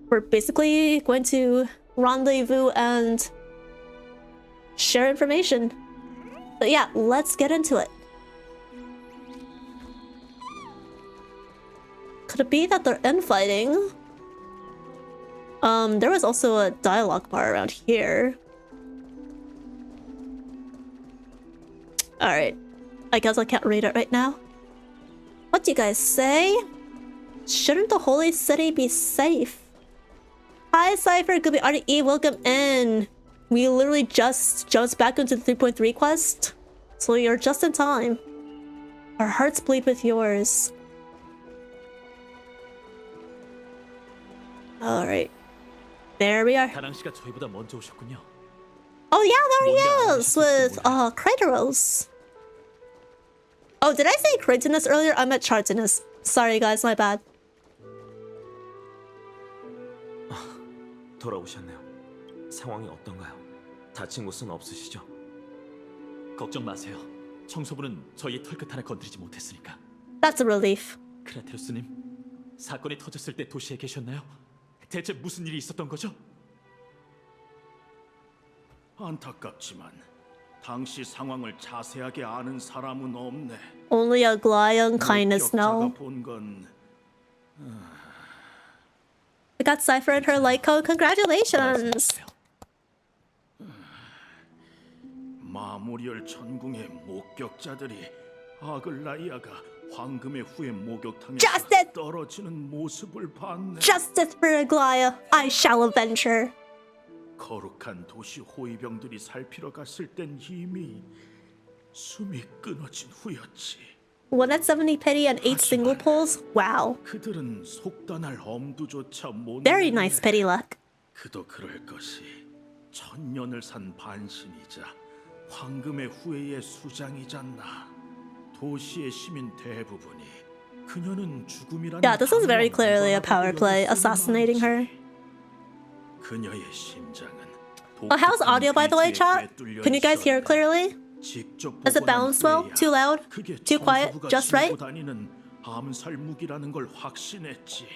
we're basically going to rendezvous and share information. But yeah, let's get into it. Could it be that they're infighting? There was also a dialogue bar around here. Alright. I guess I can't read it right now. What do you guys say? Shouldn't the holy city be safe? Hi, Cypher, gumiho, welcome in. We literally just jumped back into the 3.3 quest, so you're just in time. Our hearts bleed with yours. Alright. There we are. Oh yeah, there he is! With, Kratos. Oh, did I say Kratinus earlier? I meant Chartinus. Sorry guys, my bad. 돌아오셨네요. 상황이 어떤가요? 다친 곳은 없으시죠? 걱정 마세요. 청소부는 저희 털끝 하나 건드리지 못했으니까. That's a relief. 크라테로스님, 사건이 터졌을 때 도시에 계셨나요? 대체 무슨 일이 있었던 거죠? 안타깝지만 당시 상황을 자세하게 아는 사람은 없네. Only Aglaya and Cainus know. 본건 We got Cypher and her light code. Congratulations! 마무리열 천궁의 목격자들이 아글라이아가 황금의 후예 목욕탕에서 Justice! 떨어지는 모습을 봤네. Justice for Aglaya. I shall avenge her. 거룩한 도시 호위병들이 살피러 갔을 땐 이미 숨이 끊어진 후였지. 1 at 70 pity and 8 single pulls? Wow. 그들은 속단할 엄두조차 못 Very nice pity luck. 그도 그럴 것이 천년을 산 반신이자 황금의 후예의 수장이잖나. 도시의 시민 대부분이 그녀는 죽음이라는 Yeah, this is very clearly a power play, assassinating her. 그녀의 심장은 how's audio by the way, chat? Can you guys hear clearly? Is it balanced well? Too loud? Too quiet? Just right? 다니는 암살 무기라는 걸 확신했지.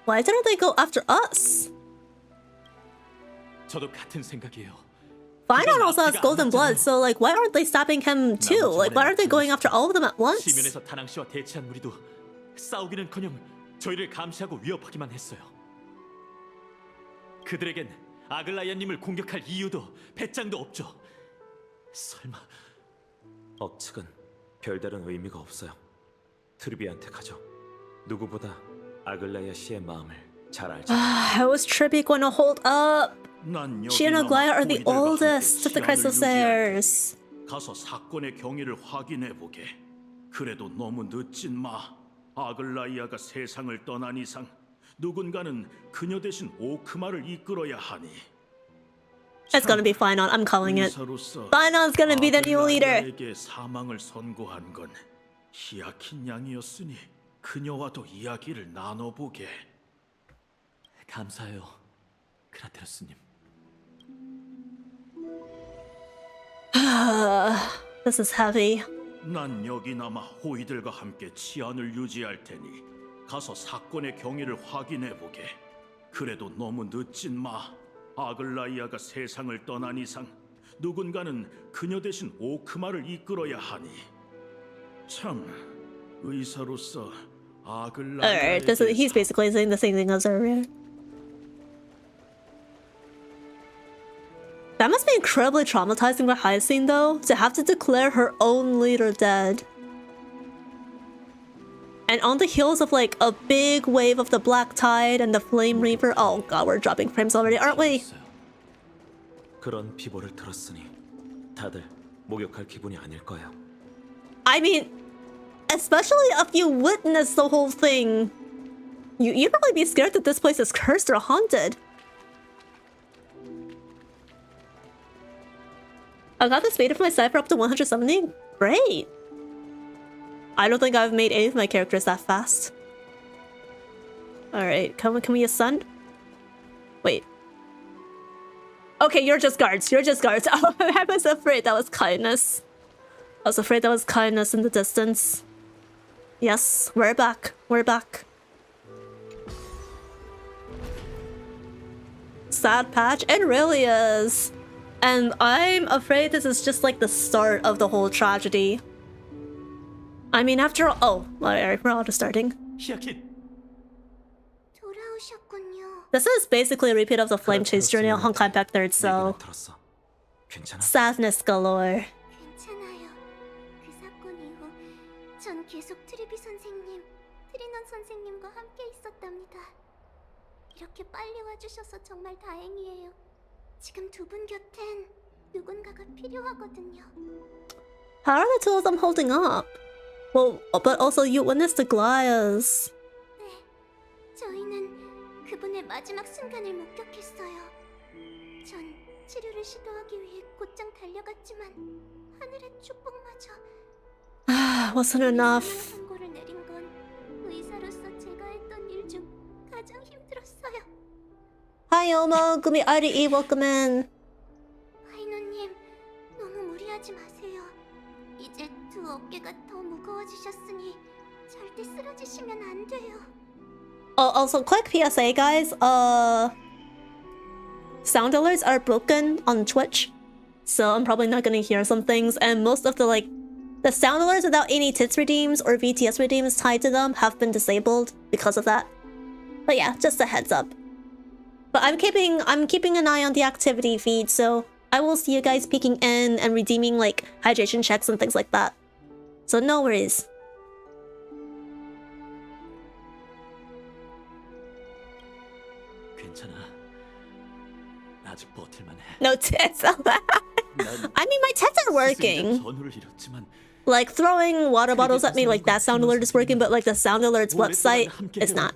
Why didn't they go after us? 저도 같은 생각이에요. Phainon also has golden blood, so like, why aren't they stopping him too? Like, why aren't they going after all of them at once? 시면에서 다낭 씨와 대치한 무리도 싸우기는커녕 저희를 감시하고 위협하기만 했어요. 그들에겐 아글라이아님을 공격할 이유도 배짱도 없죠. 설마 억측은 별다른 의미가 없어요. 트리비한테 가죠. 누구보다 아글라이아 씨의 마음을 잘 알죠. How is Tribby going to hold up? She and Aglaya are the oldest of the Chrysosairs. 가서 사건의 경위를 확인해 보게. 그래도 너무 늦진 마. 아글라이아가 세상을 떠난 이상 누군가는 그녀 대신 오크마를 이끌어야 하니. It's gonna be Phainon. I'm calling it. Phainon's gonna be the new leader. 아글라이아에게 사망을 선고한 건 히아킨 양이었으니 그녀와도 이야기를 나눠보게. 감사해요, 크라테로스님. This is heavy. 난 여기 남아 호위들과 함께 치안을 유지할 테니 가서 사건의 경위를 확인해 보게. 그래도 너무 늦진 마. 아글라이아가 세상을 떠난 이상 누군가는 그녀 대신 오크마를 이끌어야 하니. 참, 의사로서 Alright, 아글라이아에게 he's basically saying the same thing as earlier. That must be incredibly traumatizing for Hyacine though, to have to declare her own leader dead. And on the heels of like a big wave of the Black Tide and the Flame Reaper. Oh god, we're dropping frames already, aren't we? 그런 비보를 들었으니 다들 목욕할 기분이 아닐 거예요. I mean, especially if you witness the whole thing, you'd probably be scared that this place is cursed or haunted. I got this beta for my cipher up to 170. Great. I don't think I've made any of my characters that fast. Alright, can we ascend? Wait. Okay, you're just guards. You're just guards. Oh, I was afraid that was kindness. I was afraid that was kindness in the distance. Yes, we're back. We're back. Sad patch. It really is. And I'm afraid this is just like the start of the whole tragedy. I mean, after all... Oh, alright, we're auto starting. 히아킨, 돌아오셨군요. This is basically a repeat of the Flame Chase journey on Honkai Pack 3rd, so... 얘기는 들었어. 괜찮아? sadness galore. 괜찮아요. 그 사건 이후 전 계속 트리비 선생님, 트리넌 선생님과 함께 있었답니다. 이렇게 빨리 와주셔서 정말 다행이에요. 지금 두 분 곁엔 누군가가 필요하거든요. How are the two of them holding up? Well, but also you witnessed the Goliaths. 네, 저희는 그분의 마지막 순간을 목격했어요. 전 치료를 시도하기 위해 곧장 달려갔지만 하늘의 축복마저 Wasn't enough. 선고를 내린 건 의사로서 제가 했던 일 중 가장 힘들었어요. Hi, Omo. Gumi Ari, welcome in. 파이노님, 너무 무리하지 마세요. 이제 두 어깨가 더 무거워지셨으니 절대 쓰러지시면 안 돼요. Also, quick PSA, guys. Sound alerts are broken on Twitch, so I'm probably not gonna hear some things. And most of the sound alerts without any tits redeems or VTS redeems tied to them have been disabled because of that. But yeah, just a heads up. But I'm keeping an eye on the activity feed, so I will see you guys peeking in and redeeming like hydration checks and things like that. So no worries. 괜찮아. 아직 버틸만해. No tits. I mean, my tits are working. 전우를 잃었지만 Like throwing water bottles at me, like that sound alert is working, but like the sound alerts website is not.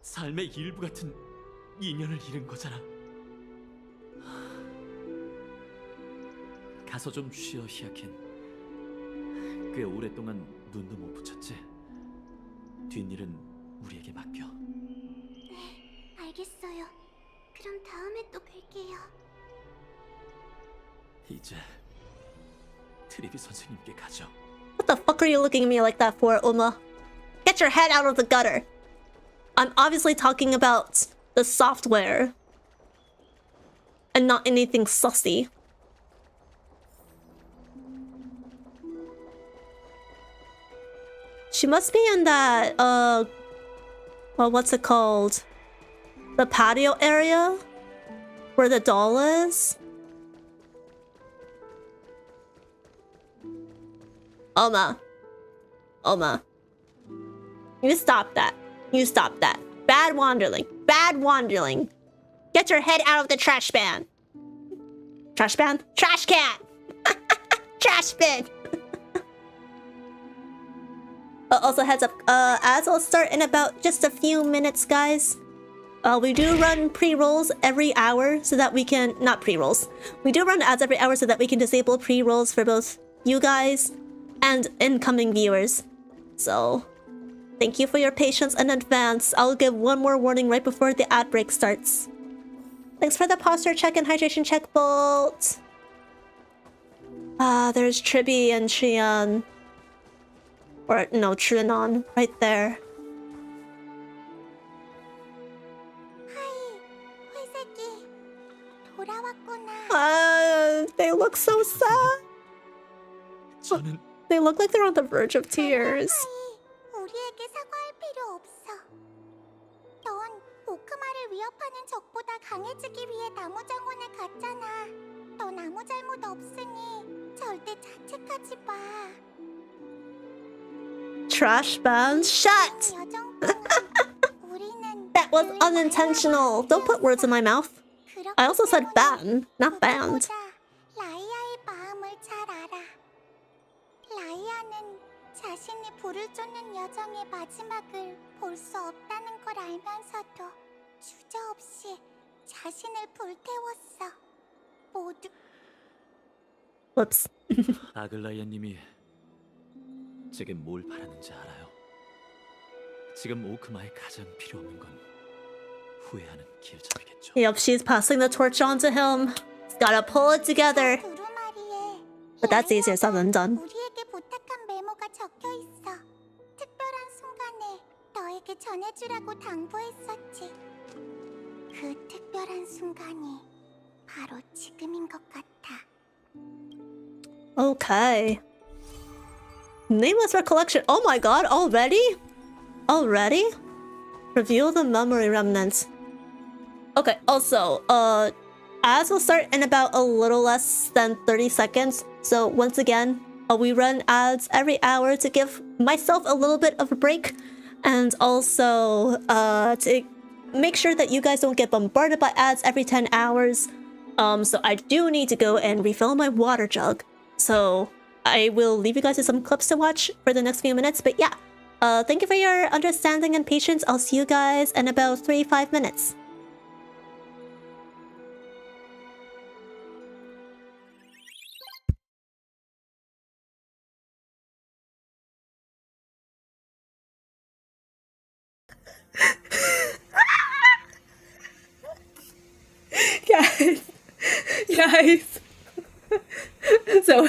삶의 일부 같은 인연을 잃은 거잖아. 가서 좀 쉬어, 히아킨. 꽤 오랫동안 눈도 못 붙였지. 뒷일은 우리에게 맡겨. 네, 알겠어요. 그럼 다음에 또 뵐게요. 이제 트리비 선생님께 가죠. What the fuck are you looking at me like that for, Uma? Get your head out of the gutter. I'm obviously talking about the software and not anything sussy. She must be in that, well, what's it called? The patio area? Where the doll is? Oma. You stop that. You stop that. Bad wanderling. Bad wanderling. Get your head out of the trash can. Trash can? Trash can! Trash bin! Also, heads up, ads will start in about just a few minutes, guys. We do run pre-rolls every hour so that we can... Not pre-rolls. We do run ads every hour so that we can disable pre-rolls for both you guys and incoming viewers. So, thank you for your patience in advance. I'll give one more warning right before the ad break starts. Thanks for the posture check and hydration check, Bolt. There's Tribi and Trian. Or, no, Trinon, right there. They look so sad. 저는 They look like they're on the verge of tears. 우리에게 사과할 필요 없어. 넌 오크마를 위협하는 적보다 강해지기 위해 나무 정원에 갔잖아. 넌 아무 잘못 없으니 절대 자책하지 마. Trash ban? Shut! That was unintentional. Don't put words in my mouth. I also said ban, not banned. 라이아의 마음을 잘 알아. 라이아는 자신이 불을 쫓는 여정의 마지막을 볼 수 없다는 걸 알면서도 주저없이 자신을 불태웠어. 모두. Whoops. 아글라이아님이 제게 뭘 바라는지 알아요. 지금 오크마에 가장 필요 없는 건 후회하는 길잡이겠죠. Yep, she's passing the torch on to him. He's gotta pull it together. But that's easier said than done. 우리에게 부탁한 메모가 적혀 있어. 특별한 순간에 너에게 전해주라고 당부했었지. 그 특별한 순간이 바로 지금인 것 같아. Okay. Nameless recollection. Oh my god, already? Already? Reveal the memory remnants. Okay, also, ads will start in about a little less than 30 seconds. So once again, we run ads every hour to give myself a little bit of a break. And also, to make sure that you guys don't get bombarded by ads every 10 hours. So I do need to go and refill my water jug. So I will leave you guys with some clips to watch for the next few minutes. But yeah, thank you for your understanding and patience. I'll see you guys in about 3-5 minutes. Guys. So,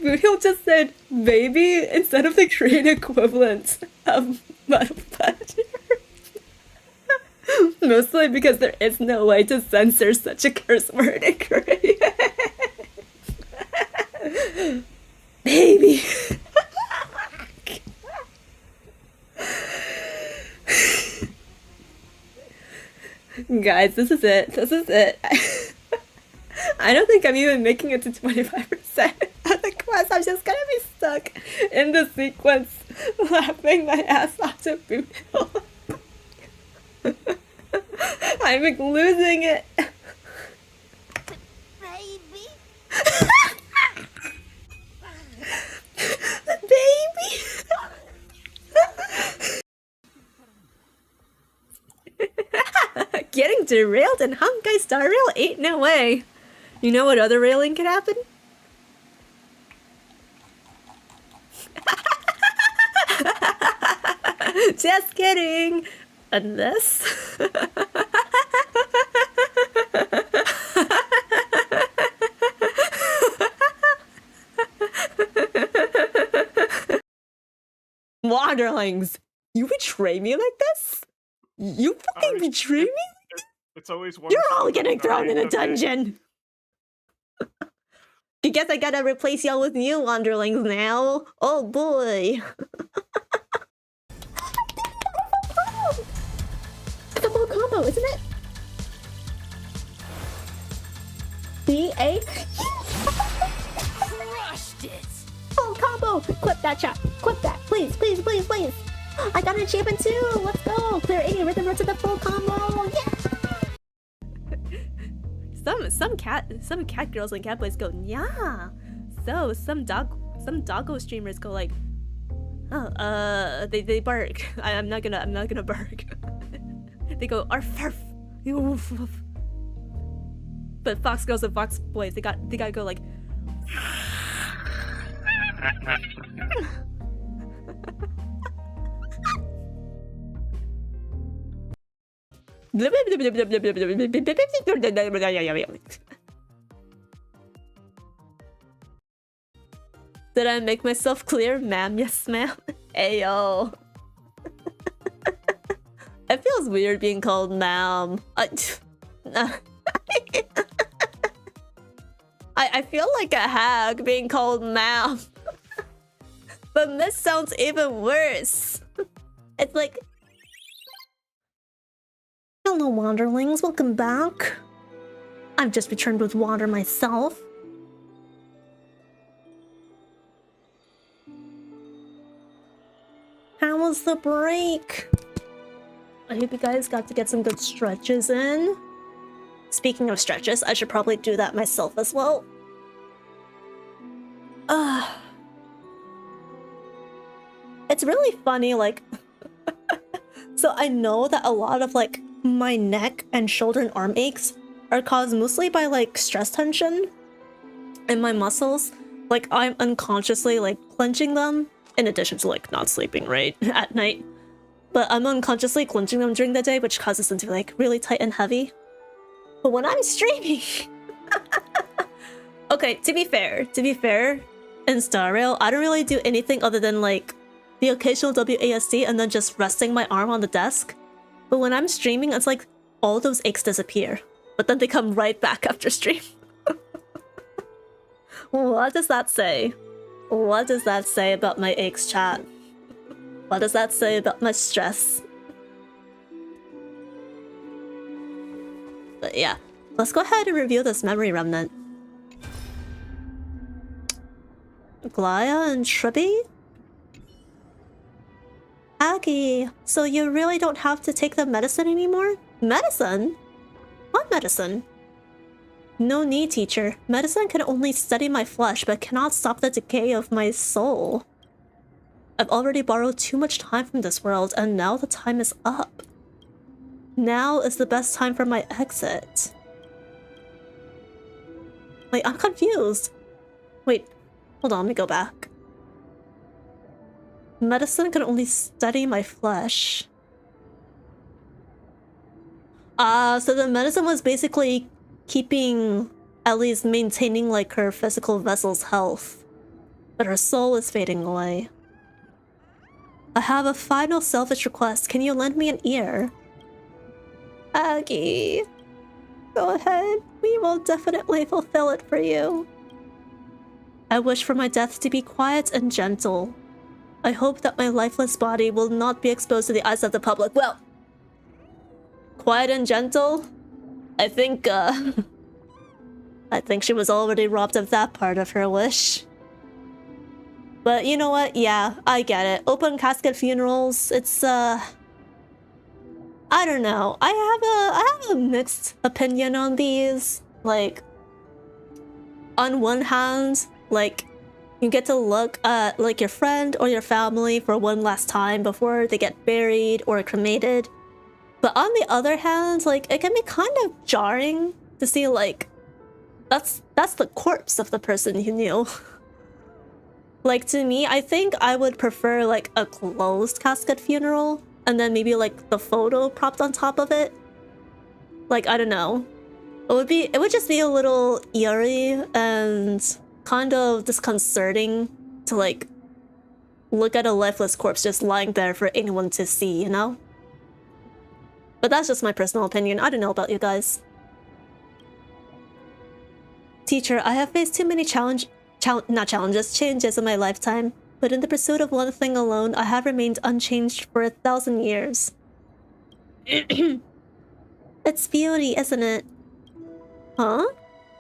Gumiho just said baby instead of the Korean equivalent of motherfucker. Mostly because there is no way to censor such a curse word in Korean. Baby. Guys, this is it. This is it. I don't think I'm even making it to 25% of the quest. I'm just gonna be stuck in the sequence laughing my ass off to Buto. I'm like losing it. Baby. Baby. Getting derailed in Honkai Star Rail ain't no way. You know what other railing could happen? Just kidding. And this. Wanderlings, you betray me like this? You fucking betray me? It's always one. You're all getting thrown in a dungeon. I guess I gotta replace y'all with new wanderlings now. Oh boy. It's a full combo, isn't it? B-A. Crushed it. Full combo. Clip that chat. Clip that. Please, please, please, please. I got an achievement too. Let's go. Clear 80 rhythm to the full combo. Yeah. Some cat girls and cat boys go yeah. So some doggo streamers go like, oh, they bark. I'm not gonna bark. They go arf arf. Oof, oof. But fox girls and fox boys, they gotta go like. Did I make myself clear, ma'am? Yes, ma'am. Ayo. It feels weird being called ma'am. I feel like a hag being called ma'am. But miss sounds even worse. It's like... Hello, wanderlings. Welcome back. I've just returned with water myself. How was the break? I hope you guys got to get some good stretches in. Speaking of stretches, I should probably do that myself as well. It's really funny, like... So I know that a lot of, like, my neck and shoulder and arm aches are caused mostly by, like, stress tension in my muscles. Like, I'm unconsciously, like, clenching them, in addition to, like, not sleeping, right, at night. But I'm unconsciously clenching them during the day, which causes them to be, like, really tight and heavy. But when I'm streaming... Okay, to be fair, in Star Rail, I don't really do anything other than, like, the occasional WASD and then just resting my arm on the desk. But when I'm streaming, it's like all those aches disappear. But then they come right back after stream. What does that say? What does that say about my aches, chat? What does that say about my stress? But yeah, let's go ahead and review this memory remnant. Glaya and Shrubby? Aggie, so you really don't have to take the medicine anymore? Medicine? What medicine? No need, teacher. Medicine can only steady my flesh, but cannot stop the decay of my soul. I've already borrowed too much time from this world, and now the time is up. Now is the best time for my exit. Wait, I'm confused. Wait, hold on, let me go back. Medicine can only steady my flesh. So the medicine was basically keeping, at least maintaining, like, her physical vessel's health. But her soul is fading away. I have a final selfish request. Can you lend me an ear? Aggie. Go ahead. We will definitely fulfill it for you. I wish for my death to be quiet and gentle. I hope that my lifeless body will not be exposed to the eyes of the public. Well, quiet and gentle? I think she was already robbed of that part of her wish. But you know what? Yeah, I get it. Open casket funerals, it's, I don't know. I have a mixed opinion on these. Like, on one hand, like, you get to look at, like, your friend or your family for one last time before they get buried or cremated. But on the other hand, like, it can be kind of jarring to see, like, that's the corpse of the person you knew. Like, to me, I think I would prefer, like, a closed casket funeral and then maybe like the photo propped on top of it. Like, I don't know. It would just be a little eerie and kind of disconcerting to like look at a lifeless corpse just lying there for anyone to see, you know? But that's just my personal opinion. I don't know about you guys. Teacher, I have faced too many changes in my lifetime, but in the pursuit of one thing alone, I have remained unchanged for 1,000 years. It's beauty, isn't it? Huh?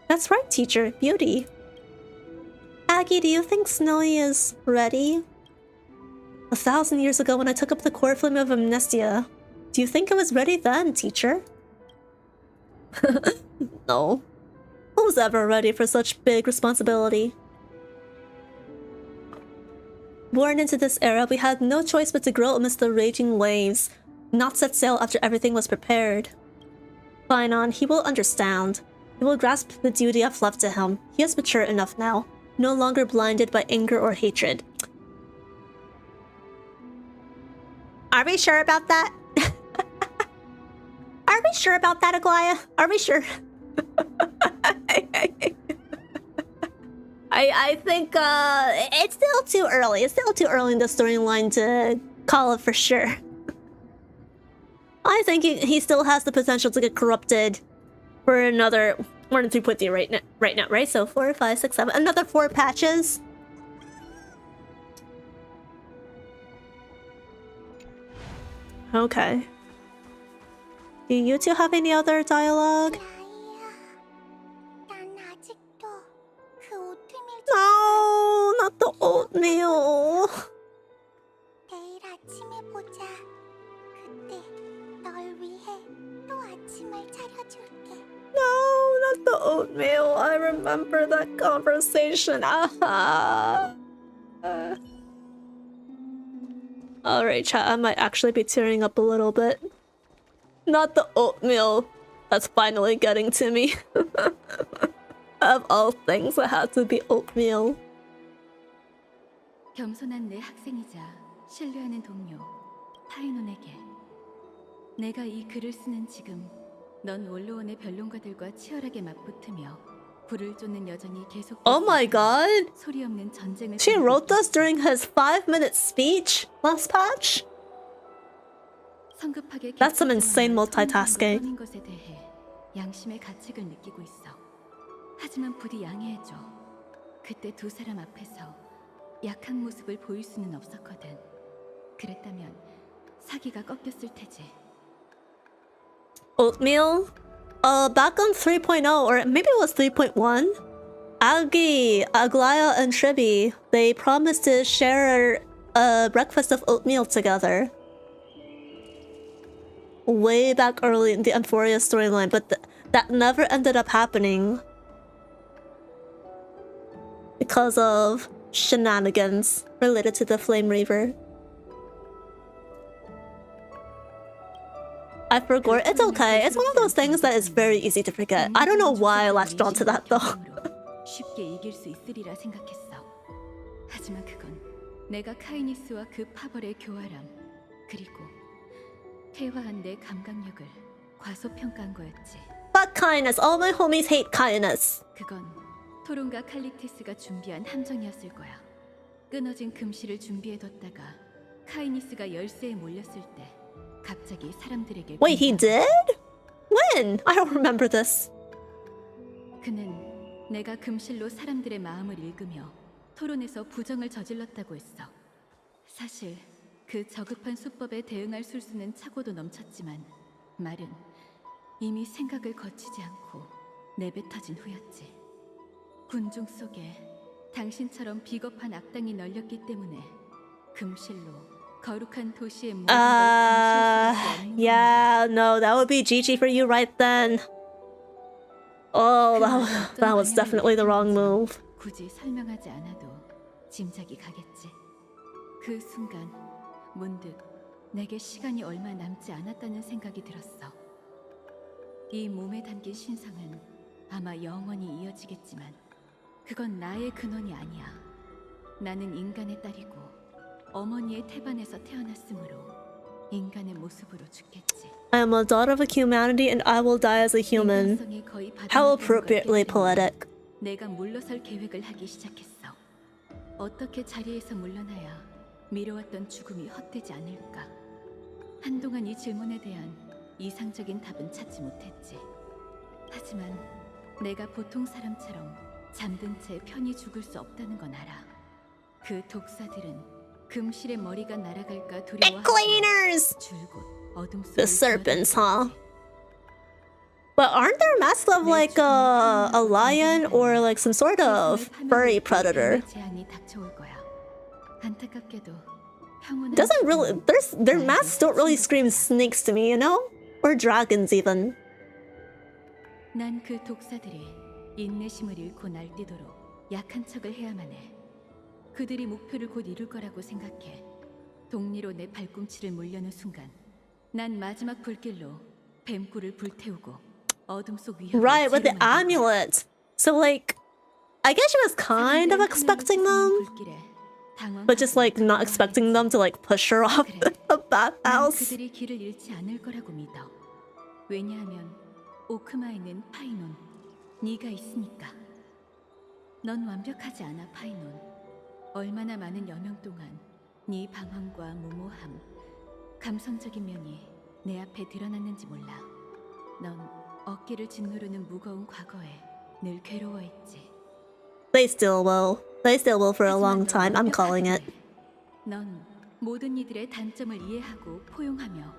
That's right, teacher. Beauty. Aggie, do you think Snowy is ready? 1,000 years ago when I took up the core flame of amnesia. Do you think I was ready then, teacher? No. Who's ever ready for such big responsibility? Born into this era, we had no choice but to grow amidst the raging waves, not set sail after everything was prepared. Phainon, he will understand. He will grasp the duty I've left to him. He is mature enough now, no longer blinded by anger or hatred. Are we sure about that? Are we sure about that, Aglaya? Are we sure? I think it's still too early. It's still too early in the storyline to call it for sure. I think he still has the potential to get corrupted for another more than 3.0 right now, right? So 4, 5, 6, 7, another 4 patches. Okay. Do you two have any other dialogue? No, not the oatmeal. 내일 아침에 보자. 그때 널 위해 또 아침을 차려줄게. No, not the oatmeal. I remember that conversation. Alright, chat, I might actually be tearing up a little bit. Not the oatmeal. That's finally getting to me. Of all things, it had to be oatmeal. 겸손한 내 학생이자 신뢰하는 동료 파이논에게 내가 이 글을 쓰는 지금 넌 원로원의 변론가들과 치열하게 맞붙으며 불을 쫓는 여정이 계속. Oh my god! 소리 없는 전쟁을. She wrote this during his 5-minute speech last patch? 성급하게 That's some insane multitasking. 떠는 것에 대해 양심의 가책을 느끼고 있어. 하지만 부디 양해해줘. 그때 두 사람 앞에서 약한 모습을 보일 수는 없었거든. 그랬다면 사기가 꺾였을 테지. Oatmeal? Back on 3.0, or maybe it was 3.1? Aggie, Aglaya, and Triby, they promised to share a breakfast of oatmeal together. Way back early in the amphoreus storyline, but that never ended up happening. Because of shenanigans related to the Flame Reaver. I forgot. It's okay. It's one of those things that is very easy to forget. I don't know why I latched onto that though. 쉽게 이길 수 있으리라 생각했어. 하지만 그건 내가 카이니스와 그 파벌의 교활함 그리고 태화한 내 감각력을 과소평가한 거였지. Fuck kindness. All my homies hate kindness. 그건 토론과 칼릭테스가 준비한 함정이었을 거야. 끊어진 금실을 준비해뒀다가 카이니스가 열세에 몰렸을 때 갑자기 사람들에게. Wait, he did? When? I don't remember this. 그는 내가 금실로 사람들의 마음을 읽으며 토론에서 부정을 저질렀다고 했어. 사실 그 저급한 수법에 대응할 술수는 차고도 넘쳤지만 말은 이미 생각을 거치지 않고 내뱉어진 후였지. 군중 속에 당신처럼 비겁한 악당이 널렸기 때문에 금실로 거룩한 도시의 모든 걸 감시할 수 없는. Yeah, no, that would be GG for you right then. Oh, that was definitely the wrong move. 굳이 설명하지 않아도 짐작이 가겠지. 그 순간 문득 내게 시간이 얼마 남지 않았다는 생각이 들었어. 이 몸에 담긴 신성은 아마 영원히 이어지겠지만 그건 나의 근원이 아니야. 나는 인간의 딸이고 어머니의 태반에서 태어났으므로 인간의 모습으로 죽겠지. I am a daughter of humanity and I will die as a human. 인간성이 거의 How 바닥을 본 appropriately 걸 깨달으며 poetic. 내가 물러설 계획을 하기 시작했어. 어떻게 자리에서 물러나야 미뤄왔던 죽음이 헛되지 않을까? 한동안 이 질문에 대한 이상적인 답은 찾지 못했지. 하지만 내가 보통 사람처럼 잠든 채 편히 죽을 수 없다는 건 알아. 그 독사들은 금실의 머리가 날아갈까 두려워하고 Cleaners! 줄곧 어둠 속을 The serpents, huh? 기어다니지. But aren't there masks of like a lion or like some sort of furry predator? 제한이 닥쳐올 거야. 안타깝게도 평온한 Doesn't really their 나에게 masks don't really scream snakes to me, you know? Or dragons even. 난 그 독사들이 인내심을 잃고 날뛰도록 약한 척을 해야만 해. 그들이 목표를 곧 이룰 거라고 생각해. 동리로 내 발꿈치를 물려는 순간 난 마지막 불길로 뱀꿀을 불태우고 어둠 속 위협을 Right, with the 제로 만들 거야. amulet. So like I guess she was kind of 사람들은 expecting 하늘로 them, 솟는 불길에 당황하고 but just like not expecting them to like push her off 그래. the 난 bathhouse. 그들이 길을 잃지 않을 거라고 믿어. 왜냐하면 오크마에는 파이논, 네가 있으니까. 넌 완벽하지 않아, 파이논. 얼마나 많은 여명 동안 네 방황과 무모함, 감성적인 면이 내 앞에 드러났는지 몰라. 넌 어깨를 짓누르는 무거운 과거에 늘 괴로워했지. They still will. They still will for a long time. I'm calling it. 넌 모든 이들의 단점을 이해하고 포용하며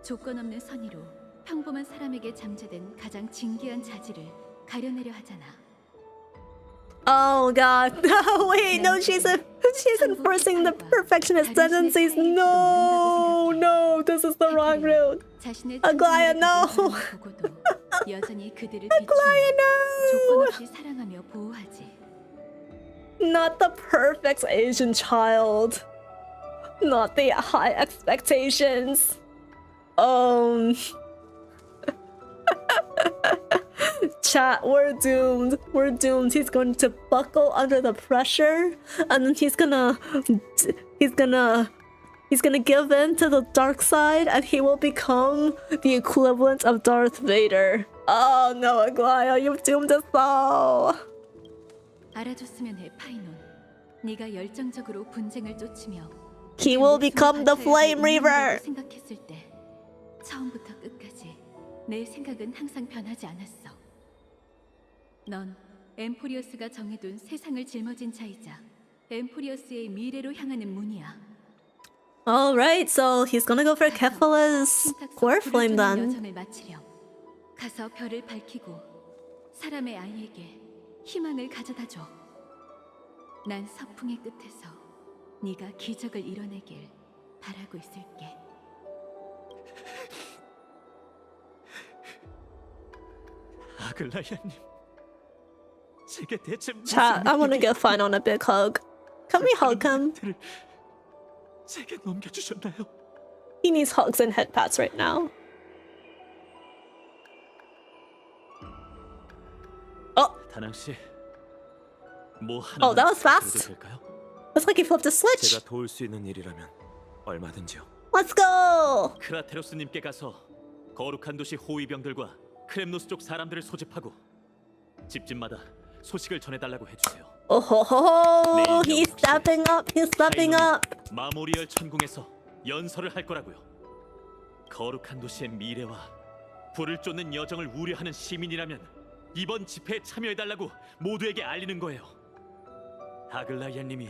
조건 없는 선의로 평범한 사람에게 잠재된 가장 진귀한 자질을 가려내려 하잖아. Oh god. No, wait, no, she's enforcing the perfectionist tendencies. No, no, this is the wrong route. 자신의 아글라야, 천국을 no. 가진 사람을 보고도 여전히 그들을 아글라야, 비추며 조건 no. 없이 사랑하며 보호하지. Not the perfect Asian child. Not the high expectations. Chat, we're doomed. We're doomed. He's going to buckle under the pressure, and then he's gonna give in to the dark side, and he will become the equivalent of Darth Vader. Oh no, Aglaya, you've doomed us all. 알아줬으면 해, 파이논. 네가 열정적으로 분쟁을 쫓으며 He will become the Flame Reaver. 생각했을 때 처음부터 끝까지 내 생각은 항상 변하지 않았어. 넌 엠포리어스가 정해둔 세상을 짊어진 자이자 엠포리어스의 미래로 향하는 문이야. Alright, so he's gonna go for Kefala's core flame then. 여정을 마치렴. 가서 별을 밝히고 사람의 아이에게 희망을 가져다 줘. 난 서풍의 끝에서 네가 기적을 이뤄내길 바라고 있을게. 아글라야님, 제게 대체 무슨 Chat, I wanna give Phainon a big hug. Can we hug him? 일을 제게 넘겨주셨나요? He needs hugs and head pats right now. Oh, 다낭 씨, 뭐 Oh, that 하나 was fast. 될까요? looks like he flipped a switch. 제가 도울 수 있는 일이라면 얼마든지요. Let's go! 크라테로스님께 가서 거룩한 도시 호위병들과 크렘노스 쪽 사람들을 소집하고 집집마다 소식을 전해달라고 해주세요. Oh, ho, ho, ho. He's stepping up. He's stepping up. 마모리얼 천궁에서 연설을 할 거라고요. 거룩한 도시의 미래와 불을 쫓는 여정을 우려하는 시민이라면 이번 집회에 참여해달라고 모두에게 알리는 거예요. 아글라이아님이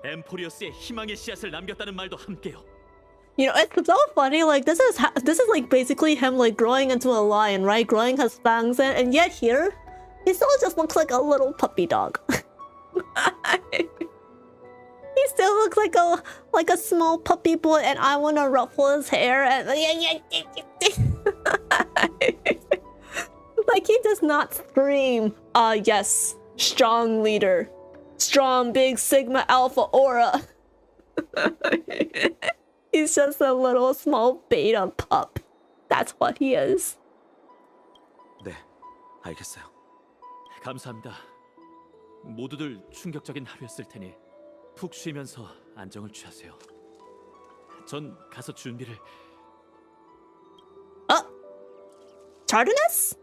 엠포리어스의 희망의 씨앗을 남겼다는 말도 함께요. You know, it's so funny. Like this is like basically him like growing into a lion, right? Growing his fangs in, and yet here, he still just looks like a little puppy dog. He still looks like a small puppy boy, and I want to ruffle his hair and like he does not scream. Yes, strong leader, strong big Sigma Alpha aura. He's just a little small beta pup. That's what he is. 네, 알겠어요. 감사합니다. 모두들 충격적인 하루였을 테니 푹 쉬면서 안정을 취하세요. 전 가서 준비를. Chartinus?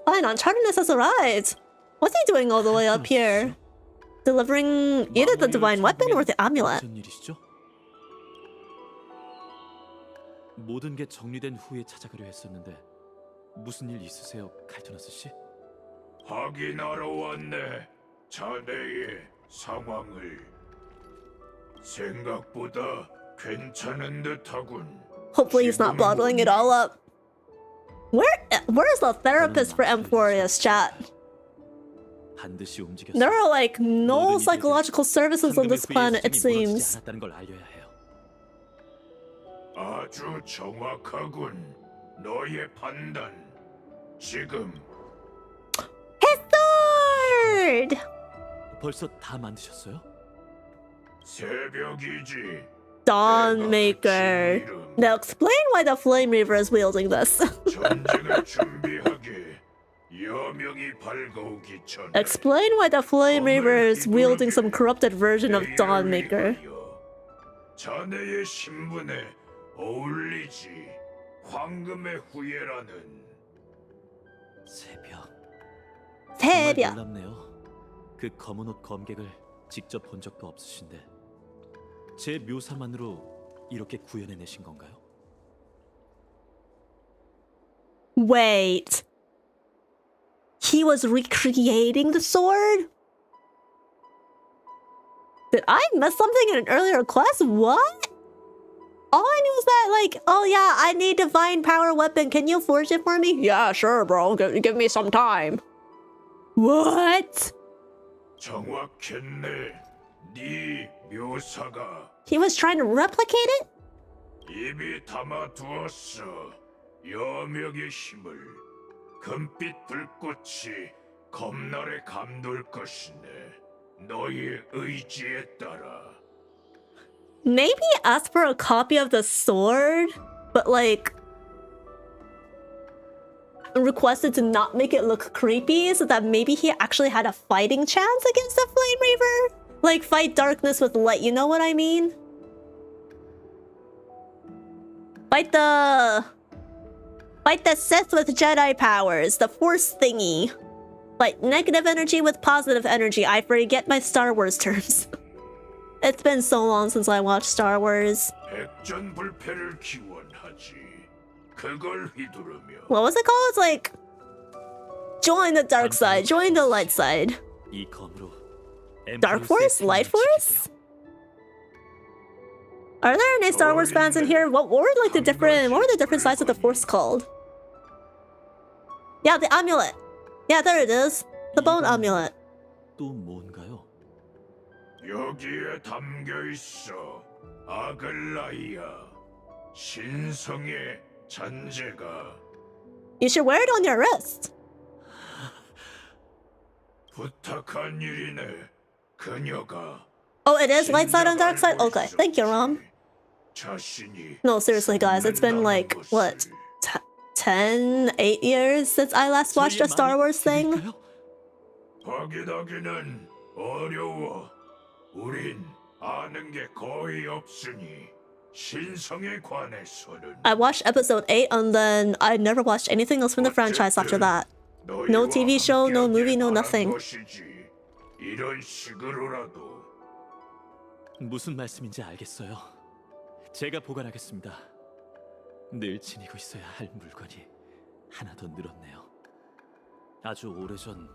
Phainon, Chartinus has arrived. What's he doing all the way up here? Delivering either the divine weapon or the amulet. 무슨 일이시죠? 모든 게 정리된 후에 찾아가려 했었는데 무슨 일 있으세요, 칼토너스 씨? 확인하러 왔네. 자네의 상황을. 생각보다 괜찮은 듯하군. Hopefully he's not bottling it all up. Where's the therapist for amphoreus, chat? 반드시 움직였어. There are like no psychological services on this planet, it seems. 않았다는 걸 알려야 해요. 아주 정확하군. 너의 판단. 지금 His sword! 벌써 다 만드셨어요? 새벽이지. Dawnmaker. Now explain why the Flame Reaver is wielding this. 전쟁을 준비하게. 여명이 밝아오기 전에. Explain why the Flame Reaver is wielding some corrupted version of Dawnmaker. 자네의 신분에 어울리지. 황금의 후예라는. 새벽. 새벽. 정말 놀랍네요. 그 검은 옷 검객을 직접 본 적도 없으신데 제 묘사만으로 이렇게 구현해내신 건가요? Wait. He was recreating the sword? Did I miss something in an earlier quest? What? All I knew was that, like, oh yeah, I need divine power weapon. Can you forge it for me? Yeah, sure, bro. Give me some time. What? 정확했네. 네 묘사가. He was trying to replicate it? 입이 담아두었어. 여명의 힘을. 금빛 불꽃이 검날에 감돌 것이네. 너의 의지에 따라. Maybe ask for a copy of the sword, but like requested to not make it look creepy so that maybe he actually had a fighting chance against the Flame Reaver? Like fight darkness with light, you know what I mean? Fight the Sith with Jedi powers, the Force thingy. Fight negative energy with positive energy. I forget my Star Wars terms. It's been so long since I watched Star Wars. 백전불패를 기원하지. 그걸 휘두르며. What was it called? It's like join the dark side, join the light side. 이 검으로 Dark Force? Light Force? Are there any Star Wars fans in here? What were like the different sides of the Force called? Yeah, the amulet. Yeah, there it is. The bone amulet. 또 뭔가요? 여기에 담겨 있어. 아글라이아. 신성의 잔재가. You should wear it on your wrist. 부탁한 일이네. 그녀가. Oh, it is light side and dark side? Okay, thank you, Rom. No, seriously, guys, it's been like, what, 8 years since I last watched a Star Wars thing? 확인하기는 어려워. 우린 아는 게 거의 없으니 신성에 관해서는. I watched episode 8 and then I never watched anything else from the franchise after that. No TV show, no movie, no nothing. 이런 식으로라도. 무슨 말씀인지 알겠어요. 제가 보관하겠습니다. 늘 지니고 있어야 할 물건이 하나 더 늘었네요. 아주 오래전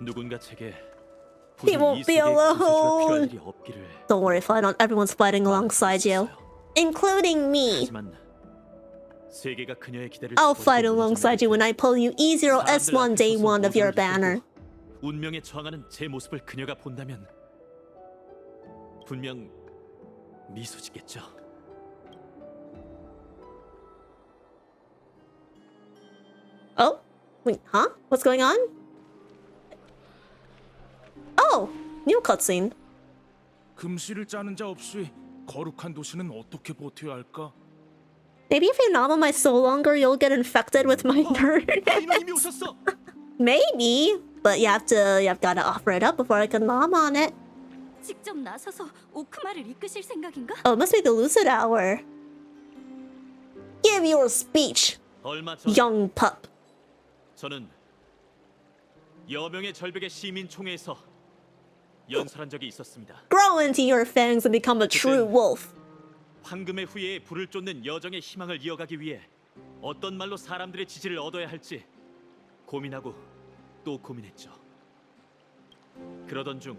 누군가 제게 He won't be alone. Don't worry, Phainon. Everyone's fighting alongside you, including me. I'll fight alongside you when I pull you E0S1 day 1 of your banner. 운명에 저항하는 제 모습을 그녀가 본다면 분명 미소 짓겠죠. Oh, wait, huh? What's going on? Oh, new cutscene. 금실을 짜는 자 없이 거룩한 도시는 어떻게 버텨야 할까? Maybe if you nom on my soul longer, you'll get infected with my nerd. Maybe, but you have gotta offer it up before I can nom on it. 직접 나서서 오크마를 이끄실 생각인가? Oh, it must be the lucid hour. Give your speech, 얼마 전 young pup. 저는 여명의 절벽의 시민총회에서 연설한 적이 있었습니다. Grow into your fangs and become a true wolf. 황금의 후예에 불을 쫓는 여정의 희망을 이어가기 위해 어떤 말로 사람들의 지지를 얻어야 할지 고민하고 또 고민했죠. 그러던 중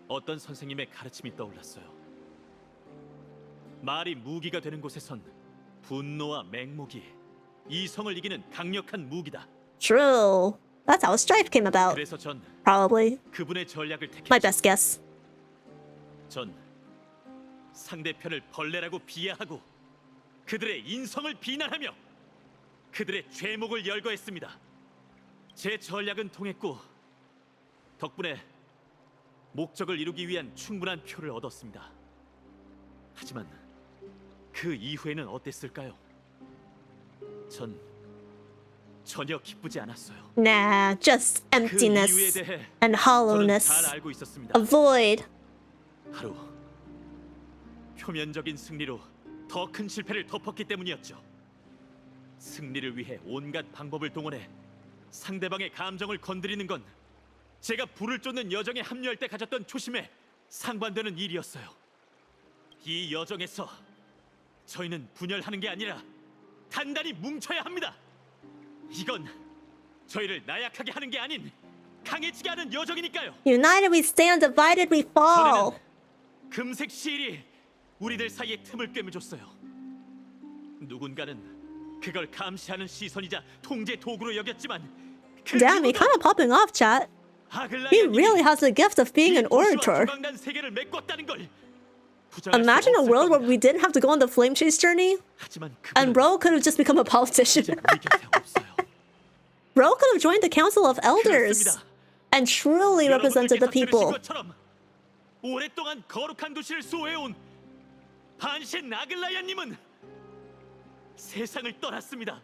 어떤 선생님의 가르침이 떠올랐어요. 말이 무기가 되는 곳에선 분노와 맹목이 이성을 이기는 강력한 무기다. True. That's how strife came about. 그래서 전 Probably. 그분의 전략을 택했죠. My best guess. 전 상대편을 벌레라고 비하하고 그들의 인성을 비난하며 그들의 죄목을 열거했습니다. 제 전략은 통했고 덕분에 목적을 이루기 위한 충분한 표를 얻었습니다. 하지만 그 이후에는 어땠을까요? 전 전혀 기쁘지 않았어요. Nah, just 그 이유에 emptiness 대해 and 저는 hollowness. 잘 알고 있었습니다. A void. 바로 표면적인 승리로 더 큰 실패를 덮었기 때문이었죠. 승리를 위해 온갖 방법을 동원해 상대방의 감정을 건드리는 건 제가 불을 쫓는 여정에 합류할 때 가졌던 초심에 상반되는 일이었어요. 이 여정에서 저희는 분열하는 게 아니라 단단히 뭉쳐야 합니다. 이건 저희를 나약하게 하는 게 아닌 강해지게 하는 여정이니까요. United we stand, divided we fall. 전에는 금색 시일이 우리들 사이에 틈을 꿰매줬어요. 누군가는 그걸 감시하는 시선이자 통제 도구로 여겼지만 그 Damn, he kind of popping off, chat. He really has the gift of being an orator. 세계를 메꿨다는 걸 Imagine a world where we didn't have to go on the flame chase journey, 하지만 and Bro could have just become a politician. 이제 우리 곁에 없어요. Bro could have joined the Council of Elders 그렇습니다. and truly represented the 여러분들께서 people. 들으신 것처럼 오랫동안 거룩한 도시를 수호해온 반신 나글라야님은 세상을 떠났습니다.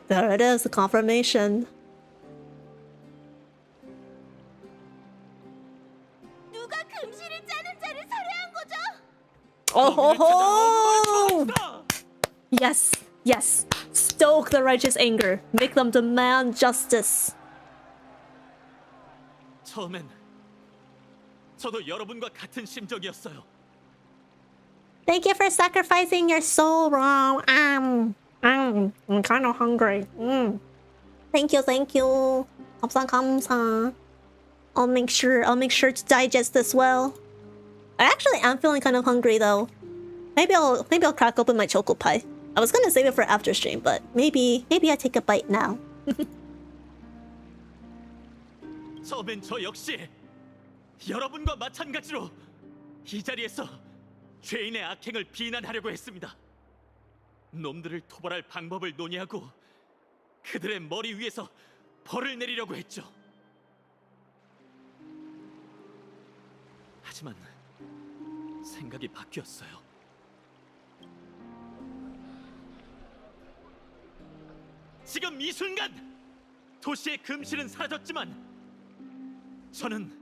There it is, the confirmation. 누가 금실을 짜는 자를 살해한 거죠? Oh, yes, yes. Stoke the righteous anger. Make them demand justice. 처음엔 저도 여러분과 같은 심정이었어요. Thank you for sacrificing your soul, Rom. I'm kind of hungry. Thank you. 감사. I'll make sure to digest this well. I actually am feeling kind of hungry though. Maybe I'll crack open my choco pie. I was gonna save it for after stream, but maybe I take a bite now. 처음엔 저 역시 여러분과 마찬가지로 이 자리에서 죄인의 악행을 비난하려고 했습니다. 놈들을 토벌할 방법을 논의하고 그들의 머리 위에서 벌을 내리려고 했죠. 하지만 생각이 바뀌었어요. 지금 이 순간 도시의 금실은 사라졌지만 저는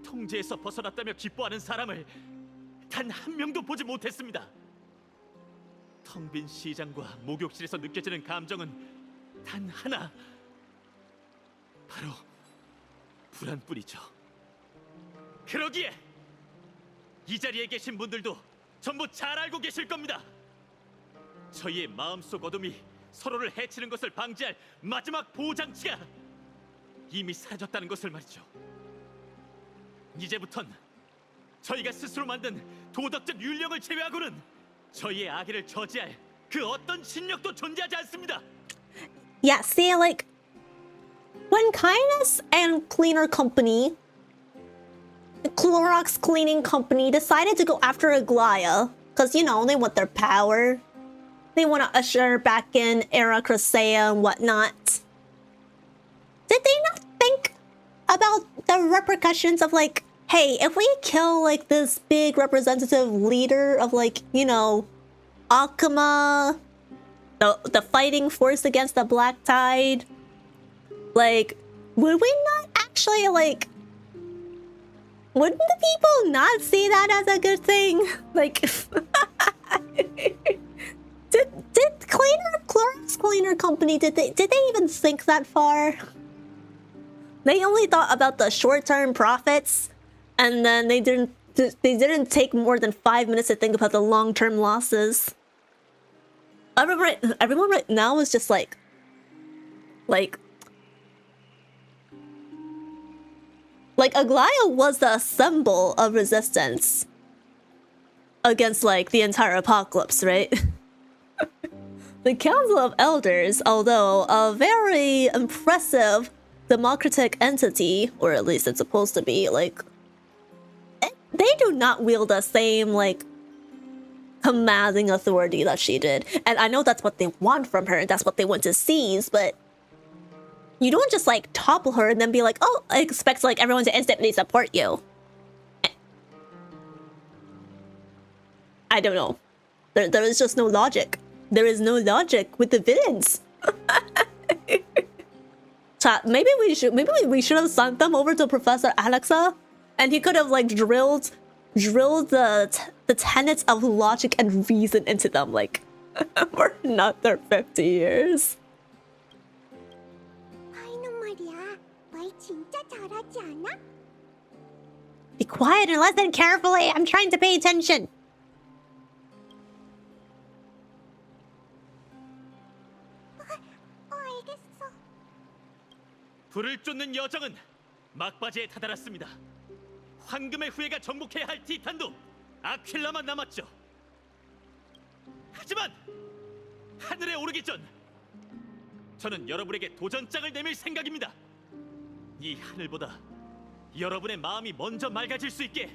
통제에서 벗어났다며 기뻐하는 사람을 단 한 명도 보지 못했습니다. 텅 빈 시장과 목욕실에서 느껴지는 감정은 단 하나, 바로 불안뿐이죠. 그러기에 이 자리에 계신 분들도 전부 잘 알고 계실 겁니다. 저희의 마음속 어둠이 서로를 해치는 것을 방지할 마지막 보호장치가 이미 사라졌다는 것을 말이죠. 이제부턴 저희가 스스로 만든 도덕적 윤령을 제외하고는 저희의 악의를 저지할 그 어떤 신력도 존재하지 않습니다. Yeah, see, like when Kindness and Cleaner Company, Clorox Cleaning Company, decided to go after Aglaya, because, you know, they want their power. They want to usher back in Era Crusea and whatnot. Did they not think about the repercussions of, like, hey, if we kill, like, this big representative leader of, like, you know, Akuma, the fighting force against the Black Tide, like, would we not actually, like... Wouldn't the people not see that as a good thing? Like... did Clorox Cleaner Company, did they even think that far? They only thought about the short-term profits, and then they didn't take more than 5 minutes to think about the long-term losses. Everyone right now is just like Aglaya was the symbol of resistance against like the entire apocalypse, right? The Council of Elders, although a very impressive democratic entity, or at least it's supposed to be, like, they do not wield the same like commanding authority that she did. And I know that's what they want from her, and that's what they want to seize, but you don't just like topple her and then be like, oh, I expect like everyone to instantly support you. I don't know. There is just no logic. There is no logic with the villains. Chat, maybe we should have sent them over to Professor Alexa, and he could have like drilled the tenets of logic and reason into them, like, for another 50 years. Be quiet and listen carefully. I'm trying to pay attention. 불을 쫓는 여정은 막바지에 다다랐습니다. 황금의 후예가 정복해야 할 티탄도 아퀼라만 남았죠. 하지만 하늘에 오르기 전 저는 여러분에게 도전장을 내밀 생각입니다. 이 하늘보다 여러분의 마음이 먼저 맑아질 수 있게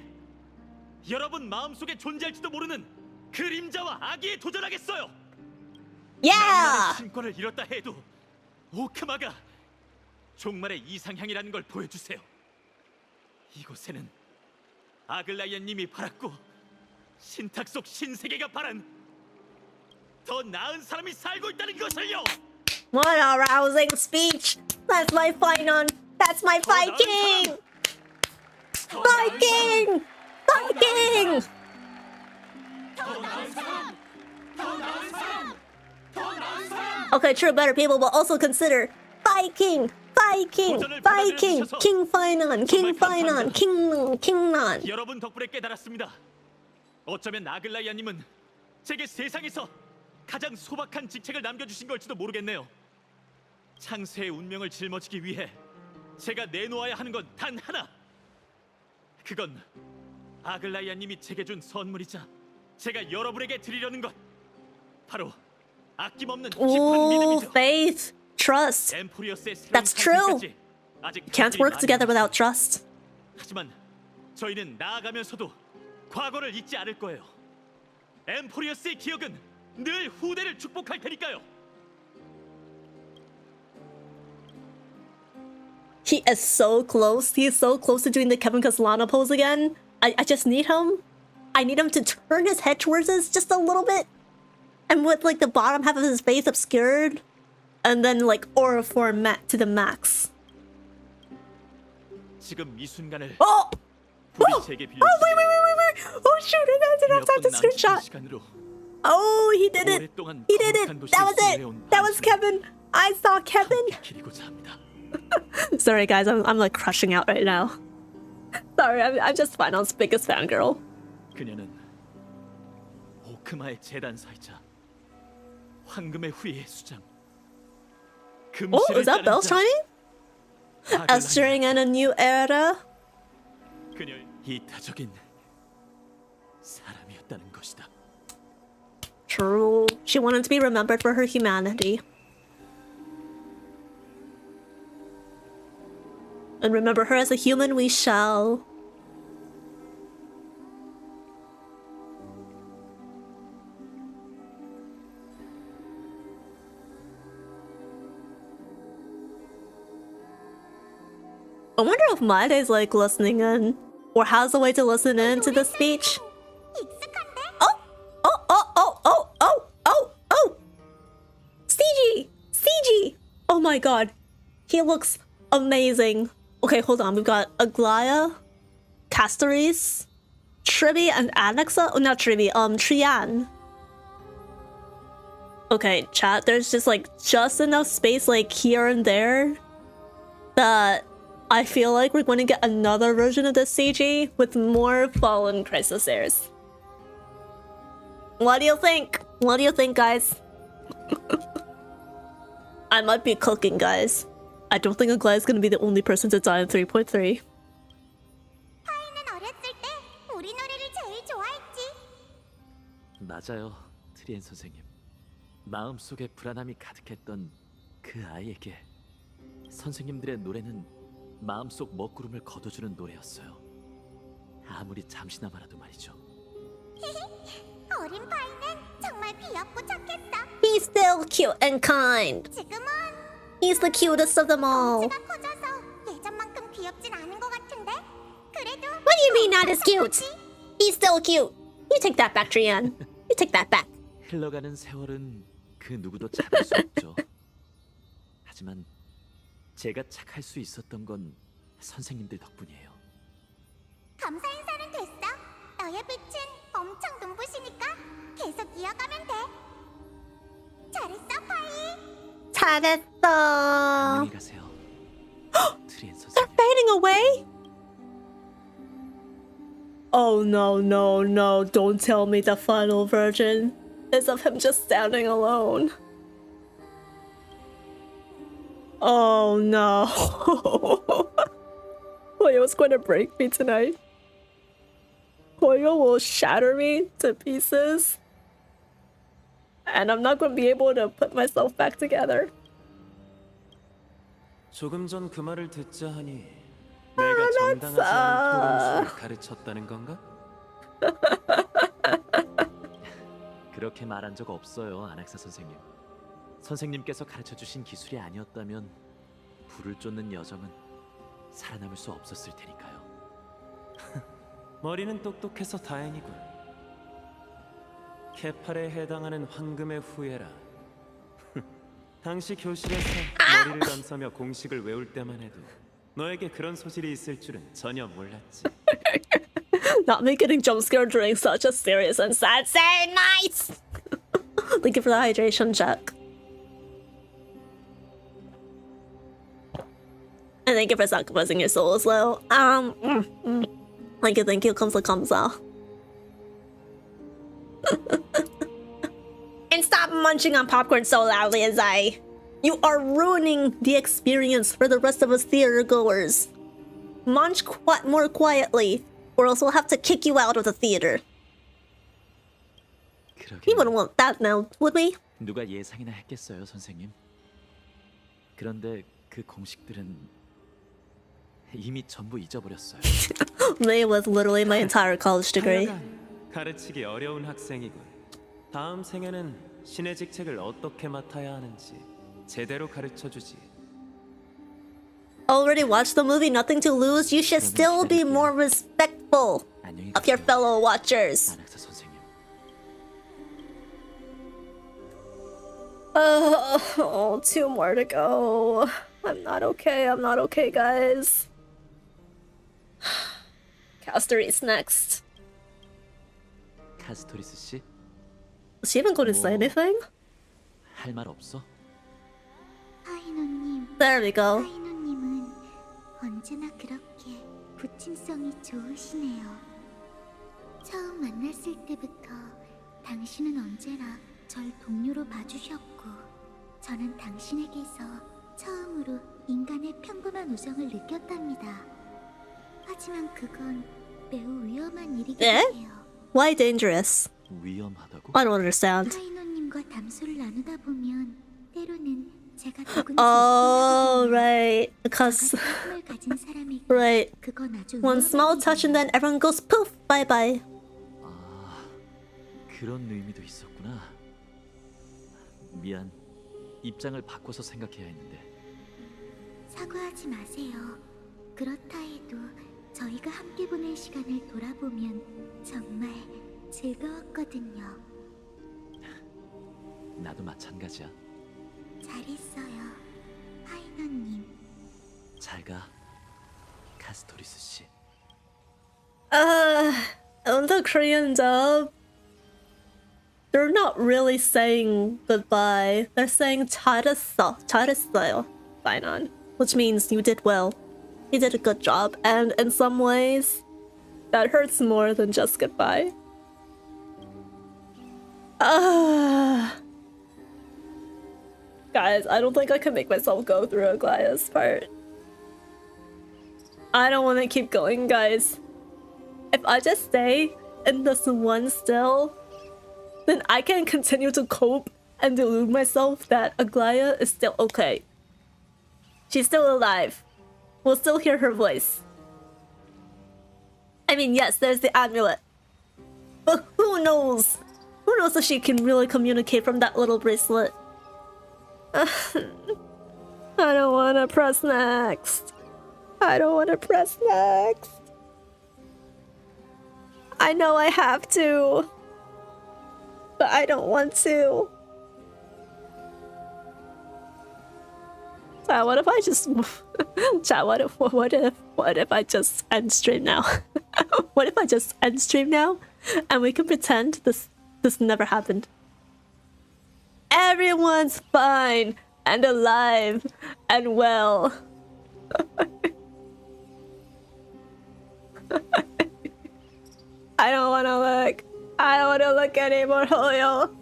여러분 마음속에 존재할지도 모르는 그림자와 아기에 도전하겠어요. Yeah! 신권을 잃었다 해도 오크마가 종말의 이상향이라는 걸 보여주세요. 이곳에는 아글라이아님이 바랐고 신탁 속 신세계가 바란 더 나은 사람이 살고 있다는 것을요. What a rousing speech! That's my phainon! That's my Viking! Viking! Viking! Okay, true, better people will also consider Viking! Viking! Viking! King phainon! King phainon! Kingnon! 여러분 덕분에 깨달았습니다. 어쩌면 아글라이아님은 제게 세상에서 가장 소박한 직책을 남겨주신 걸지도 모르겠네요. 창세의 운명을 짊어지기 위해 제가 내놓아야 하는 건 단 하나. 그건 아글라이아님이 제게 준 선물이자 제가 여러분에게 드리려는 것. 바로 아낌없는 깊은 믿음이죠. Faith, trust. That's true. Can't work together without trust. 하지만 저희는 나아가면서도 과거를 잊지 않을 거예요. 엠포리어스의 기억은 늘 후대를 축복할 테니까요. He is so close. He is so close to doing the Kevin Castellano pose again. I just need him. I need him to turn his head towards us just a little bit. And with like the bottom half of his face obscured. And then like aura format to the max. 지금 이 순간을 Oh! Oh, wait. Oh shoot, I did not have the screenshot. Oh, he did it. He did it. That was it. That was Kevin. I saw Kevin. Sorry guys, I'm like crushing out right now. Sorry, I'm just Phainon's biggest fangirl. 그녀는 오크마의 재단사이자 황금의 후예의 수장. Oh, is that bells chiming? Ushering in a new era? 그녀의 이타적인 사람이었다는 것이다. True. She wanted to be remembered for her humanity. And remember her as a human we shall. I wonder if Maede's like listening in, or has a way to listen in to the speech. Oh! CG! Oh my god. He looks amazing. Okay, hold on. We've got Aglaya, Castoris, Trivi, and Alexa. Oh, not Trivi. Trian. Okay, chat. There's just like just enough space, like here and there, that I feel like we're going to get another version of this CG with more fallen Chrysosers. What do you think? What do you think, guys? I might be cooking, guys. I don't think Aglaya is going to be the only person to die in 3.3. 파이는 어렸을 때 우리 노래를 제일 좋아했지. 맞아요, 트리엔 선생님. 마음속에 불안함이 가득했던 그 아이에게 선생님들의 노래는 마음속 먹구름을 걷어주는 노래였어요. 아무리 잠시나마라도 말이죠. 어린 파이는 정말 귀엽고 착했어. He's still cute and kind. 지금은 He's the cutest of them all. 덩치가 커져서 예전만큼 귀엽진 않은 것 같은데. 그래도 What do you mean not as cute? He's still cute. You take that back, Trian. You take that back. 흘러가는 세월은 그 누구도 잡을 수 없죠. 하지만 제가 착할 수 있었던 건 선생님들 덕분이에요. 감사 인사는 됐어. 너의 빛은 엄청 눈부시니까 계속 이어가면 돼. 잘했어, 파이. 잘했어. 안녕히 가세요, 트리엔 They're 선생님. fading away? Oh no, no, no. Don't tell me the final version is of him just standing alone. Oh no. Hoyo's going to break me tonight. Hoyo will shatter me to pieces. And I'm not going to be able to put myself back together. 조금 전 그 말을 듣자 하니 내가 정당하지 않은 토론수를 가르쳤다는 건가? 그렇게 말한 적 없어요, 아낙사 선생님. 선생님께서 가르쳐주신 기술이 아니었다면 불을 쫓는 여정은 살아남을 수 없었을 테니까요. 머리는 똑똑해서 다행이군. 케팔에 해당하는 황금의 후예라. 당시 교실에서 머리를 감싸며 공식을 외울 때만 해도 너에게 그런 소질이 있을 줄은 전혀 몰랐지. Not me getting jump scared during such a serious and sad scene. Nice! Thank you for the hydration check. And thank you for sacrificing your soul as well. Thank you, 감사. And stop munching on popcorn so loudly, Azai. You are ruining the experience for the rest of us theater goers. Munch more quietly, or else we'll have to kick you out of the theater. We wouldn't want that now, would we? 누가 예상이나 했겠어요, 선생님. 그런데 그 공식들은 이미 전부 잊어버렸어요. May was literally my entire college degree. 가르치기 어려운 학생이군. 다음 생에는 신의 직책을 어떻게 맡아야 하는지 제대로 가르쳐주지. Already watched the movie Nothing to Lose? You should still be more respectful of your fellow watchers. 아낙사 선생님. Oh, 2 more to go. I'm not okay, guys. Castoris next. 카스토리스 씨, Is she even going to say anything? 할 말 없어? 파이노님, There we go. 파이노님은 언제나 그렇게 부침성이 좋으시네요. 처음 만났을 때부터 당신은 언제나 절 동료로 봐주셨고, 저는 당신에게서 처음으로 인간의 평범한 우정을 느꼈답니다. 하지만 그건 매우 위험한 일이기도 해요. Why dangerous? 위험하다고? I don't understand. 파이노님과 담소를 나누다 보면 때로는 제가 누군지 Oh, right. Because, 힘을 가진 사람에게 right. 그건 아주 One small touch and then everyone goes poof, bye bye. 아, 그런 의미도 있었구나. 미안. 입장을 바꿔서 생각해야 했는데. 사과하지 마세요. 그렇다 해도 저희가 함께 보낸 시간을 돌아보면 정말 즐거웠거든요. 나도 마찬가지야. 잘했어요, 파이너님. 잘 가. 카스토리스 씨. On the Korean dub, they're not really saying goodbye. They're saying 잘했어요, phainon, which means you did well. You did a good job, and in some ways, that hurts more than just goodbye. Guys, I don't think I can make myself go through Aglaya's part. I don't want to keep going, guys. If I just stay in this one still, then I can continue to cope and delude myself that Aglaya is still okay. She's still alive. We'll still hear her voice. I mean, yes, there's the amulet. But who knows? Who knows if she can really communicate from that little bracelet? I don't want to press next. I don't want to press next. I know I have to, but I don't want to. Chat, what if I just... Chat, what if I just end stream now? What if I just end stream now and we can pretend this never happened? Everyone's fine and alive and well. I don't want to look. I don't want to look anymore, Hoyo.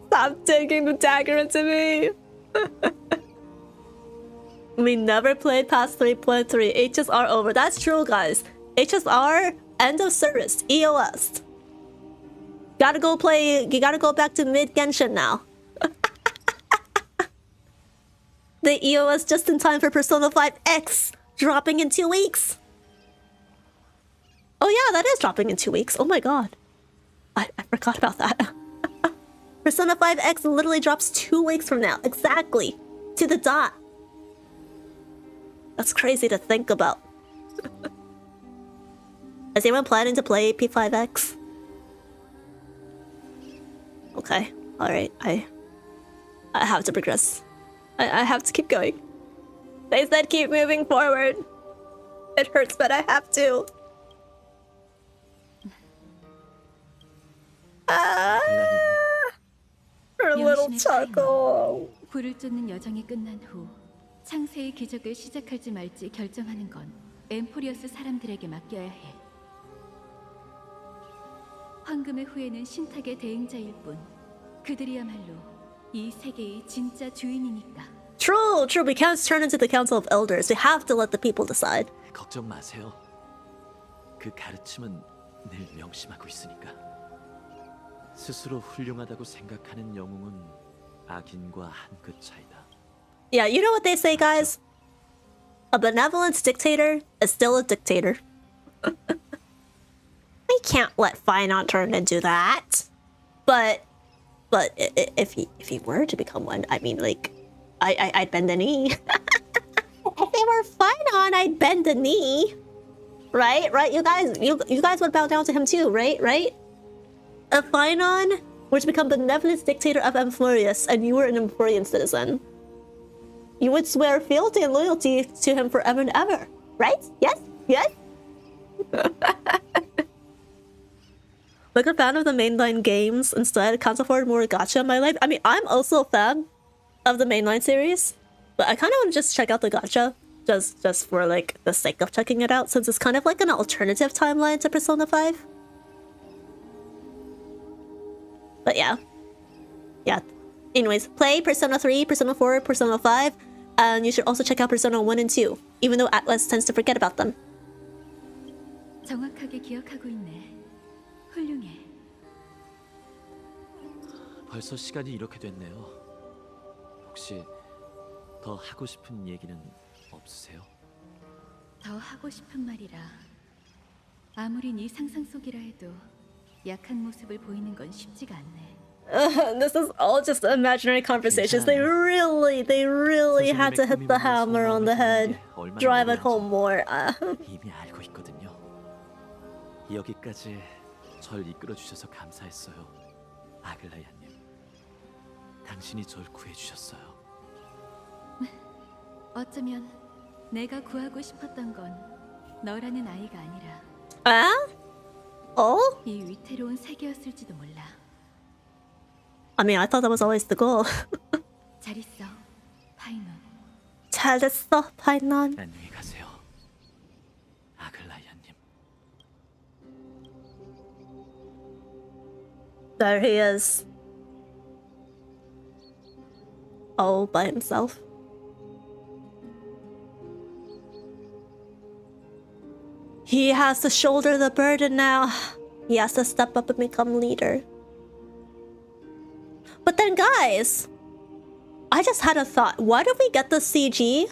Stop taking the dagger into me. We never played past 3.3. HSR over. That's true, guys. HSR, end of service. EOS. Gotta go play. You gotta go back to mid Genshin now. The EOS just in time for Persona 5X dropping in 2 weeks. Oh yeah, that is dropping in 2 weeks. Oh my god. I forgot about that. Persona 5X literally drops 2 weeks from now. Exactly. To the dot. That's crazy to think about. Is anyone planning to play P5X? Okay. Alright. I have to progress. I have to keep going. They said keep moving forward. It hurts, but I have to. Her little chuckle. 불을 쫓는 여정이 끝난 후 창세의 기적을 시작할지 말지 결정하는 건 엠포리어스 사람들에게 맡겨야 해. 황금의 후예는 신탁의 대행자일 뿐 그들이야말로 이 세계의 진짜 주인이니까. True. We can't turn into the Council of Elders. We have to let the people decide. 걱정 마세요. 그 가르침은 늘 명심하고 있으니까. 스스로 훌륭하다고 생각하는 영웅은 악인과 한 끗 차이다. Yeah, you know what they say, guys? A benevolent dictator is still a dictator. We can't let phainon turn into that. But if he were to become one, I mean, like, I'd bend the knee. If they were phainon, I'd bend the knee. Right? You guys would bow down to him too, right? If phainon were to become benevolent dictator of Amphoreus and you were an Amphorean citizen, you would swear fealty and loyalty to him forever and ever, right? Yes? Like a fan of the mainline games, instead can't afford more gacha in my life. I mean, I'm also a fan of the mainline series, but I kind of want to just check out the gacha, just for like the sake of checking it out, since it's kind of like an alternative timeline to Persona 5. But yeah. Anyways, play Persona 3, Persona 4, Persona 5, and you should also check out Persona 1 and 2, even though Atlas tends to forget about them. 정확하게 기억하고 있네. 훌륭해. 벌써 시간이 이렇게 됐네요. 혹시 더 하고 싶은 얘기는 없으세요? 더 하고 싶은 말이라. 아무리 네 상상 속이라 해도 약한 모습을 보이는 건 쉽지가 않네. This is all just imaginary conversations. They really had to hit the hammer on the head. Drive it home more. 이미 알고 있거든요. 여기까지 절 이끌어 주셔서 감사했어요, 아글라야님. 당신이 절 구해주셨어요. 어쩌면 내가 구하고 싶었던 건 너라는 아이가 아니라 에? Oh? 이 위태로운 세계였을지도 몰라. I mean, I thought that was always the goal. 잘 있어, 파이논. 잘됐어, phainon. 안녕히 가세요, 아글라이아님. There he is. All by himself. He has to shoulder the burden now. He has to step up and become leader. But then, guys, I just had a thought. Why did we get the CG?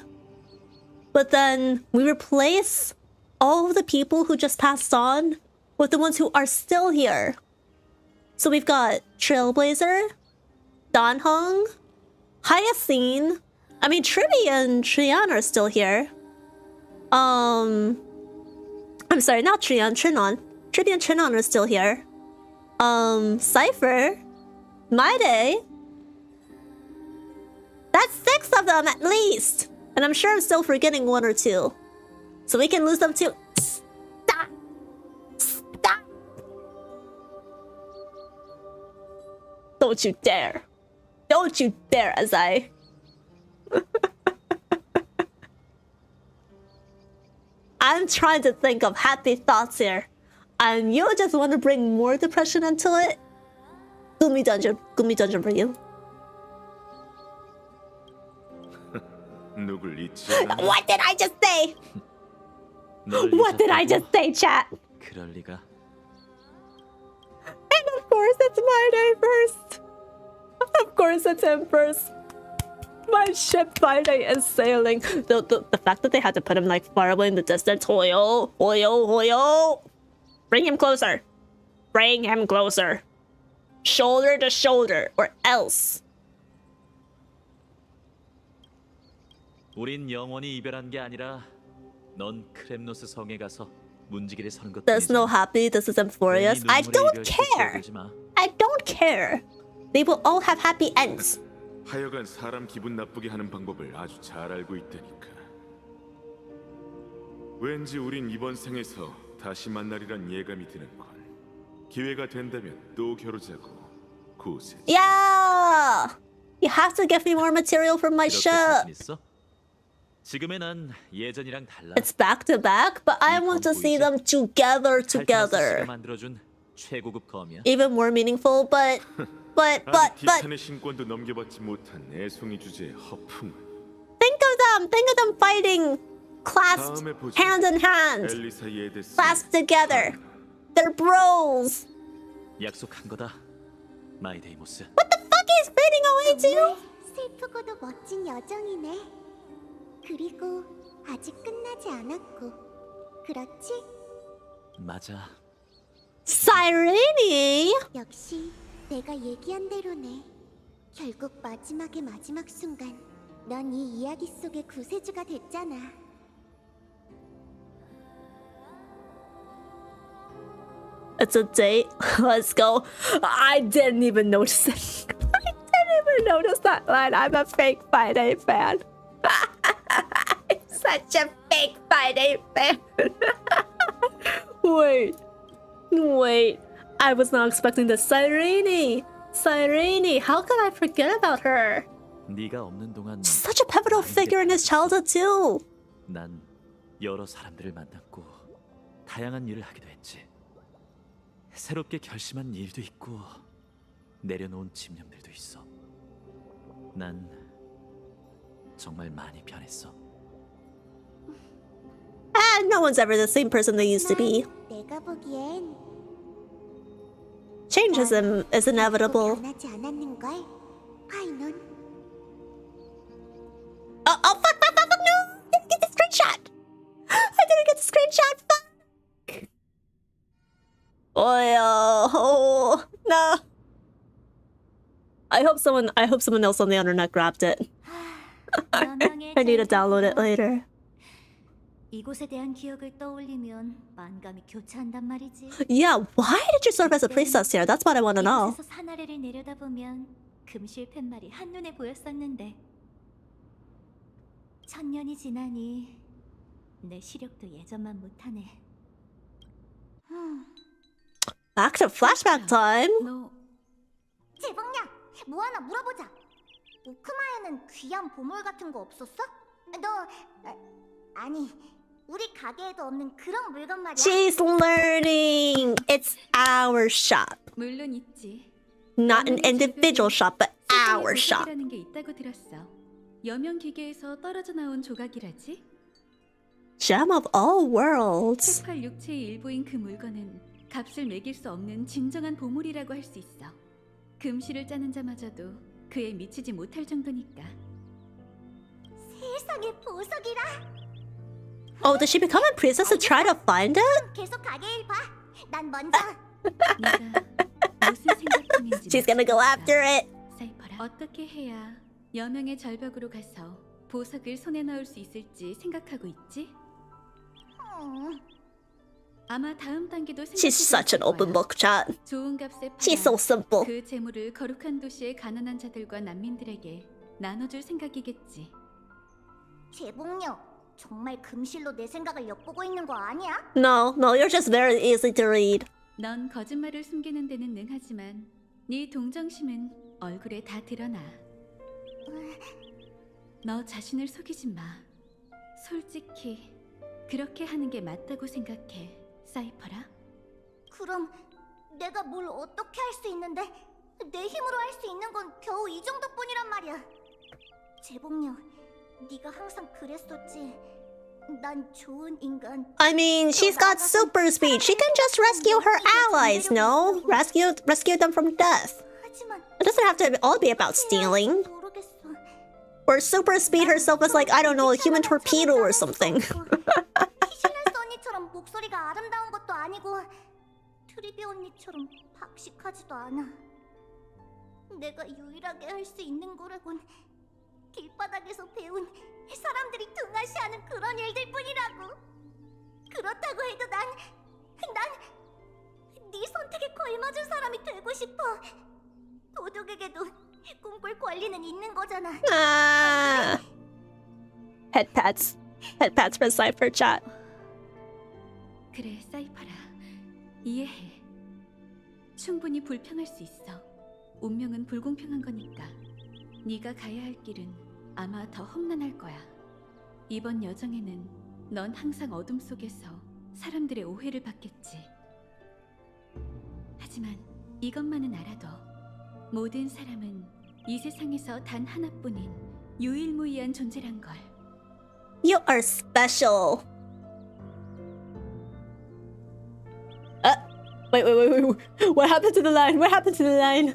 But then we replace all of the people who just passed on with the ones who are still here. So we've got Trailblazer, Danhong, Hyacine. I mean, Triby and Trian are still here. I'm sorry, not Trian, Trinon. Triby and Trinon are still here. Cipher, Maide. That's 6 of them at least. And I'm sure I'm still forgetting 1 or 2. So we can lose them too. Stop! Stop! Don't you dare. Don't you dare, as I... I'm trying to think of happy thoughts here. And you just want to bring more depression into it? Gumi dungeon for you. 누굴 잊지 않아? What did I just say? 널 What did I 잊었다고? just say, chat? 그럴 리가. And of course it's my day first. Of course it's him first. My ship finally is sailing. The fact that they had to put him like far away in the distance. Hoyo, hoyo, hoyo. Bring him closer. Bring him closer. Shoulder to shoulder, or else. 우린 영원히 이별한 게 아니라 넌 크렘노스 성에 가서 문지기를 서는 것. There's no happy. This is Amphoreus. I don't care. I don't care. They will all have happy ends. 하여간 사람 기분 나쁘게 하는 방법을 아주 잘 알고 있다니까. 왠지 우린 이번 생에서 다시 만나리란 예감이 드는걸. 기회가 된다면 또 겨루자고. 고세. Yeah. You have to give me more material from my ship. 있어? 지금의 난 예전이랑 달라. It's back to back, but I want to see them together. 만들어준 최고급 검이야. Even more meaningful, but. 티탄의 신권도 넘겨받지 못한 애송이 주제의 허풍. Think of them fighting, clasped hand in hand, clasped together. They're bros. 약속한 거다, 마이데이모스. What the fuck is fading away to? 슬프고도 멋진 여정이네. 그리고 아직 끝나지 않았고, 그렇지? 맞아. Sireni. 역시 내가 얘기한 대로네. 결국 마지막의 마지막 순간, 넌 이 이야기 속의 구세주가 됐잖아. It's a date. Let's go. I didn't even notice it. I didn't even notice that line. I'm a fake Friday fan. I'm such a fake Friday fan. Wait. I was not expecting the Sireni. How could I forget about her? 네가 없는 동안 She's such a pivotal figure in his childhood too. 난 여러 사람들을 만났고 다양한 일을 하기도 했지. 새롭게 결심한 일도 있고 내려놓은 집념들도 있어. 난 정말 많이 변했어. No one's ever the same person they used to be. 내가 보기엔 Change is inevitable. 변하지 않았는 걸, 파이논. Oh, fuck, no! I didn't get the screenshot! Fuck! Oh, no. I hope someone else on the internet grabbed it. I need to download it later. 이곳에 대한 기억을 떠올리면 만감이 교차한단 말이지. Yeah, why did you serve as a priestess here? That's what I want to know. 이곳에서 산아래를 내려다보면 금실 팻말이 한눈에 보였었는데 천년이 지나니 내 시력도 예전만 못하네. Back to flashback time. 너 재봉야, 뭐 하나 물어보자. 오크마에는 귀한 보물 같은 거 없었어? 아니, 우리 가게에도 없는 그런 물건 말이야. She's learning. It's our shop. 물론 있지. Not an individual shop, but our shop. 조각이라는 게 있다고 들었어. 여명 기계에서 떨어져 나온 조각이라지? Gem of all worlds. 색팔 육체의 일부인 그 물건은 값을 매길 수 없는 진정한 보물이라고 할 수 있어. 금실을 짜는 자마저도 그에 미치지 못할 정도니까. 세상에 보석이라. Oh, does she become a princess to try to find it? 계속 가게 일 봐. 난 먼저. 네가 무슨 생각 중인지. She's gonna go after it. 사이퍼라. 어떻게 해야 여명의 절벽으로 가서 보석을 손에 넣을 수 있을지 생각하고 있지? 아마 다음 단계도 She's such an open book, chat. 좋은 값에 팔아 She's so simple. 그 재물을 거룩한 도시의 가난한 자들과 난민들에게 나눠줄 생각이겠지. 재봉녀, 정말 금실로 내 생각을 엿보고 있는 거 아니야? No, you're just very easy to read. 넌 거짓말을 숨기는 데는 능하지만 네 동정심은 얼굴에 다 드러나. 너 자신을 속이지 마. 솔직히 그렇게 하는 게 맞다고 생각해, 사이퍼라. 그럼 내가 뭘 어떻게 할 수 있는데 내 힘으로 할 수 있는 건 겨우 이 정도뿐이란 말이야. 재봉녀, 네가 항상 그랬었지. 난 좋은 인간. I mean, she's got super speed. She can just rescue her allies, no? Rescue them from death. 하지만 It doesn't have to all be about stealing. 모르겠어. Or super speed herself as like, I don't know, a human torpedo or something. 히실레스 언니처럼 목소리가 아름다운 것도 아니고 트리비 언니처럼 박식하지도 않아. 내가 유일하게 할 수 있는 거라곤 길바닥에서 배운 사람들이 등하시하는 그런 일들 뿐이라고. 그렇다고 해도 난 네 선택에 걸맞은 사람이 되고 싶어. 도둑에게도 꿈꿀 권리는 있는 거잖아. Ah. Head pats for Cypher chat. 그래, 사이퍼라. 이해해. 충분히 불평할 수 있어. 운명은 불공평한 거니까. 네가 가야 할 길은 아마 더 험난할 거야. 이번 여정에는 넌 항상 어둠 속에서 사람들의 오해를 받겠지. 하지만 이것만은 알아둬. 모든 사람은 이 세상에서 단 하나뿐인 유일무이한 존재란 걸. You are special. Wait. What happened to the line? What happened to the line?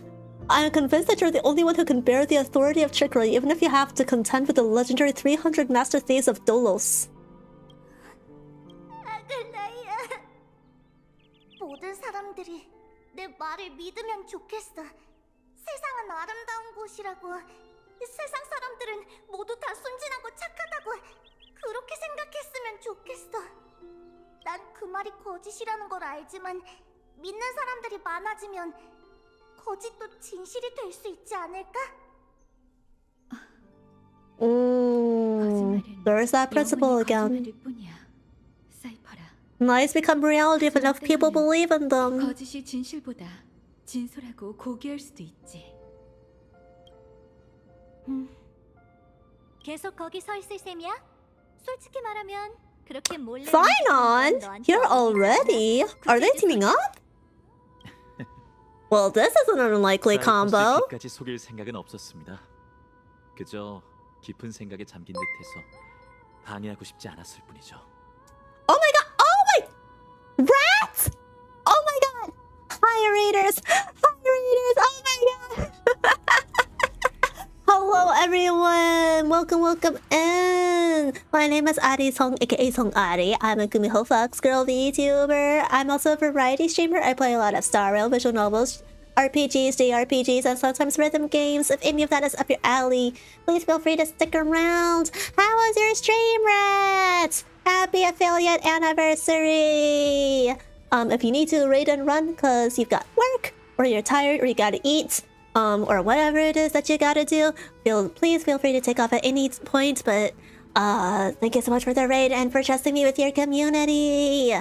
I'm convinced that you're the only one who can bear the authority of trickery, even if you have to contend with the legendary 300 master thieves of Dolos. 아글라이야. 모든 사람들이 내 말을 믿으면 좋겠어. 세상은 아름다운 곳이라고. 세상 사람들은 모두 다 순진하고 착하다고. 그렇게 생각했으면 좋겠어. 난 그 말이 거짓이라는 걸 알지만 믿는 사람들이 많아지면 거짓도 진실이 될 수 있지 않을까? There's that principle again. 거짓말일 뿐이야, 사이퍼라. Lies become reality if enough people believe in them. 거짓이 진실보다 진솔하고 고귀할 수도 있지. 계속 거기 서 있을 셈이야? 솔직히 말하면 그렇게 몰래 phainon? Here already? Are they teaming up? Well, this is an unlikely combo. 까지 속일 생각은 없었습니다. 그저 깊은 생각에 잠긴 듯해서 방해하고 싶지 않았을 뿐이죠. Oh my god! Oh my... Rats! Oh my god! Hi, readers! Oh my god! Hello, everyone! Welcome in! My name is Ari Song, aka Song Ari. I'm a gumiho foxgirl VTuber. I'm also a variety streamer. I play a lot of Star Rail, visual novels, RPGs, JRPGs, and sometimes rhythm games. If any of that is up your alley, please feel free to stick around. How was your stream, rats? Happy affiliate anniversary! If you need to raid and run because you've got work, or you're tired, or you gotta eat, or whatever it is that you gotta do, please feel free to take off at any point, but Thank you so much for the raid and for trusting me with your community.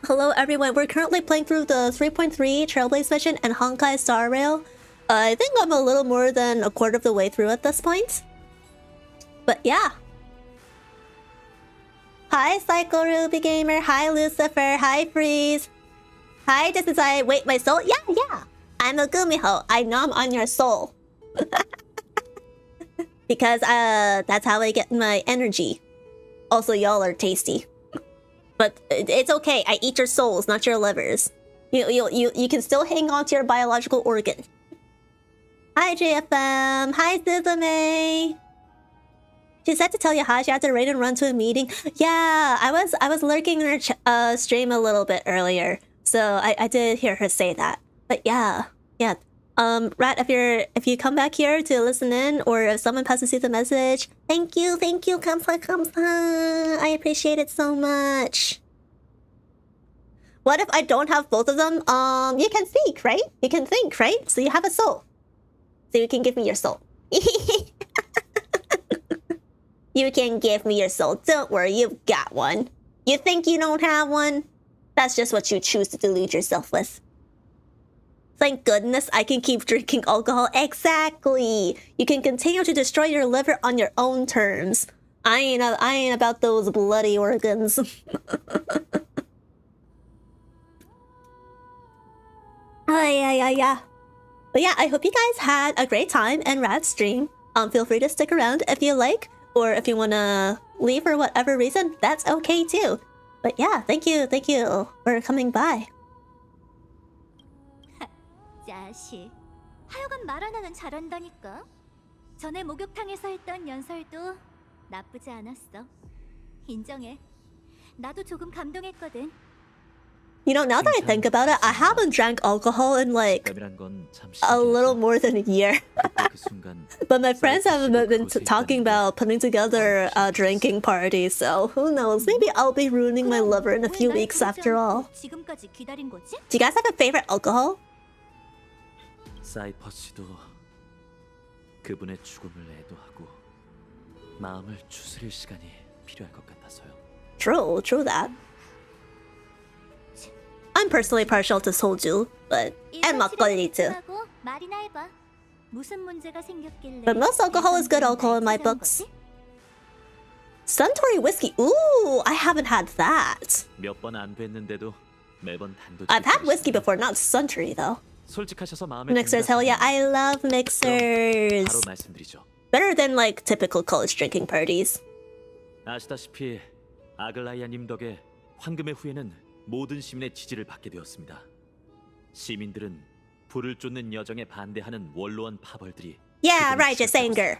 Hello everyone, we're currently playing through the 3.3 Trailblaze mission and Honkai Star Rail. I think I'm a little more than a quarter of the way through at this point. But yeah. Hi Psycho Ruby Gamer, hi Lucifer, hi Freeze. Hi, this is wait, my soul? Yeah. I'm a gumiho. I know I'm on your soul. Because that's how I get my energy. Also, y'all are tasty. But it's okay. I eat your souls, not your livers. You can still hang on to your biological organ. Hi JFM. Hi Suzume. She said to tell you hi. She had to raid and run to a meeting. Yeah, I was lurking in her stream a little bit earlier, so I did hear her say that. But yeah. Rat, if you come back here to listen in, or if someone passes you the message, thank you, kamsa. I appreciate it so much. What if I don't have both of them? You can speak, right? You can think, right? So you have a soul. So you can give me your soul. You can give me your soul. Don't worry, you've got one. You think you don't have one? That's just what you choose to delude yourself with. Thank goodness I can keep drinking alcohol. Exactly. You can continue to destroy your liver on your own terms. I ain't about those bloody organs. Yeah. But yeah, I hope you guys had a great time in Rad's stream. Feel free to stick around if you like, or if you wanna leave for whatever reason, that's okay too. But yeah, thank you for coming by. 자식, 하여간 말 하나는 잘한다니까. 전에 목욕탕에서 했던 연설도 나쁘지 않았어. 인정해. 나도 조금 감동했거든. You know, now that I think about it, I haven't drank alcohol in like a little more than a year. But my friends have been talking about putting together a drinking party, so who knows? Maybe I'll be ruining my liver in a few weeks after all. Do you guys have a favorite alcohol? 사이퍼 씨도 그분의 죽음을 애도하고 마음을 추스릴 시간이 필요할 것 같아서요. True that. I'm personally partial to soju, but and makgeolli too. But most alcohol is good alcohol in my books. Suntory whiskey. Ooh, I haven't had that. 몇 번 안 뵀는데도 매번 단도직. I've had whiskey before, not Suntory though. 솔직하셔서 마음에 Mixers, hell yeah, I love mixers. 바로 말씀드리죠. Better than like typical college drinking parties. 아시다시피 아글라이아님 덕에 황금의 후예는 모든 시민의 지지를 받게 되었습니다. 시민들은 불을 쫓는 여정에 반대하는 원로원 파벌들이 Yeah, righteous anger.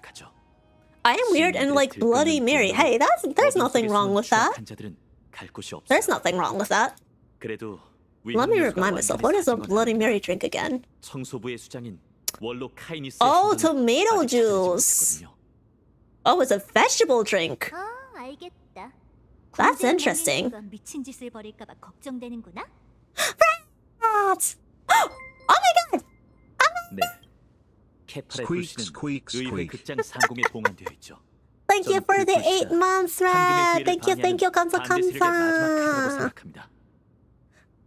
I am weird and like Bloody Mary. Hey, there's nothing wrong with that. There's nothing wrong with that. 그래도 Let me remind myself, what is a Bloody Mary drink again? 청소부의 수장인 원로 카이니스. Oh, tomato juice. Oh, it's a vegetable drink. 알겠다. That's interesting. 미친 짓을 벌일까 봐 걱정되는구나. Rats! Oh my god! 네. 케팔의 불씨는 의회 극장 상공에 봉헌되어 있죠. Thank you for the 8 months, Rat. Thank you, 감사.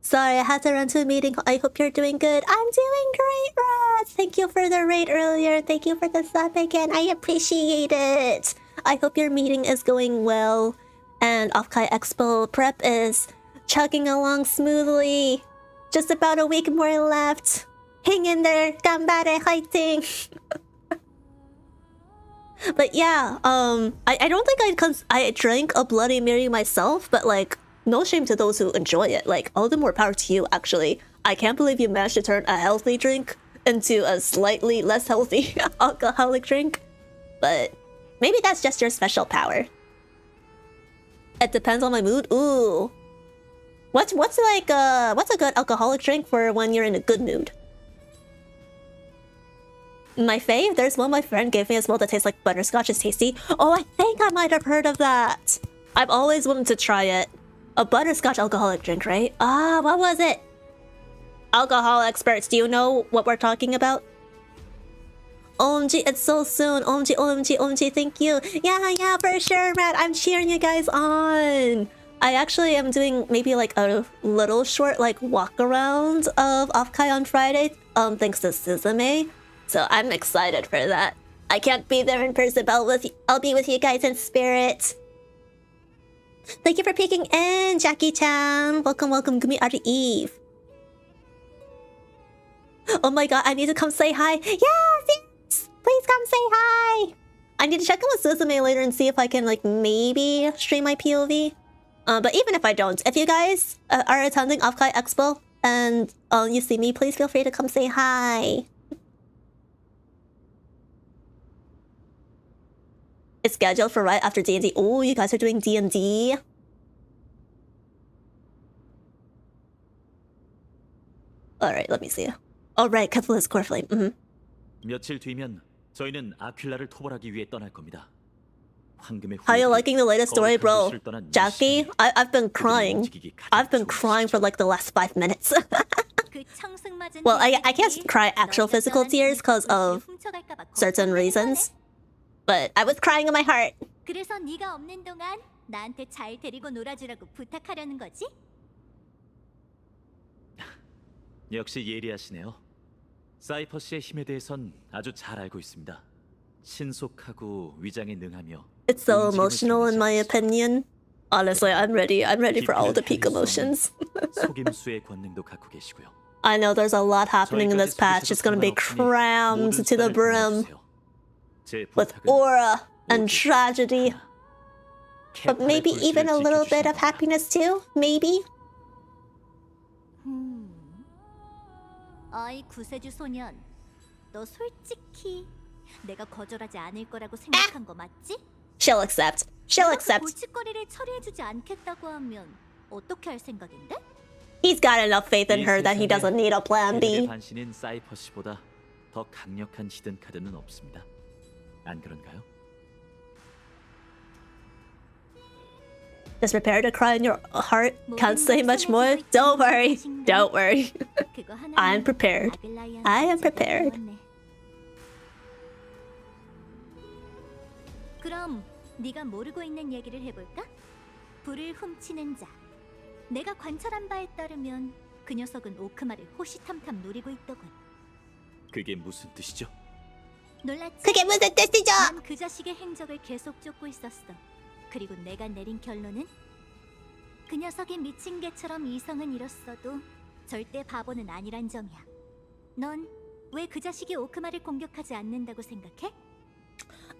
Sorry, I had to run to a meeting. I hope you're doing good. I'm doing great, Rat. Thank you for the raid earlier. Thank you for the sub again. I appreciate it. I hope your meeting is going well. And Offkai Expo prep is chugging along smoothly. Just about a week more left. Hang in there. Ganbare, fighting. But yeah, I don't think I drank a Bloody Mary myself, but like, no shame to those who enjoy it. Like, all the more power to you, actually. I can't believe you managed to turn a healthy drink into a slightly less healthy alcoholic drink. But maybe that's just your special power. It depends on my mood. Ooh. What's a good alcoholic drink for when you're in a good mood? My fave, there's one my friend gave me as well that tastes like butterscotch. It's tasty. Oh, I think I might have heard of that. I've always wanted to try it. A butterscotch alcoholic drink, right? Ah, what was it? Alcohol experts, do you know what we're talking about? OMG, it's so soon. OMG, OMG, OMG, thank you. Yeah, for sure, Matt. I'm cheering you guys on. I actually am doing maybe like a little short like walk around of Honkai on Friday, thanks to Suzume. So I'm excited for that. I can't be there in person, but I'll be with you guys in spirit. Thank you for peeking in, Jackie-chan. Welcome, welcome, Gumiho Eve. Oh my god, I need to come say hi. Yes! Please come say hi! I need to check in with Suzume later and see if I can like maybe stream my POV. But even if I don't, if you guys are attending Honkai Expo and you see me, please feel free to come say hi. It's scheduled for right after D&D. Oh, you guys are doing D&D? Alright, let me see. Alright, Kepler's core flame. 며칠 뒤면 저희는 아퀴라를 토벌하기 위해 떠날 겁니다. How you liking the latest story, bro? Jackie, I've been crying. I've been crying for like the last 5 minutes. Well, I can't cry actual physical tears because of certain reasons. But I was crying in my heart. 그래서 네가 없는 동안 나한테 잘 데리고 놀아주라고 부탁하려는 거지? 역시 예리하시네요. 사이퍼 씨의 힘에 대해선 아주 잘 알고 있습니다. 신속하고 위장에 능하며. It's so emotional in my opinion. Honestly, I'm ready for all the peak emotions. 속임수의 권능도 갖고 계시고요. I know there's a lot happening in this patch. It's gonna be crammed to the brim with aura and tragedy. But maybe even a little bit of happiness too? Maybe? 어이 구세주 소년, 너 솔직히 내가 거절하지 않을 거라고 생각한 거 맞지? She'll accept. She'll accept. 골칫거리를 처리해주지 않겠다고 하면 어떻게 할 생각인데? He's got enough faith in her that he doesn't need a plan B. 반신인 사이퍼 씨보다 더 강력한 히든 카드는 없습니다. 안 그런가요? Just prepare to cry in your heart. Can't say much more. Don't worry. Don't worry. I'm prepared. I am prepared. 그럼 네가 모르고 있는 얘기를 해볼까? 불을 훔치는 자. 내가 관찰한 바에 따르면 그 녀석은 오크마를 호시탐탐 노리고 있더군. 그게 무슨 뜻이죠? 놀랐지? 그게 무슨 뜻이죠? 난 그 자식의 행적을 계속 쫓고 있었어. 그리고 내가 내린 결론은 그 녀석이 미친 개처럼 이성은 잃었어도 절대 바보는 아니란 점이야. 넌 왜 그 자식이 오크마를 공격하지 않는다고 생각해?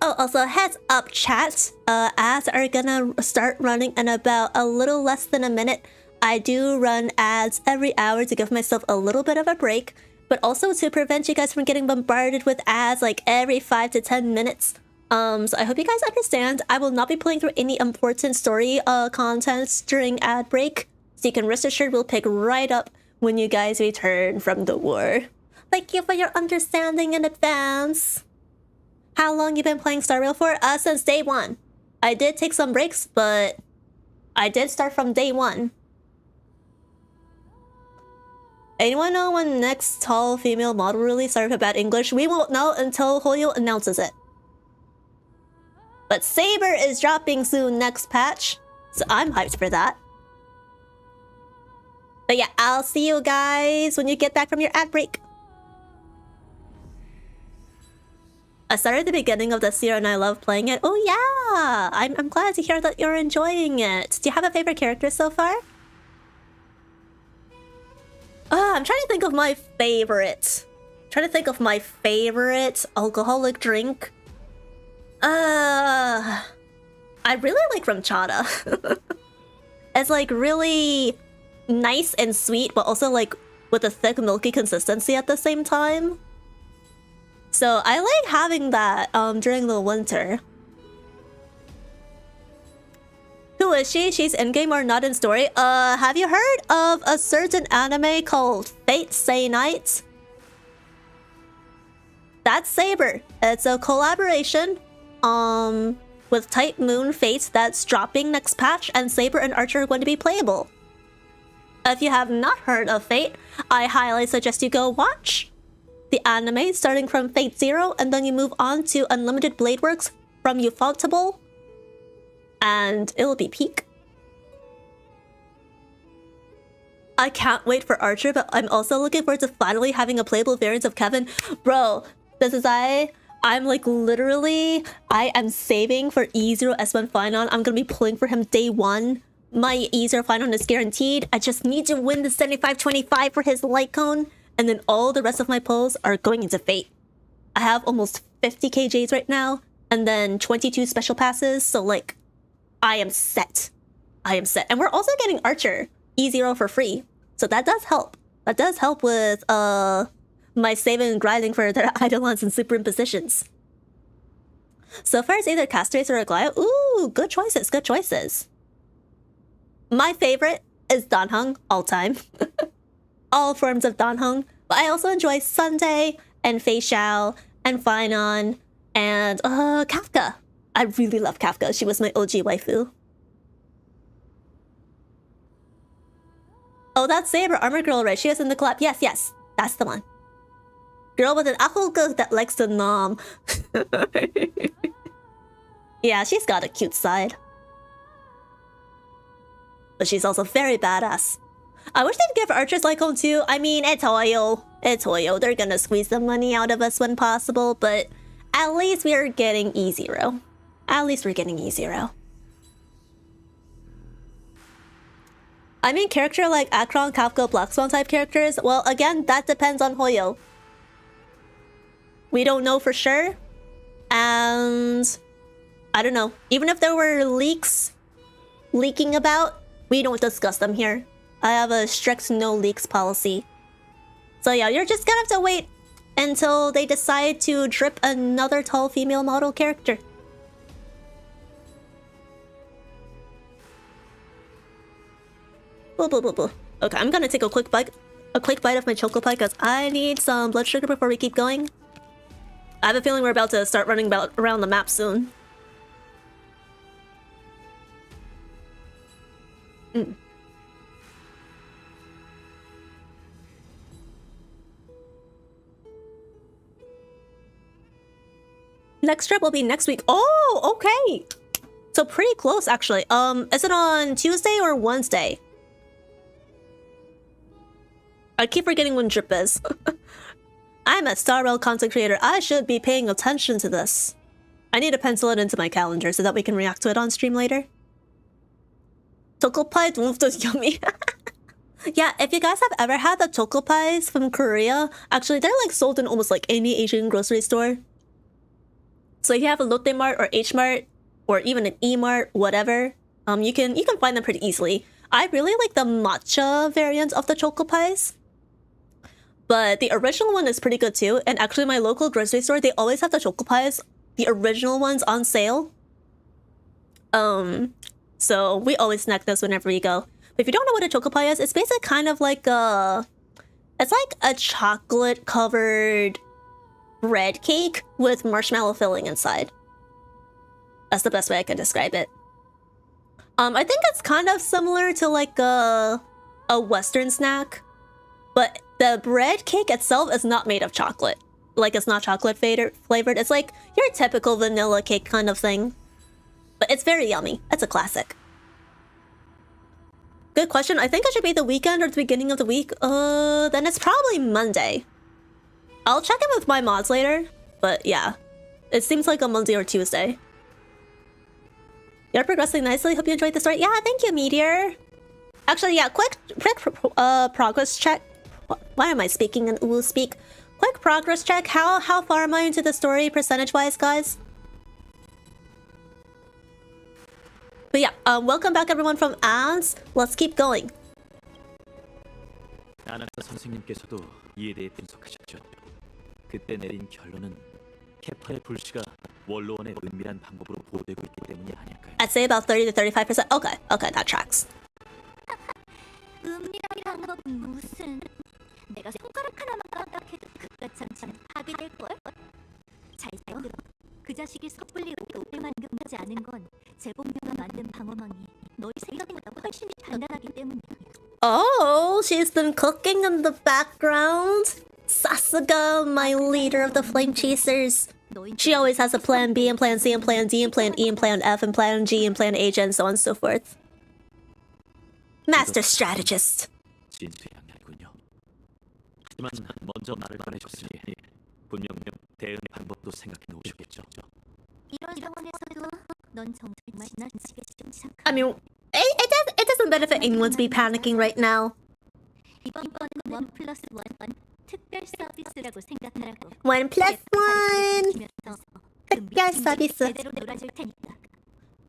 Oh, also heads up, chat. Ads are gonna start running in about a little less than a minute. I do run ads every hour to give myself a little bit of a break, but also to prevent you guys from getting bombarded with ads like every 5 to 10 minutes. So I hope you guys understand. I will not be playing through any important story contents during ad break. So you can rest assured we'll pick right up when you guys return from the war. Thank you for your understanding in advance. How long you been playing Star Rail for? Since day 1. I did take some breaks, but I did start from day 1. Anyone know when next tall female model release? Sorry for bad English. We won't know until Hoyo announces it. But Saber is dropping soon next patch, so I'm hyped for that. But yeah, I'll see you guys when you get back from your ad break. I started at the beginning of this year and I love playing it. Oh yeah! I'm glad to hear that you're enjoying it. Do you have a favorite character so far? I'm trying to think of my favorite. Alcoholic drink. I really like RumChata. It's like really nice and sweet, but also like with a thick milky consistency at the same time. So I like having that during the winter. Who is she? She's in-game or not in story? Have you heard of a certain anime called Fate Stay Night? That's Saber. It's a collaboration with Type Moon Fate that's dropping next patch, and Saber and Archer are going to be playable. If you have not heard of Fate, I highly suggest you go watch. the anime starting from Fate Zero, and then you move on to Unlimited Blade Works from Ufotable, and it'll be peak. I can't wait for Archer, but I'm also looking forward to finally having a playable variant of Kevin. Bro, this is I'm like literally, I am saving for E0S1 phainon. I'm gonna be pulling for him day one. My E0 phainon is guaranteed. I just need to win the 75-25 for his light cone, and then all the rest of my pulls are going into Fate. I have almost 50 KJs right now, and then 22 special passes, so like, I am set. I am set. And we're also getting Archer E0 for free, so that does help. That does help with my saving and grinding for their eidolons and superimpositions. So far, it's either Castrace or Aglaya. Ooh, good choices, good choices. My favorite is Danheng, all time. All forms of Danheng. But I also enjoy Sunday and Fei Xiao and phainon and Kafka. I really love Kafka. She was my OG waifu. Oh, that's Saber, Armor Girl, right? She is in the collab. Yes, yes. That's the one. Girl with an ahulga that likes to nom. Yeah, she's got a cute side. But she's also very badass. I wish they'd give Archer's Lycone too. I mean, it's Hoyo. It's Hoyo. They're gonna squeeze the money out of us when possible, but at least we're getting E0. At least we're getting E0. I mean, character like Akron, Kafka, Black Swan type characters, well, again, that depends on Hoyo. We don't know for sure. And I don't know. Even if there were leaking about, we don't discuss them here. I have a strict no leaks policy. So yeah, you're just gonna have to wait until they decide to drip another tall female model character. Boo, boo, boo, boo. Okay, I'm gonna take a quick bite of my choco pie because I need some blood sugar before we keep going. I have a feeling we're about to start running around the map soon. Next trip will be next week. Oh, okay. So pretty close, actually. Is it on Tuesday or Wednesday? I keep forgetting when drip is. I'm a Star Rail content creator. I should be paying attention to this. I need to pencil it into my calendar so that we can react to it on stream later. Choco pie is yummy. Yeah, if you guys have ever had the choco pies from Korea, actually they're like sold in almost like any Asian grocery store. So if you have a Lotte Mart or H Mart or even an E Mart, whatever, you can find them pretty easily. I really like the matcha variant of the choco pies. But the original one is pretty good too. And actually my local grocery store, they always have the choco pies, the original ones, on sale. So we always snack those whenever we go. But if you don't know what a choco pie is, it's basically kind of like it's like a chocolate covered bread cake with marshmallow filling inside. That's the best way I can describe it. I think it's kind of similar to like a Western snack, but the bread cake itself is not made of chocolate. Like, it's not chocolate flavored. It's like your typical vanilla cake kind of thing. But it's very yummy. It's a classic. Good question. I think it should be the weekend or the beginning of the week. Then it's probably Monday. I'll check in with my mods later. But yeah, it seems like a Monday or Tuesday. You're progressing nicely. Hope you enjoyed the story. Yeah, thank you, Meteor. Actually, yeah, quick progress check. Why am I speaking in Uwu speak? Quick progress check. How far am I into the story percentage-wise, guys? But yeah, welcome back everyone from ads. Let's keep going. 아나타 선생님께서도 이에 대해 분석하셨죠. 그때 내린 결론은 케파의 불씨가 원로원의 은밀한 방법으로 보호되고 있기 때문이 아닐까요? I'd say about 30 to 35%. Okay, that tracks. 은밀한 방법은 무슨? 내가 손가락 하나만 깜빡해도 그깟 장치는 파괴될걸? 잘 들어. 그 자식이 섣불리 오래만 금하지 않은 건 제복녀가 만든 방어망이 너희 생각보다 훨씬 단단하기 때문이야. Oh, she's been cooking in the background. Sasuga, my leader of the Flame Chasers. She always has a plan B and plan C and plan D and plan E and plan F and plan G and plan H and so on and so forth. Master strategist. 진퇴양난이군요. 하지만 먼저 말을 꺼내셨으니 분명 대응 방법도 생각해 놓으셨겠죠. 이런 상황에서도 넌 정말 지나치게 침착한. I mean, it doesn't benefit anyone to be panicking right now. 이번 건 1+1 특별 서비스라고 생각하라고. 1+1 특별 서비스. 제대로 놀아줄 테니까.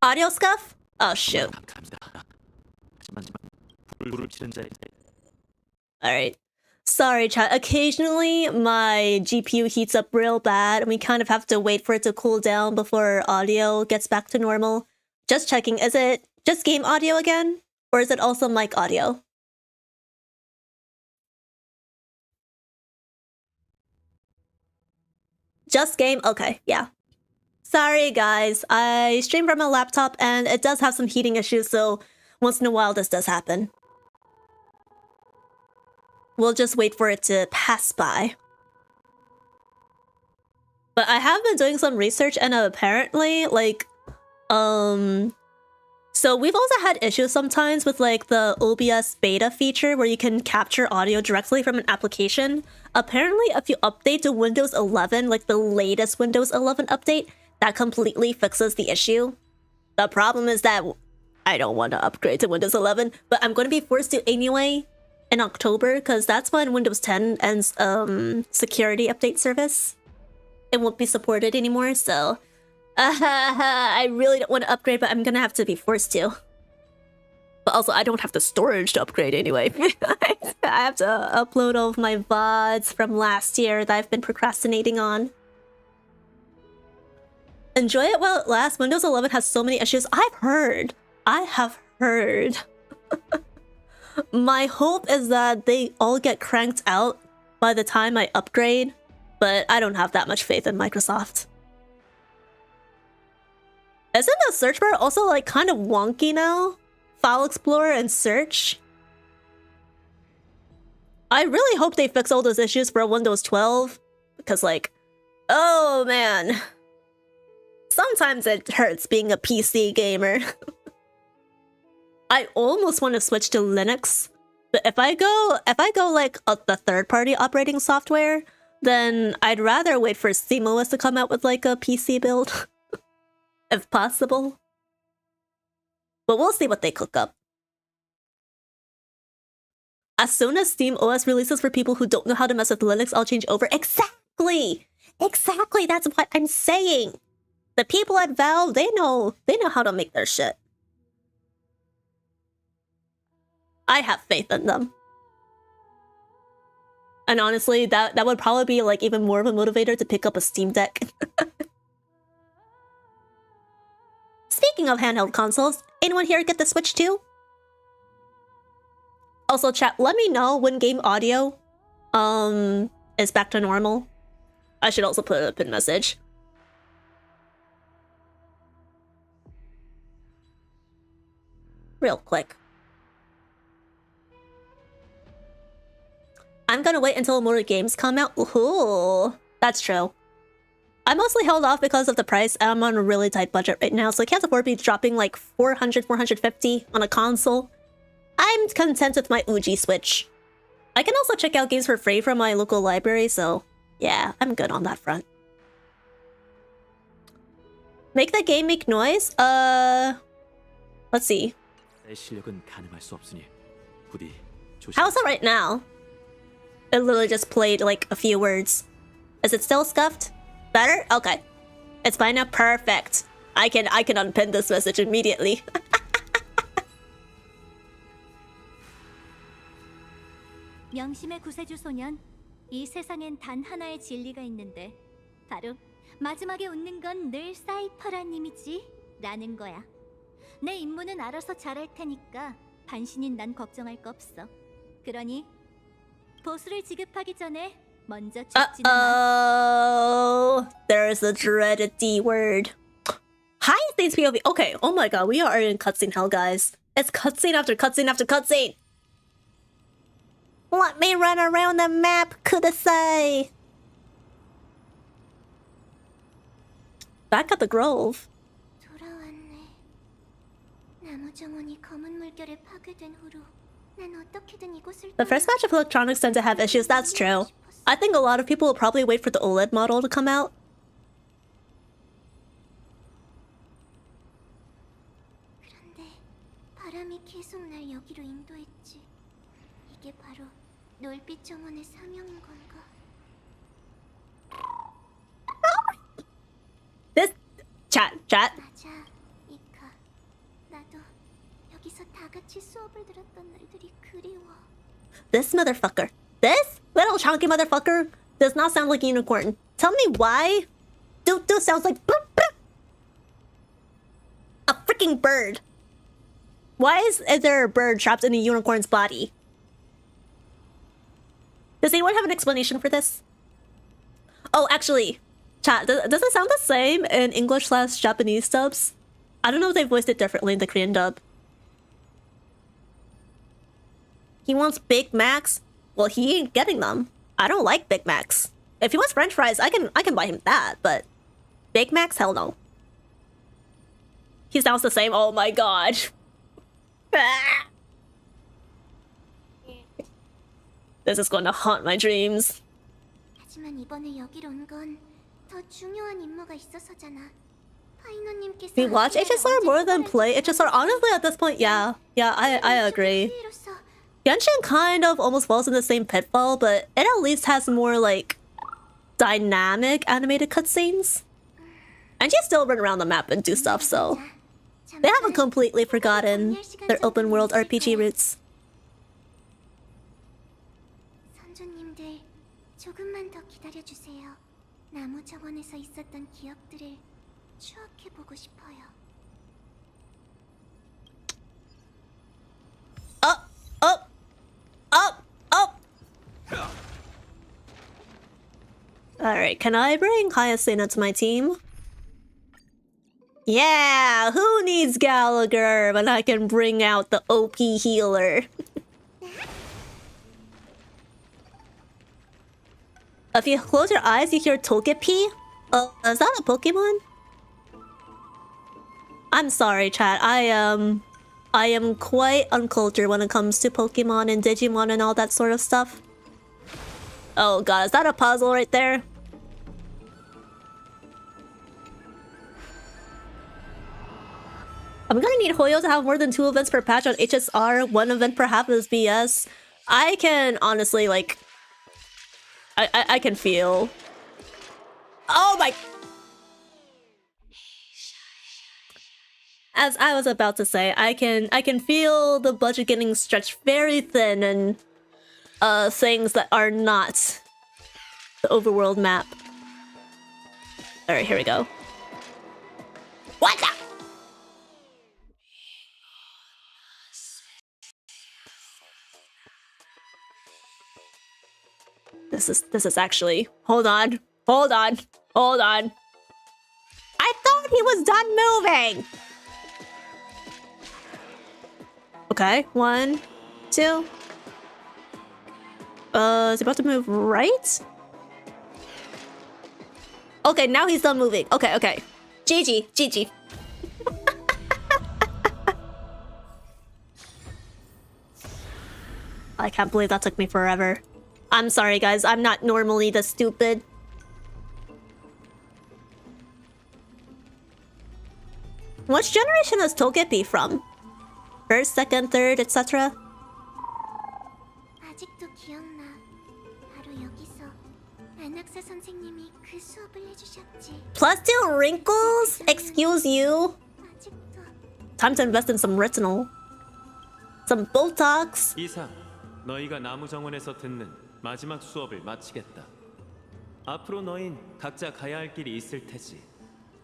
Audio scuff? Oh shoot. 감사합니다. 하지만 불을 지른 자에 Alright. Sorry, chat. Occasionally, my GPU heats up real bad, and we kind of have to wait for it to cool down before audio gets back to normal. Just checking, is it just game audio again? Or is it also mic audio? Just game? Okay, yeah. Sorry, guys. I stream from a laptop, and it does have some heating issues, so once in a while this does happen. We'll just wait for it to pass by. But I have been doing some research and apparently, like, so we've also had issues sometimes with like the OBS beta feature where you can capture audio directly from an application. Apparently, if you update to Windows 11, like the latest Windows 11 update, that completely fixes the issue. The problem is that I don't want to upgrade to Windows 11, but I'm going to be forced to anyway in October, because that's when Windows 10 ends security update service. It won't be supported anymore, so I really don't want to upgrade, but I'm gonna have to be forced to. But also, I don't have the storage to upgrade anyway. I have to upload all of my VODs from last year that I've been procrastinating on. Enjoy it while it lasts. Windows 11 has so many issues. I have heard. My hope is that they all get cranked out by the time I upgrade, but I don't have that much faith in Microsoft. Isn't the search bar also like kind of wonky now? File Explorer and search? I really hope they fix all those issues for Windows 12, because like, oh man. Sometimes it hurts being a PC gamer. I almost want to switch to Linux, but if I go like the third-party operating software, then I'd rather wait for SteamOS to come out with like a PC build, if possible. But we'll see what they cook up. As soon as SteamOS releases for people who don't know how to mess with Linux, I'll change over. Exactly! Exactly, that's what I'm saying! The people at Valve, they know how to make their shit. I have faith in them. And honestly, that would probably be like even more of a motivator to pick up a Steam Deck. Speaking of handheld consoles, anyone here get the Switch too? Also, chat, let me know when game audio is back to normal. I should also put a pin message. Real quick. I'm gonna wait until more games come out. Ooh, that's true. I mostly held off because of the price. I'm on a really tight budget right now, so I can't afford to be dropping like 400, 450 on a console. I'm content with my Uji Switch. I can also check out games for free from my local library, so yeah, I'm good on that front. Make the game make noise? Let's see. How's it right now? It literally just played like a few words. Is it still scuffed? Better? Okay. It's fine now. Perfect. I can unpin this message immediately. 명심의 구세주 소년. 이 세상엔 단 하나의 진리가 있는데 바로 마지막에 웃는 건 늘 사이퍼란 님이지 라는 거야. 내 임무는 알아서 잘할 테니까 반신인 난 걱정할 거 없어. 그러니 보수를 지급하기 전에 먼저 죽지는 마. There's a dreaded D word. Hi, thanks POV. Okay, oh my god, we are in cutscene hell, guys. It's cutscene after cutscene after cutscene. Let me run around the map, kudasai. Back at the grove. 돌아왔네. 나무 정원이 검은 물결에 파괴된 후로 난 어떻게든 이곳을 The first batch of electronics tend to have issues, that's true. I think a lot of people will probably wait for the OLED model to come out. 그런데 바람이 계속 날 여기로 인도했지. 이게 바로 놀빛 정원의 사명인 건가? This chat. 맞아, 이카. 나도 여기서 다 같이 수업을 들었던 날들이 그리워. This motherfucker. This little chunky motherfucker does not sound like a unicorn. Tell me why. Dude sounds like a freaking bird. Why is there a bird trapped in a unicorn's body? Does anyone have an explanation for this? Oh, actually, chat, does it sound the same in English/Japanese dubs? I don't know if they voiced it differently in the Korean dub. He wants Big Macs. Well, he ain't getting them. I don't like Big Macs. If he wants French fries, I can buy him that, but Big Macs, hell no. He sounds the same. Oh my god. This is going to haunt my dreams. 하지만 이번에 여기로 온 건 더 중요한 임무가 있어서잖아. 파이너님께서 We watch HSR more than play HSR. Honestly, at this point, yeah, I agree. Genshin kind of almost falls in the same pitfall, but it at least has more like dynamic animated cutscenes. And you still run around the map and do stuff, so they haven't completely forgotten their open world RPG roots. 선조님들, 조금만 더 기다려주세요. 나무 정원에서 있었던 기억들을 추억해보고 싶어요. Up. Alright, can I bring Hyacine into my team? Yeah, who needs Gallagher when I can bring out the OP healer? If you close your eyes, you hear Togepi? Is that a Pokemon? I'm sorry, chat. I am quite uncultured when it comes to Pokemon and Digimon and all that sort of stuff. Oh god, is that a puzzle right there? I'm gonna need Hoyo to have more than 2 events per patch on HSR. 1 event per half is BS. I can honestly, like... I can feel... Oh my... As I was about to say, I can feel the budget getting stretched very thin and things that are not the overworld map. Alright, here we go. What the? This is actually... Hold on. I thought he was done moving! Okay, 1, 2. Is he about to move right? Okay, now he's done moving. Okay. GG. I can't believe that took me forever. I'm sorry, guys. I'm not normally this stupid. Which generation is Togepi from? First, second, third, etc. 아직도 기억나. 바로 여기서 안학사 선생님이 그 수업을 해주셨지. Plus 2 wrinkles? Excuse you? 아직도 Time to invest in some retinol. Some Botox. 이상, 너희가 나무 정원에서 듣는 마지막 수업을 마치겠다. 앞으로 너흰 각자 가야 할 길이 있을 테지.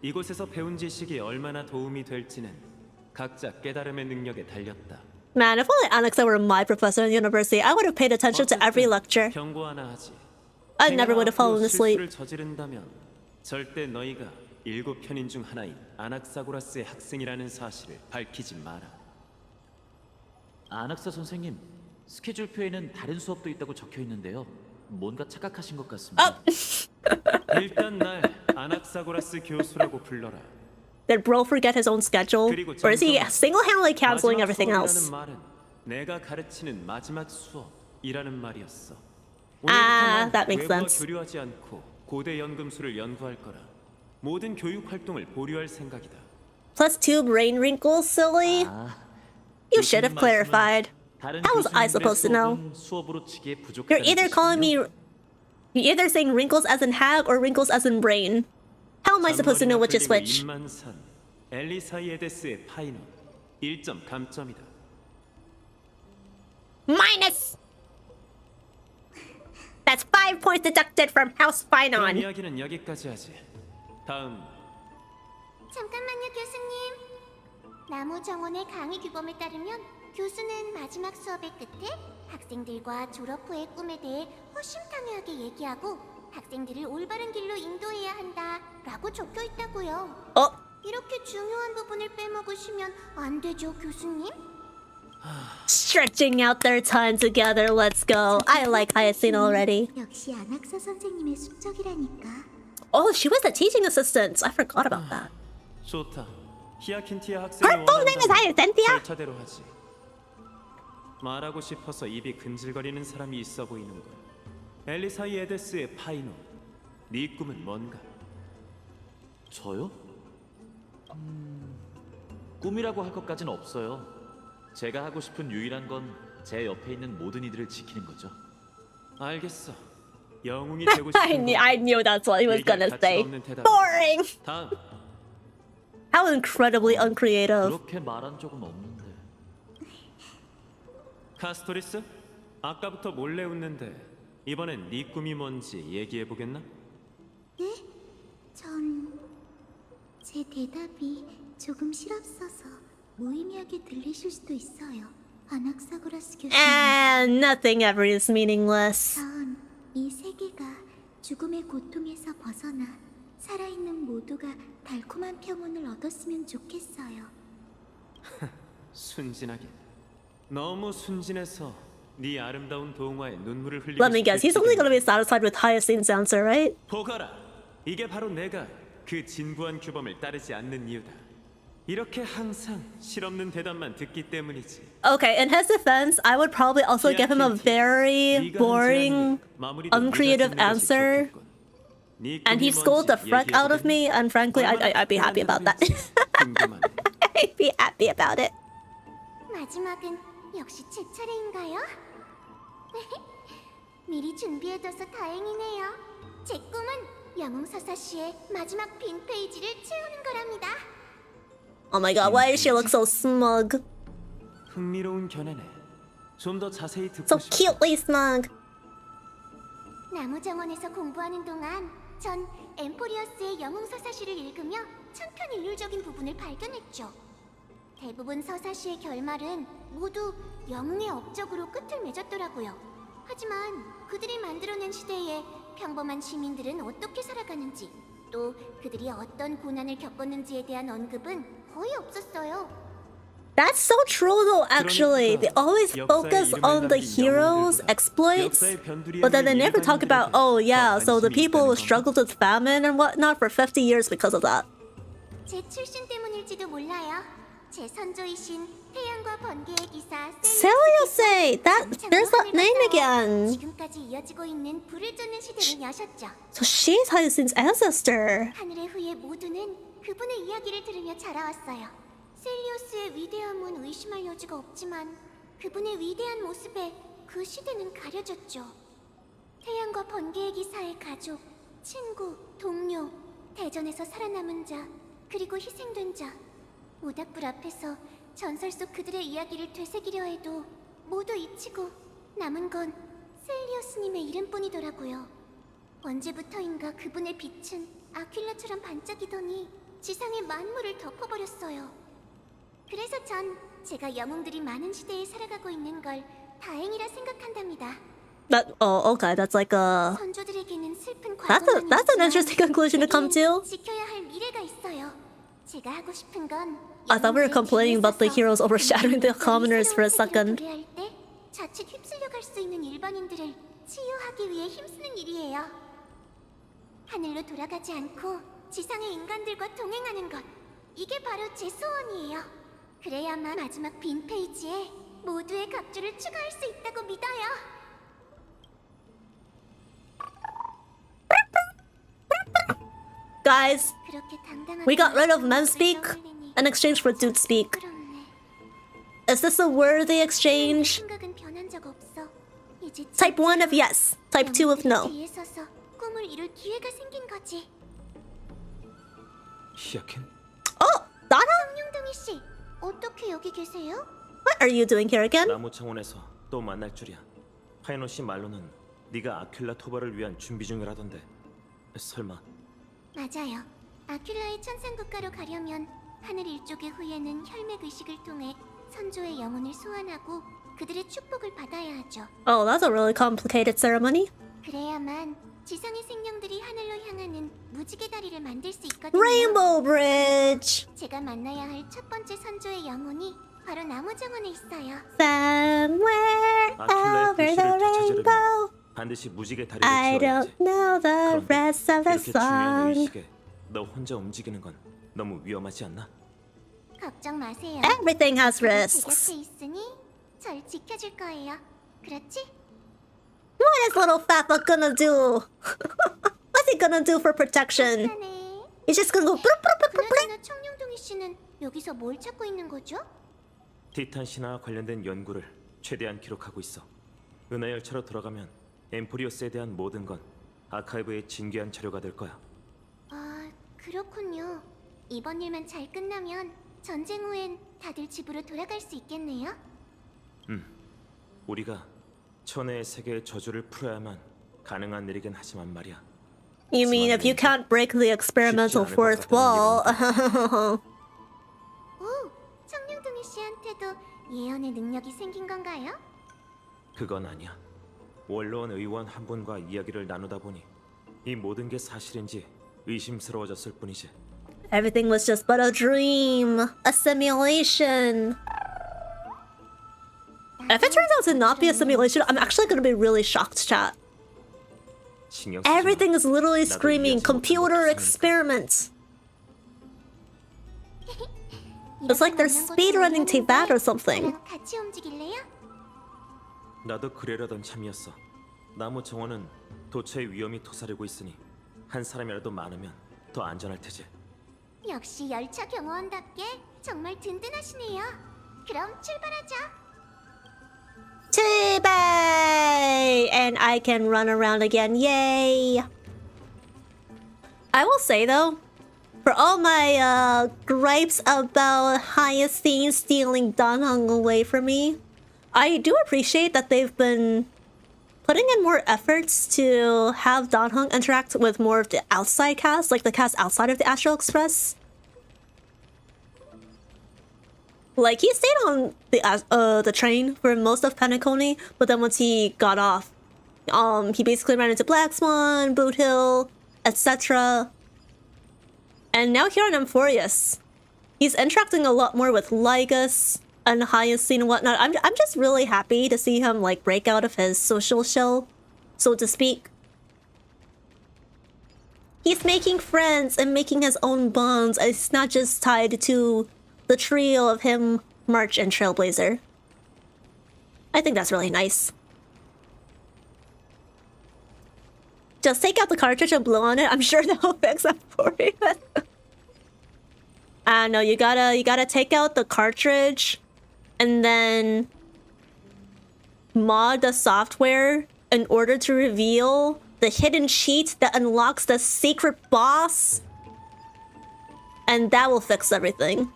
이곳에서 배운 지식이 얼마나 도움이 될지는 각자 깨달음의 능력에 달렸다. Man, if only Alexa were my professor in university, I would have paid attention to every lecture. 경고 하나 하지. I never would have fallen asleep. 실수를 저지른다면 절대 너희가 7편인 중 하나인 아낙사고라스의 학생이라는 사실을 밝히지 마라. 안학사 선생님, 스케줄표에는 다른 수업도 있다고 적혀 있는데요. 뭔가 착각하신 것 같습니다. 일단 날 아낙사고라스 교수라고 불러라. Did bro forget his own schedule? Or is he single-handedly canceling everything else? 말은 내가 가르치는 마지막 수업이라는 말이었어. That makes sense. 교류하지 않고 고대 연금술을 연구할 거라. 모든 교육 활동을 보류할 생각이다. Plus 2 brain wrinkles, silly. You should have clarified. How was I supposed to know? You're either calling me... You're either saying wrinkles as in hag or wrinkles as in brain. How am I supposed to know which is which? 엘리사이에데스의 파이논 1점 감점이다. Minus! That's 5 points deducted from House phainon. 이야기는 여기까지 하지. 다음. 잠깐만요, 교수님. 나무 정원의 강의 규범에 따르면 교수는 마지막 수업의 끝에 학생들과 졸업 후의 꿈에 대해 허심탄회하게 얘기하고 학생들을 올바른 길로 인도해야 한다라고 적혀 있다고요. 이렇게 중요한 부분을 빼먹으시면 안 되죠, 교수님? Stretching out their time together, let's go. I like hyacine already. 역시 안학사 선생님의 숙적이라니까. Oh, she was the teaching assistant. I forgot about that. 좋다. 히아킨티아 학생이 Her full name is Hyacinthia? 절차대로 하지. 말하고 싶어서 입이 근질거리는 사람이 있어 보이는군. 엘리사이에데스의 파이논. 네 꿈은 뭔가? 저요? 꿈이라고 할 것까지는 없어요. 제가 하고 싶은 유일한 건 제 옆에 있는 모든 이들을 지키는 거죠. 알겠어. 영웅이 되고 싶은 I knew that's what he was gonna say. Boring! 다음. How incredibly uncreative. 그렇게 말한 적은 없는데. 카스토리스? 아까부터 몰래 웃는데 이번엔 네 꿈이 뭔지 얘기해보겠나? 네? 제 대답이 조금 실없어서 무의미하게 들리실 수도 있어요. 아낙사고라스 교수님. Nothing ever is meaningless. 전 이 세계가 죽음의 고통에서 벗어나 살아있는 모두가 달콤한 평온을 얻었으면 좋겠어요. 순진하게. 너무 순진해서 네 아름다운 동화에 눈물을 흘리고 Let me guess, he's only gonna be satisfied with Hyacine's answer, right? 보거라. 이게 바로 내가 그 진부한 규범을 따르지 않는 이유다. 이렇게 항상 실없는 대답만 듣기 때문이지. Okay, in his defense, I would probably also give him a very boring, uncreative answer. And he scolded the frick out of me, and frankly, I'd be happy about that. I'd be happy about it. 마지막은 역시 제 차례인가요? 미리 준비해둬서 다행이네요. 제 꿈은 영웅서사시의 마지막 빈 페이지를 채우는 거랍니다. Oh my god, why does she look so smug? 흥미로운 견해네. 좀 더 자세히 듣고 So 싶어. cutely smug. 나무 정원에서 공부하는 동안 전 엠포리어스의 영웅서사시를 읽으며 천편일률적인 부분을 발견했죠. 대부분 서사시의 결말은 모두 영웅의 업적으로 끝을 맺었더라고요. 하지만 그들이 만들어낸 시대에 평범한 시민들은 어떻게 살아가는지, 또 그들이 어떤 고난을 겪었는지에 대한 언급은 거의 없었어요. That's so true though, actually. They always focus on the heroes' exploits, but then they never talk about, oh yeah, so the people struggled with famine and whatnot for 50 years because of that. 제 출신 때문일지도 몰라요. 제 선조이신 태양과 번개의 기사 Celiose! There's that name again! 지금까지 이어지고 있는 불을 쫓는 시대를 여셨죠. So she's Hyacine's ancestor. 하늘의 후예 모두는 그분의 이야기를 들으며 자라왔어요. 셀리오스의 위대함은 의심할 여지가 없지만 그분의 위대한 모습에 그 시대는 가려졌죠. 태양과 번개의 기사의 가족, 친구, 동료, 대전에서 살아남은 자, 그리고 희생된 자, 모닥불 앞에서 전설 속 그들의 이야기를 되새기려 해도 모두 잊히고 남은 건 셀리오스님의 이름뿐이더라고요. 언제부터인가 그분의 빛은 아퀼라처럼 반짝이더니 지상의 만물을 덮어버렸어요. 그래서 전 제가 영웅들이 많은 시대에 살아가고 있는 걸 다행이라 생각한답니다. Okay, that's like a... 선조들에게는 슬픈 That's an interesting conclusion to come to. 지켜야 할 미래가 있어요. 제가 하고 싶은 건 I thought we were complaining about the heroes overshadowing the commoners for a second. 자칫 휩쓸려갈 수 있는 일반인들을 치유하기 위해 힘쓰는 일이에요. 하늘로 돌아가지 않고 지상의 인간들과 동행하는 것. 이게 바로 제 소원이에요. 그래야만 마지막 빈 페이지에 모두의 각주를 추가할 수 있다고 믿어요. Guys, we got rid of men speak in exchange for dude speak. Is this a worthy exchange? Type 1 of yes, type 2 of no. 꿈을 이룰 기회가 생긴 거지. 히야켄? Oh, Donna? 청룡동이 씨, 어떻게 여기 계세요? What are you doing here again? 나무 청원에서 또 만날 줄이야. 파이논 씨 말로는 네가 아큘라 토벌을 위한 준비 중이라던데. 설마? 맞아요. 아큘라의 천상국가로 가려면 하늘 일족의 후예는 혈맥 의식을 통해 선조의 영혼을 소환하고 그들의 축복을 받아야 하죠. Oh, that's a really complicated ceremony. 그래야만 지상의 생명들이 하늘로 향하는 무지개 다리를 만들 수 있거든요. Rainbow Bridge. 제가 만나야 할 첫 번째 선조의 영혼이 바로 나무 정원에 있어요. Somewhere 아큘라의 over the 불씨를 되찾으려면 rainbow. 반드시 무지개 다리를 I 지어야지. don't know the 그런데 rest of the 이렇게 중요한 song. 의식에 너 혼자 움직이는 건 너무 위험하지 않나? 걱정 마세요. Everything has 제 risks. 곁에 있으니 절 지켜줄 거예요. 그렇지? What is little Faffa gonna do? What's he gonna do for protection? 네. He's just gonna go. 그나저나 청룡동이 씨는 여기서 뭘 찾고 있는 거죠? 티탄 신화와 관련된 연구를 최대한 기록하고 있어. 은하 열차로 들어가면 엠포리오스에 대한 모든 건 아카이브의 진귀한 자료가 될 거야. 아, 그렇군요. 이번 일만 잘 끝나면 전쟁 후엔 다들 집으로 돌아갈 수 있겠네요. 우리가 천혜의 세계의 저주를 풀어야만 가능한 일이긴 하지만 말이야. You mean if you can't break the experimental fourth wall? 오, 청룡동이 씨한테도 예언의 능력이 생긴 건가요? 그건 아니야. 원로원 의원 한 분과 이야기를 나누다 보니 이 모든 게 사실인지 의심스러워졌을 뿐이지. Everything was just but a dream, a simulation. If it turns out to not be a simulation, I'm actually gonna be really shocked, chat. 신경 쓰지 마. Everything is literally 나도 screaming 이해하지 못한 computer 것도 experiments. It's like they're speedrunning Tibet or something. 저랑 같이 움직일래요? 나도 그래려던 참이었어. 나무 정원은 도처의 위험이 도사리고 있으니 한 사람이라도 많으면 더 안전할 테지. 역시 열차 경호원답게 정말 든든하시네요. 그럼 출발하자. Tibet! And I can run around again, yay! I will say though, for all my gripes about Hyacine stealing Danhong away from me, I do appreciate that they've been putting in more efforts to have Danhong interact with more of the outside cast, like the cast outside of the Astral Express. Like, he stayed on the train for most of Penacony, but then once he got off, he basically ran into Black Swan, Boot Hill, etc. And now here on Amphoreus, he's interacting a lot more with Lygus and Hyacine and whatnot. I'm just really happy to see him like break out of his social shell, so to speak. He's making friends and making his own bonds. It's not just tied to the trio of him, March, and Trailblazer. I think that's really nice. Just take out the cartridge and blow on it. I'm sure that will fix it for you. No, you gotta take out the cartridge and then mod the software in order to reveal the hidden cheat that unlocks the secret boss. And that will fix everything.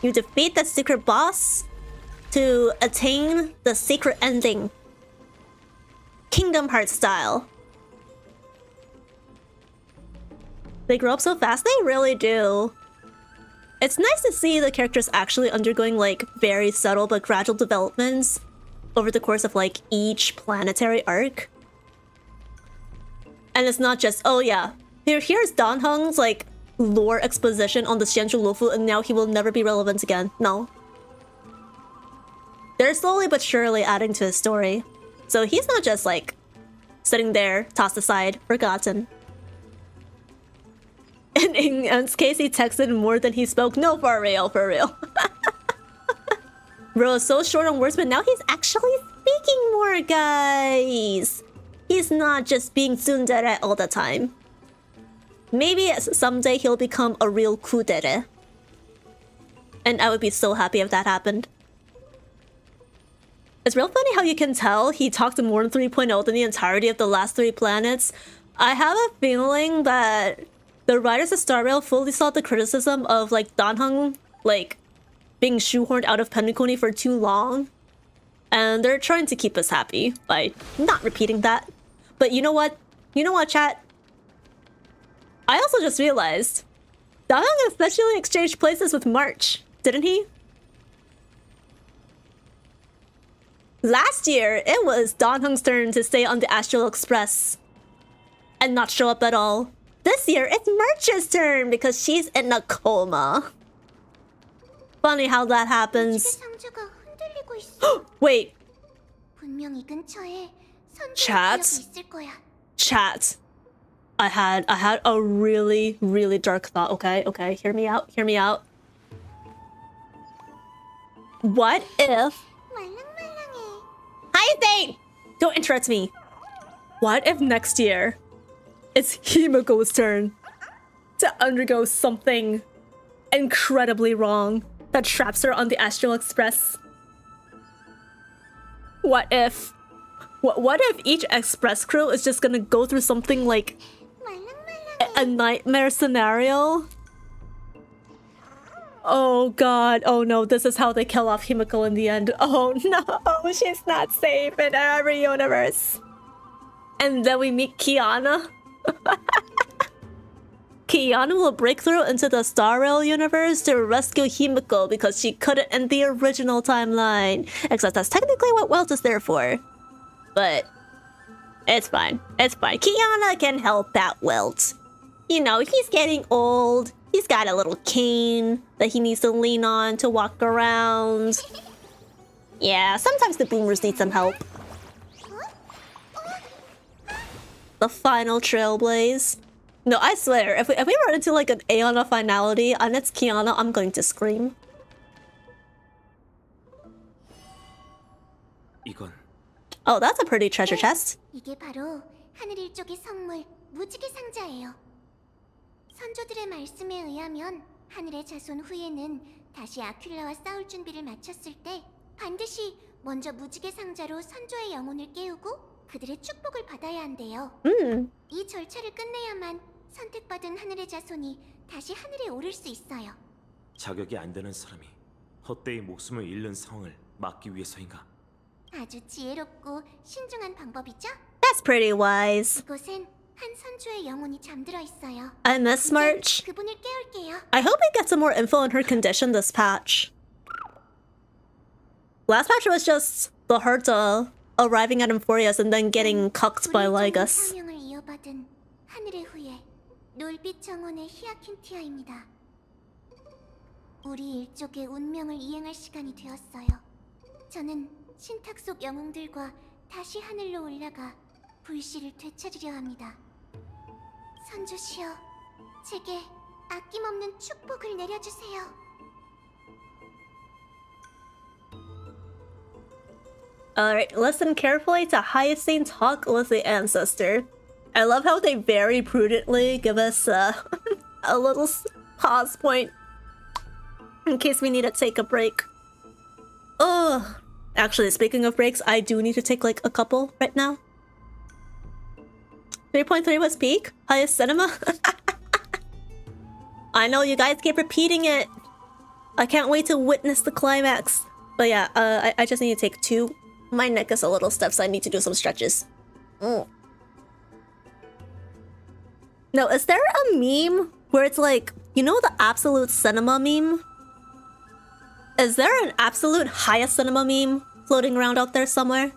You defeat the secret boss to attain the secret ending. Kingdom Hearts style. They grow up so fast, they really do. It's nice to see the characters actually undergoing like very subtle but gradual developments over the course of like each planetary arc. And it's not just, oh yeah, here's Danhong's like lore exposition on the Xianzhu Luofu and now he will never be relevant again. No. They're slowly but surely adding to his story. So he's not just like sitting there, tossed aside, forgotten. And in Ant's case, he texted more than he spoke. No, for real, for real. Bro is so short on words, but now he's actually speaking more, guys. He's not just being tsundere all the time. Maybe someday he'll become a real kudere. And I would be so happy if that happened. It's real funny how you can tell he talked more in 3.0 than the entirety of the last 3 planets. I have a feeling that the writers of Star Rail fully saw the criticism of like Danheng like being shoehorned out of Penukuni for too long. And they're trying to keep us happy by not repeating that. But you know what? You know what, chat? I also just realized Danheng especially exchanged places with March, didn't he? Last year, it was Danheng's turn to stay on the Astral Express and not show up at all. This year, it's March's turn because she's in a coma. Funny how that happens. Wait. Chat. Chat. I had a really, really dark thought. Okay, hear me out, hear me out. What if... Hi, Thane! Don't interrupt me. What if next year it's Himiko's turn to undergo something incredibly wrong that traps her on the Astral Express? What if each express crew is just gonna go through something like a nightmare scenario? Oh god, oh no, this is how they kill off Himiko in the end. Oh no, she's not safe in every universe. And then we meet Kiana. Kiana will break through into the Star Rail universe to rescue Himiko because she couldn't in the original timeline. Except that's technically what Welt is there for. But it's fine. It's fine. Kiana can help out Welt. You know, he's getting old. He's got a little cane that he needs to lean on to walk around. Yeah, sometimes the boomers need some help. The final trailblaze. No, I swear, if we run into like an Aeon finality and it's Kiana, I'm going to scream. 이건 Oh, that's a pretty treasure chest. 이게 바로 하늘 일족의 선물 무지개 상자예요. 선조들의 말씀에 의하면 하늘의 자손 후예는 다시 아큘라와 싸울 준비를 마쳤을 때 반드시 먼저 무지개 상자로 선조의 영혼을 깨우고 그들의 축복을 받아야 한대요. 이 절차를 끝내야만 선택받은 하늘의 자손이 다시 하늘에 오를 수 있어요. 자격이 안 되는 사람이 헛되이 목숨을 잃는 상황을 막기 위해서인가? 아주 지혜롭고 신중한 방법이죠? That's pretty wise. 이곳엔 한 선조의 영혼이 잠들어 있어요. I miss March. 그분을 깨울게요. I hope we get some more info on her condition this patch. Last patch was just the Herta arriving at Amphoreus and then getting cucked by Lygus. 사명을 이어받은 하늘의 후예 놀빛 정원의 히아킨티아입니다. 우리 일족의 운명을 이행할 시간이 되었어요. 저는 신탁 속 영웅들과 다시 하늘로 올라가 불씨를 되찾으려 합니다. 선조시여, 제게 아낌없는 축복을 내려주세요. Alright, listen carefully to Hyacine talk with the ancestor. I love how they very prudently give us a little pause point in case we need to take a break. Ugh. Actually, speaking of breaks, I do need to take like a couple right now. 3.3 was peak? Highest cinema? I know you guys keep repeating it. I can't wait to witness the climax. But yeah, I just need to take 2. My neck is a little stiff, so I need to do some stretches. No, is there a meme where it's like, you know the absolute cinema meme? Is there an absolute highest cinema meme floating around out there somewhere?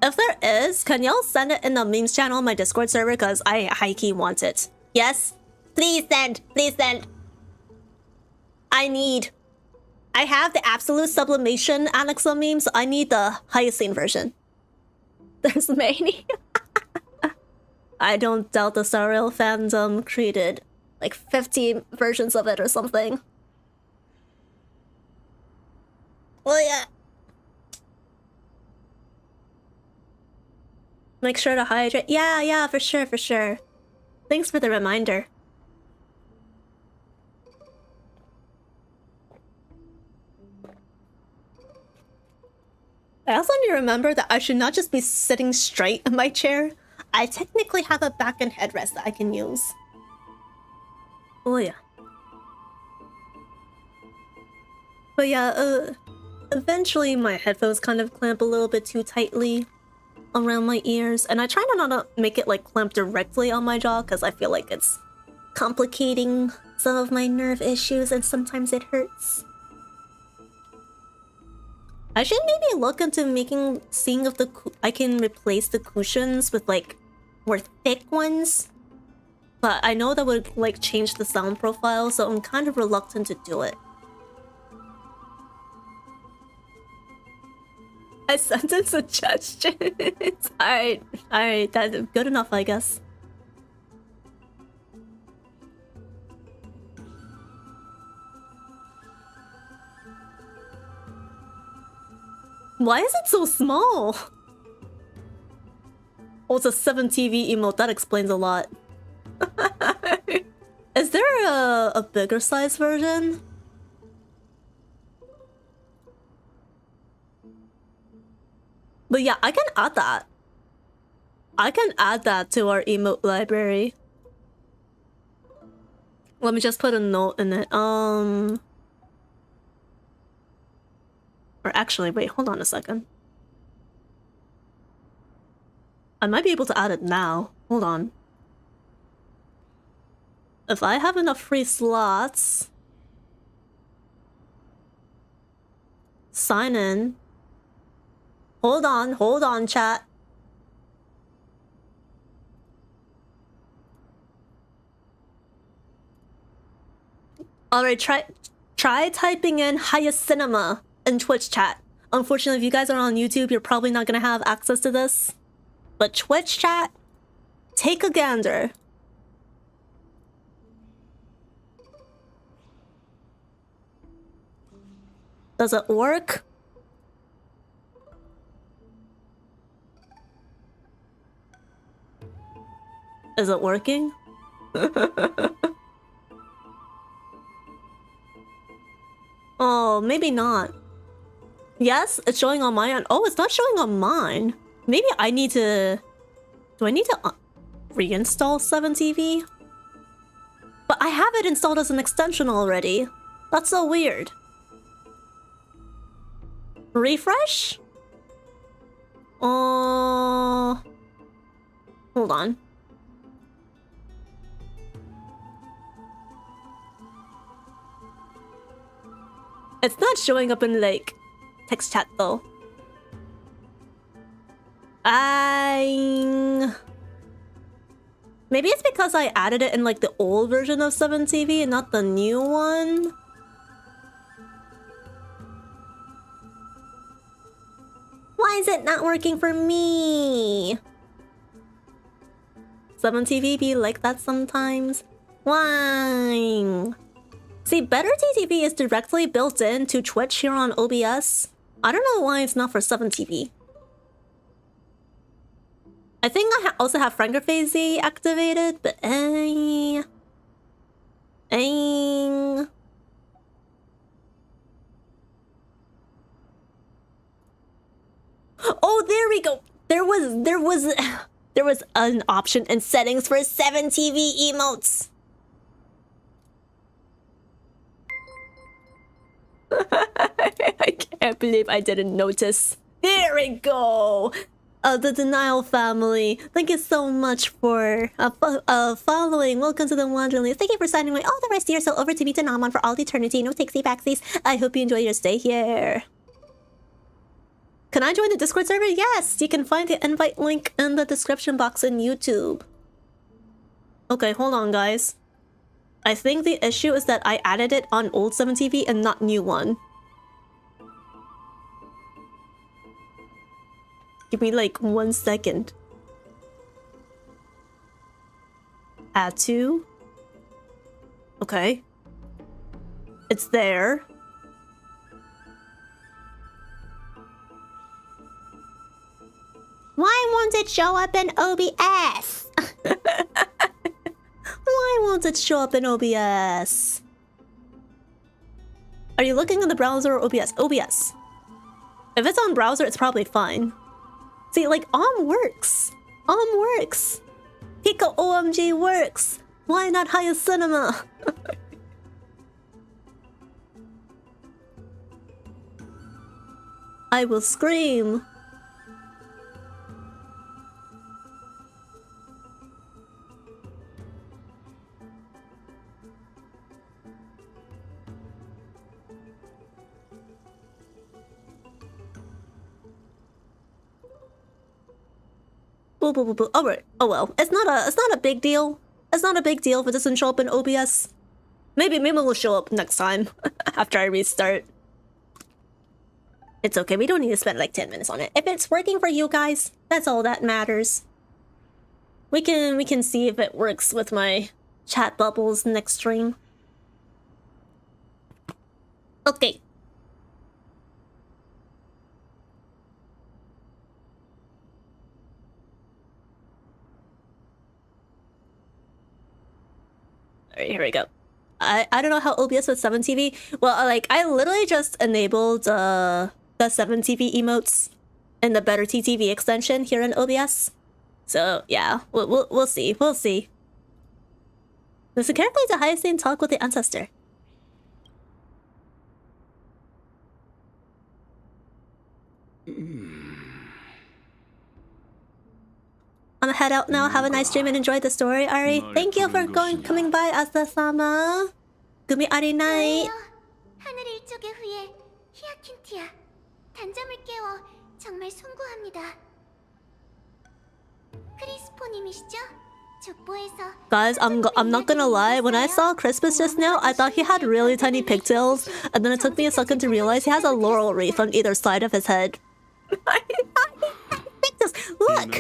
If there is, can y'all send it in the memes channel on my Discord server? Because I high-key want it. Yes? Please send! Please send! I need I have the absolute sublimation Alexa meme, so I need the hyacine version. There's many. I don't doubt the Sariel fandom created like 50 versions of it or something. Oh yeah. Make sure to hydrate. Yeah, for sure, for sure. Thanks for the reminder. I also need to remember that I should not just be sitting straight in my chair. I technically have a back and headrest that I can use. Oh yeah. But yeah, eventually my headphones kind of clamp a little bit too tightly around my ears, and I try not to make it like clamp directly on my jaw because I feel like it's complicating some of my nerve issues and sometimes it hurts. I should maybe look into seeing if I can replace the cushions with like more thick ones, but I know that would like change the sound profile, so I'm kind of reluctant to do it. I sent in suggestions. Alright, that's good enough, I guess. Why is it so small? Oh, it's a 7TV emote. That explains a lot. Is there a bigger size version? But yeah, I can add that. I can add that to our emote library. Let me just put a note in it. Or actually, wait, hold on a second. I might be able to add it now. Hold on. If I have enough free slots... Sign in. Hold on, chat. Alright, try typing in Hyacinema in Twitch chat. Unfortunately, if you guys are on YouTube, you're probably not gonna have access to this. But Twitch chat, take a gander. Does it work? Is it working? Oh, maybe not. Yes, it's showing on my end. Oh, it's not showing on mine. Maybe I need to... Do I need to reinstall 7TV? But I have it installed as an extension already. That's so weird. Refresh? Hold on. It's not showing up in, like, text chat, though. Maybe it's because I added it in, like, the old version of 7TV and not the new one? Why is it not working for me? 7TV be like that sometimes? Why? See, Better TTV is directly built into Twitch here on OBS. I don't know why it's not for 7TV. I think I also have Frankerphase activated, but Oh, there we go. There was an option in settings for 7TV emotes. I can't believe I didn't notice. There we go. The Denial family, thank you so much for following. Welcome to the Wanderlings. Thank you for signing away all the rest of yourself over to me to Namon for all eternity. No takesy backsies. I hope you enjoy your stay here. Can I join the Discord server? Yes, you can find the invite link in the description box in YouTube. Okay, hold on, guys. I think the issue is that I added it on old 7TV and not new one. Give me like 1 second. Add to. Okay. It's there. Why won't it show up in OBS? Why won't it show up in OBS? Are you looking in the browser or OBS? OBS. If it's on browser, it's probably fine. See, like, works. Works. Pico OMG works. Why not Hyacine? I will scream. Boo boo boo boo. Alright. Oh well. It's not a big deal. It's not a big deal if it doesn't show up in OBS. Maybe it will show up next time after I restart. It's okay. We don't need to spend like 10 minutes on it. If it's working for you guys, that's all that matters. We can see if it works with my chat bubbles next stream. Okay. Alright, here we go. I don't know how OBS with 7TV. Well, like, I literally just enabled the 7TV emotes in the Better TTV extension here in OBS. So yeah, we'll see. We'll see. Listen carefully to Hyacine talk with the ancestor. I'm gonna head out now. Have a nice stream and enjoy the story, Ari. Thank you for coming by, Asa-sama. Gumi Ari night. 하늘 일족의 후예 히아킨티야. 단잠을 깨워 정말 송구합니다. 크리스포님이시죠? 족보에서 Guys, I'm not gonna lie. When I saw Crispus just now, I thought he had really tiny pigtails, and then it took me a second to realize he has a laurel wreath on either side of his head. Look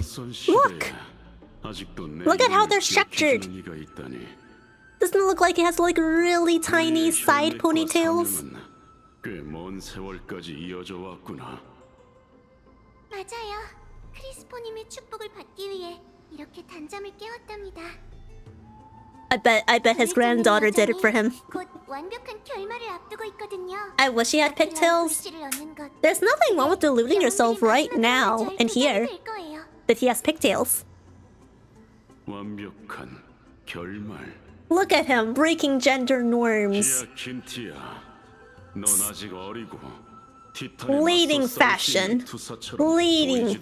at how they're structured. Doesn't it look like he has like really tiny side ponytails? 맞아요. 크리스포님의 축복을 받기 위해 이렇게 단잠을 깨웠답니다. I bet his granddaughter did it for him. 곧 완벽한 결말을 앞두고 있거든요. I wish he had pigtails. There's nothing wrong with deluding yourself right now and here that he has pigtails. 완벽한 결말. Look at him breaking gender norms. 넌 아직 어리고 Leading fashion. Leading.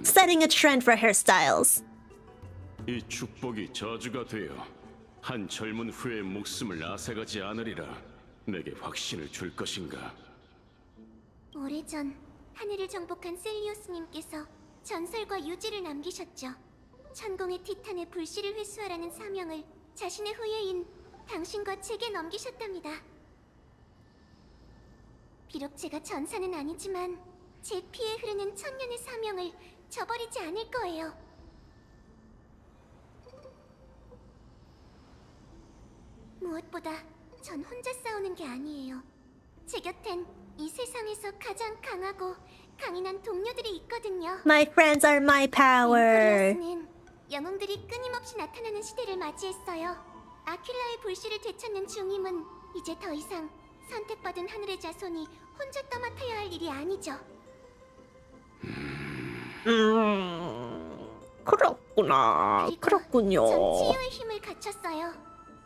Setting a trend for hairstyles. 이 축복이 저주가 되어 한 젊은 후의 목숨을 앗아가지 않으리라 내게 확신을 줄 것인가? 오래전 하늘을 정복한 셀리오스님께서 전설과 유지를 남기셨죠. 천공의 티탄의 불씨를 회수하라는 사명을 자신의 후예인 당신과 제게 넘기셨답니다. 비록 제가 전사는 아니지만 제 피에 흐르는 천년의 사명을 저버리지 않을 거예요. 무엇보다 전 혼자 싸우는 게 아니에요. 제 곁엔 이 세상에서 가장 강하고 강인한 동료들이 있거든요. My friends are my power. 는 영웅들이 끊임없이 나타나는 시대를 맞이했어요. 아킬라의 불씨를 되찾는 중임은 이제 더 이상 선택받은 하늘의 자손이 혼자 떠맡아야 할 일이 아니죠. 그렇구나. 그렇군요. 전 치유의 힘을 갖췄어요.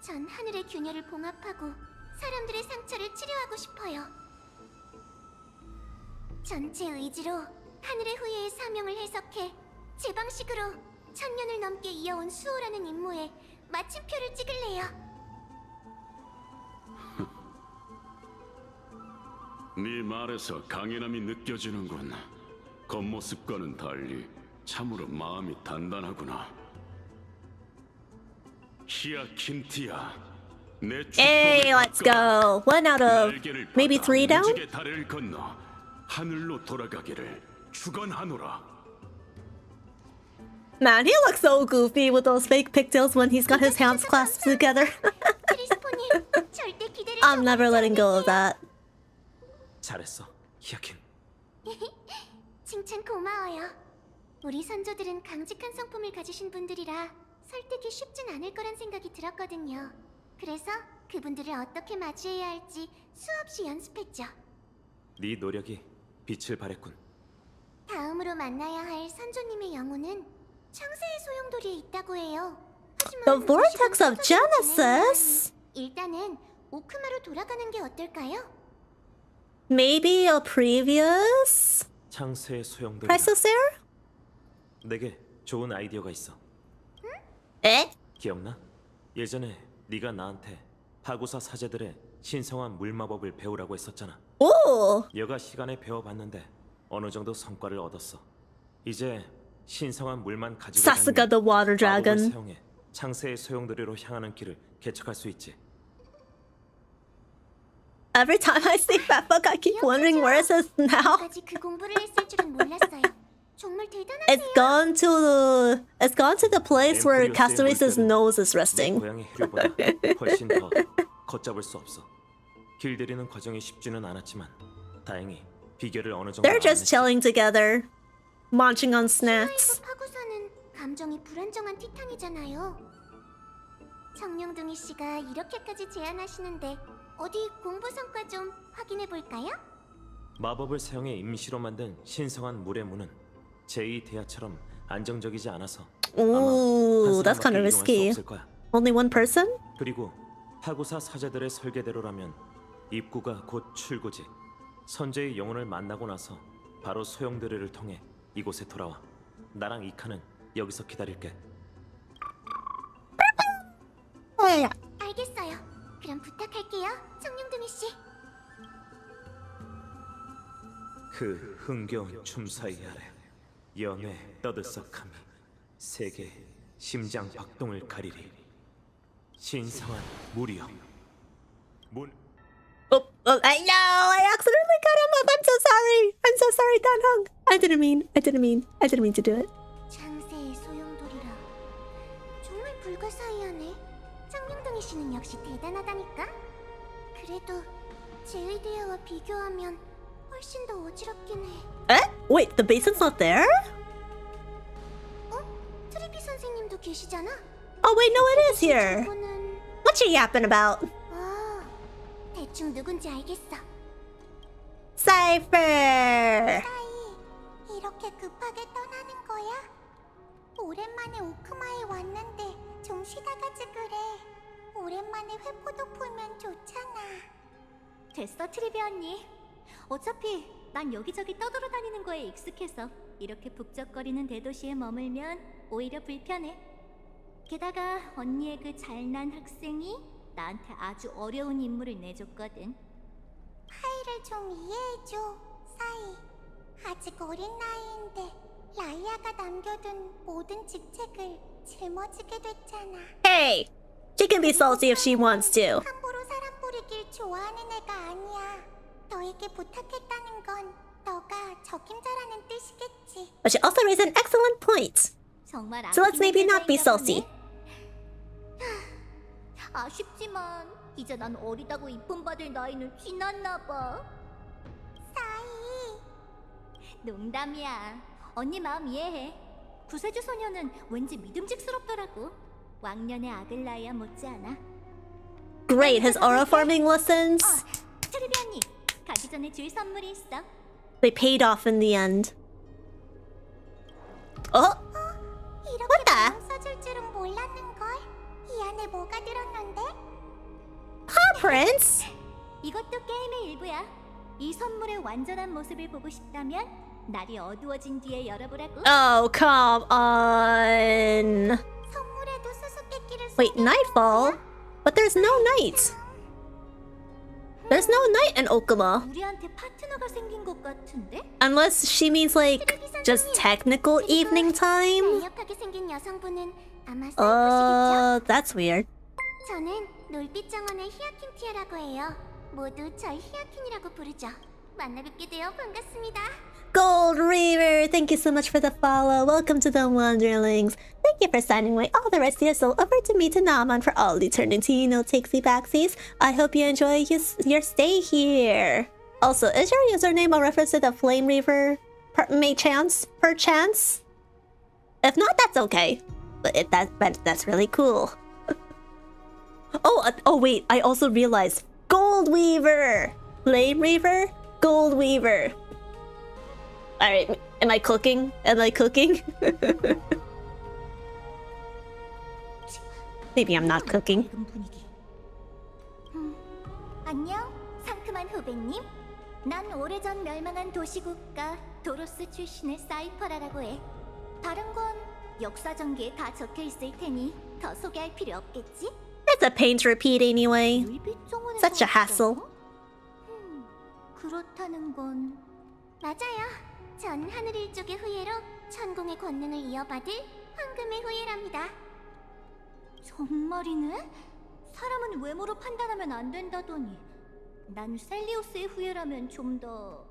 전 하늘의 균열을 봉합하고 사람들의 상처를 치료하고 싶어요. 전체 의지로 하늘의 후예의 사명을 해석해 제 방식으로 천년을 넘게 이어온 수호라는 임무에 마침표를 찍을래요. 네 말에서 강인함이 느껴지는군. 겉모습과는 달리 참으로 마음이 단단하구나. 히아킨티야, 내 Hey, let's go. 1 out of maybe 3 down? 다리를 건너 하늘로 돌아가기를 축원하노라. Man, he looks so goofy with those fake pigtails when he's got his hands clasped together. 크리스포님, 절대 기대를 I'm never letting go of that. 잘했어, 히아킨. 칭찬 고마워요. 우리 선조들은 강직한 성품을 가지신 분들이라 설득이 쉽진 않을 거란 생각이 들었거든요. 그래서 그분들을 어떻게 맞이해야 할지 수없이 연습했죠. 네 노력이 빛을 발했군. 다음으로 만나야 할 선조님의 영혼은 창세의 소용돌이에 있다고 해요. The vortex of Genesis? 일단은 오크마로 돌아가는 게 어떨까요? Maybe a previous 창세의 소용돌이. IchinoseSound? 내게 좋은 아이디어가 있어. 에? 기억나? 예전에 네가 나한테 하구사 사제들의 신성한 물마법을 배우라고 했었잖아. 오! 여가 시간에 배워봤는데 어느 정도 성과를 얻었어. 이제 신성한 물만 가지고 사스가 the water dragon. 마법을 사용해 창세의 소용돌이로 향하는 길을 개척할 수 있지. Every time I see that book, I keep wondering where is this now? 까지 그 공부를 했을 줄은 몰랐어요. 정말 It's 대단하세요. gone to the place where Castaways' nose is resting. 고양이 해류보다 훨씬 더 걷잡을 수 없어. 길들이는 과정이 쉽지는 않았지만 다행히 비결을 어느 정도 They're just 알아냈지. chilling together, munching on snacks. 파구사는 감정이 불안정한 티탄이잖아요. 정령둥이 씨가 이렇게까지 제안하시는데 어디 공부 성과 좀 확인해 볼까요? 마법을 사용해 임시로 만든 신성한 물의 문은 제2대야처럼 안정적이지 않아서 Ooh, 아마 that's kind of 한 사람밖에 risky. 이용할 수 없을 거야. Only one person? 그리고 하구사 사제들의 설계대로라면 입구가 곧 출구지. 선제의 영혼을 만나고 나서 바로 소용돌이를 통해 이곳에 돌아와. 나랑 이카는 여기서 기다릴게. 알겠어요. 그럼 부탁할게요, 정령둥이 씨. 그 흥겨운 춤사위 아래 연애 떠들썩함이 세계 심장 박동을 가리리. 신성한 무리여. 문 I know, I accidentally cut him up. I'm so sorry, Dan-hung. I didn't mean to do it. 창세의 소용돌이라. 정말 불가사의하네. 정령둥이 씨는 역시 대단하다니까. 그래도 제 의대와 비교하면 훨씬 더 어지럽긴 해. Eh? Wait, the basin's not there? 트리비 선생님도 계시잖아. Oh wait, no, it is here. 저분은 What you yapping about? 대충 누군지 알겠어. Cipher. 이렇게 급하게 떠나는 거야? 오랜만에 오크마에 왔는데 좀 쉬다 가지 그래. 오랜만에 회포도 풀면 좋잖아. 됐어, 트리비 언니. 어차피 난 여기저기 떠돌아다니는 거에 익숙해서 이렇게 북적거리는 대도시에 머물면 오히려 불편해. 게다가 언니의 그 잘난 학생이 나한테 아주 어려운 임무를 내줬거든. 파이를 좀 이해해줘, 사이. 아직 어린 나이인데 라이아가 남겨둔 모든 직책을 짊어지게 됐잖아. Hey, she can be salty if she wants to. 함부로 사람 부리길 좋아하는 애가 아니야. 너에게 부탁했다는 건 너가 적임자라는 뜻이겠지. But she also raised an excellent point. 정말 So let's maybe not be salty. 아쉽지만 이제 난 어리다고 이쁨받을 나이는 지났나 봐. 사이. 농담이야. 언니 마음 이해해. 구세주 소녀는 왠지 믿음직스럽더라고. 왕년의 아글라이아 못지않아. Great, his aura farming lessons. 트리비 언니, 가기 전에 줄 선물이 있어. They paid off in the end. Oh, 이렇게 what the? 마음 써줄 줄은 몰랐는걸. 이 안에 뭐가 들었는데? Huh, Prince? 이것도 게임의 일부야. 이 선물의 완전한 모습을 보고 싶다면 날이 어두워진 뒤에 열어보라고. Oh, come on. 선물에도 수수께끼를 Wait, nightfall? But there's no night. There's no night in Okuma. 우리한테 파트너가 생긴 것 같은데? Unless she means like just technical evening time? 강력하게 생긴 여성분은 아마 사이코시겠죠? That's weird. 저는 놀빛 정원의 히아킨 티아라고 해요. 모두 절 히아킨이라고 부르죠. 만나 뵙게 되어 반갑습니다. Gold Reaver, thank you so much for the follow. Welcome to the Wanderlings. Thank you for signing away all the rest of your soul over to me to Naman for all eternity. No takesy backsies. I hope you enjoy your stay here. Also, is your username a reference to the Flame Reaver? Perchance? If not, that's okay. But that's really cool. Oh wait, I also realized Gold Weaver, Flame Reaver, Gold Weaver. All right, am I cooking? Am I cooking? Maybe I'm not cooking. 안녕, 상큼한 후배님. 난 오래전 멸망한 도시국가 도로스 출신의 사이퍼라라고 해. 다른 건 역사 전기에 다 적혀 있을 테니 더 소개할 필요 없겠지? It's a pain to repeat anyway. Such a hassle. 그렇다는 건 맞아요. 전 하늘일족의 후예로 천공의 권능을 이어받을 황금의 후예랍니다. 정말이네? 사람은 외모로 판단하면 안 된다더니 난 셀리오스의 후예라면 좀 더...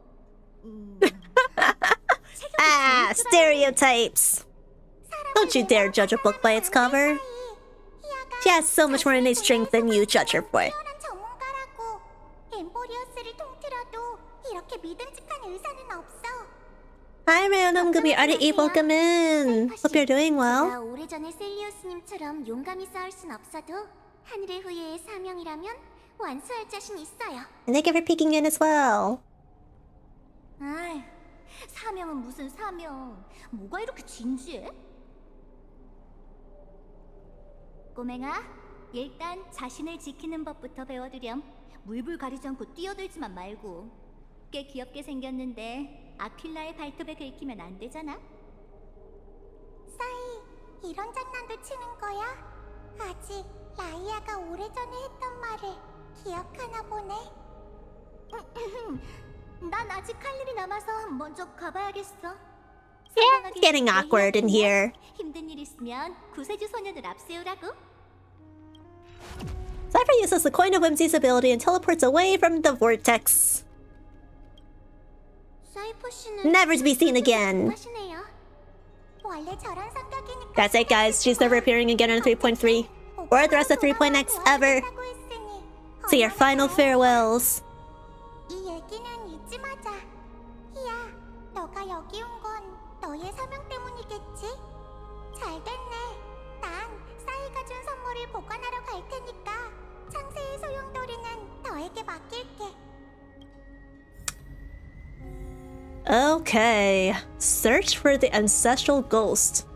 Ah, stereotypes. Don't you dare judge a book by its cover. She has so much more innate strength than you judge her for. 전문가라고. 엠포리어스를 통틀어도 이렇게 믿음직한 의사는 없어. Hi, random gumiho. Welcome in. Hope you're doing well. 오래전에 셀리오스님처럼 용감히 싸울 순 없어도 하늘의 후예의 사명이라면 완수할 자신 있어요. And thank you for peeking in as well. 아이, 사명은 무슨 사명? 뭐가 이렇게 진지해? 꼬맹아, 일단 자신을 지키는 법부터 배워두렴. 물불 가리지 않고 뛰어들지만 말고. 꽤 귀엽게 생겼는데 아퀼라의 발톱에 긁히면 안 되잖아? 싸이, 이런 장난도 치는 거야? 아직 라이아가 오래전에 했던 말을 기억하나 보네. 난 아직 할 일이 남아서 먼저 가봐야겠어. Yeah, it's getting awkward in here. 힘든 일 있으면 구세주 소년을 앞세우라고. Cipher uses the Coin of Whimsy's ability and teleports away from the vortex. Never to be seen again. That's it, guys. She's never appearing again in 3.3 or the rest of 3.x ever. So your final farewells. 이 얘기는 잊지 마자. 희야, 너가 여기 온 건 너의 사명 때문이겠지? 잘 됐네. 난 싸이가 준 선물을 보관하러 갈 테니까 창세의 소용돌이는 너에게 맡길게. Okay. Search for the ancestral ghost.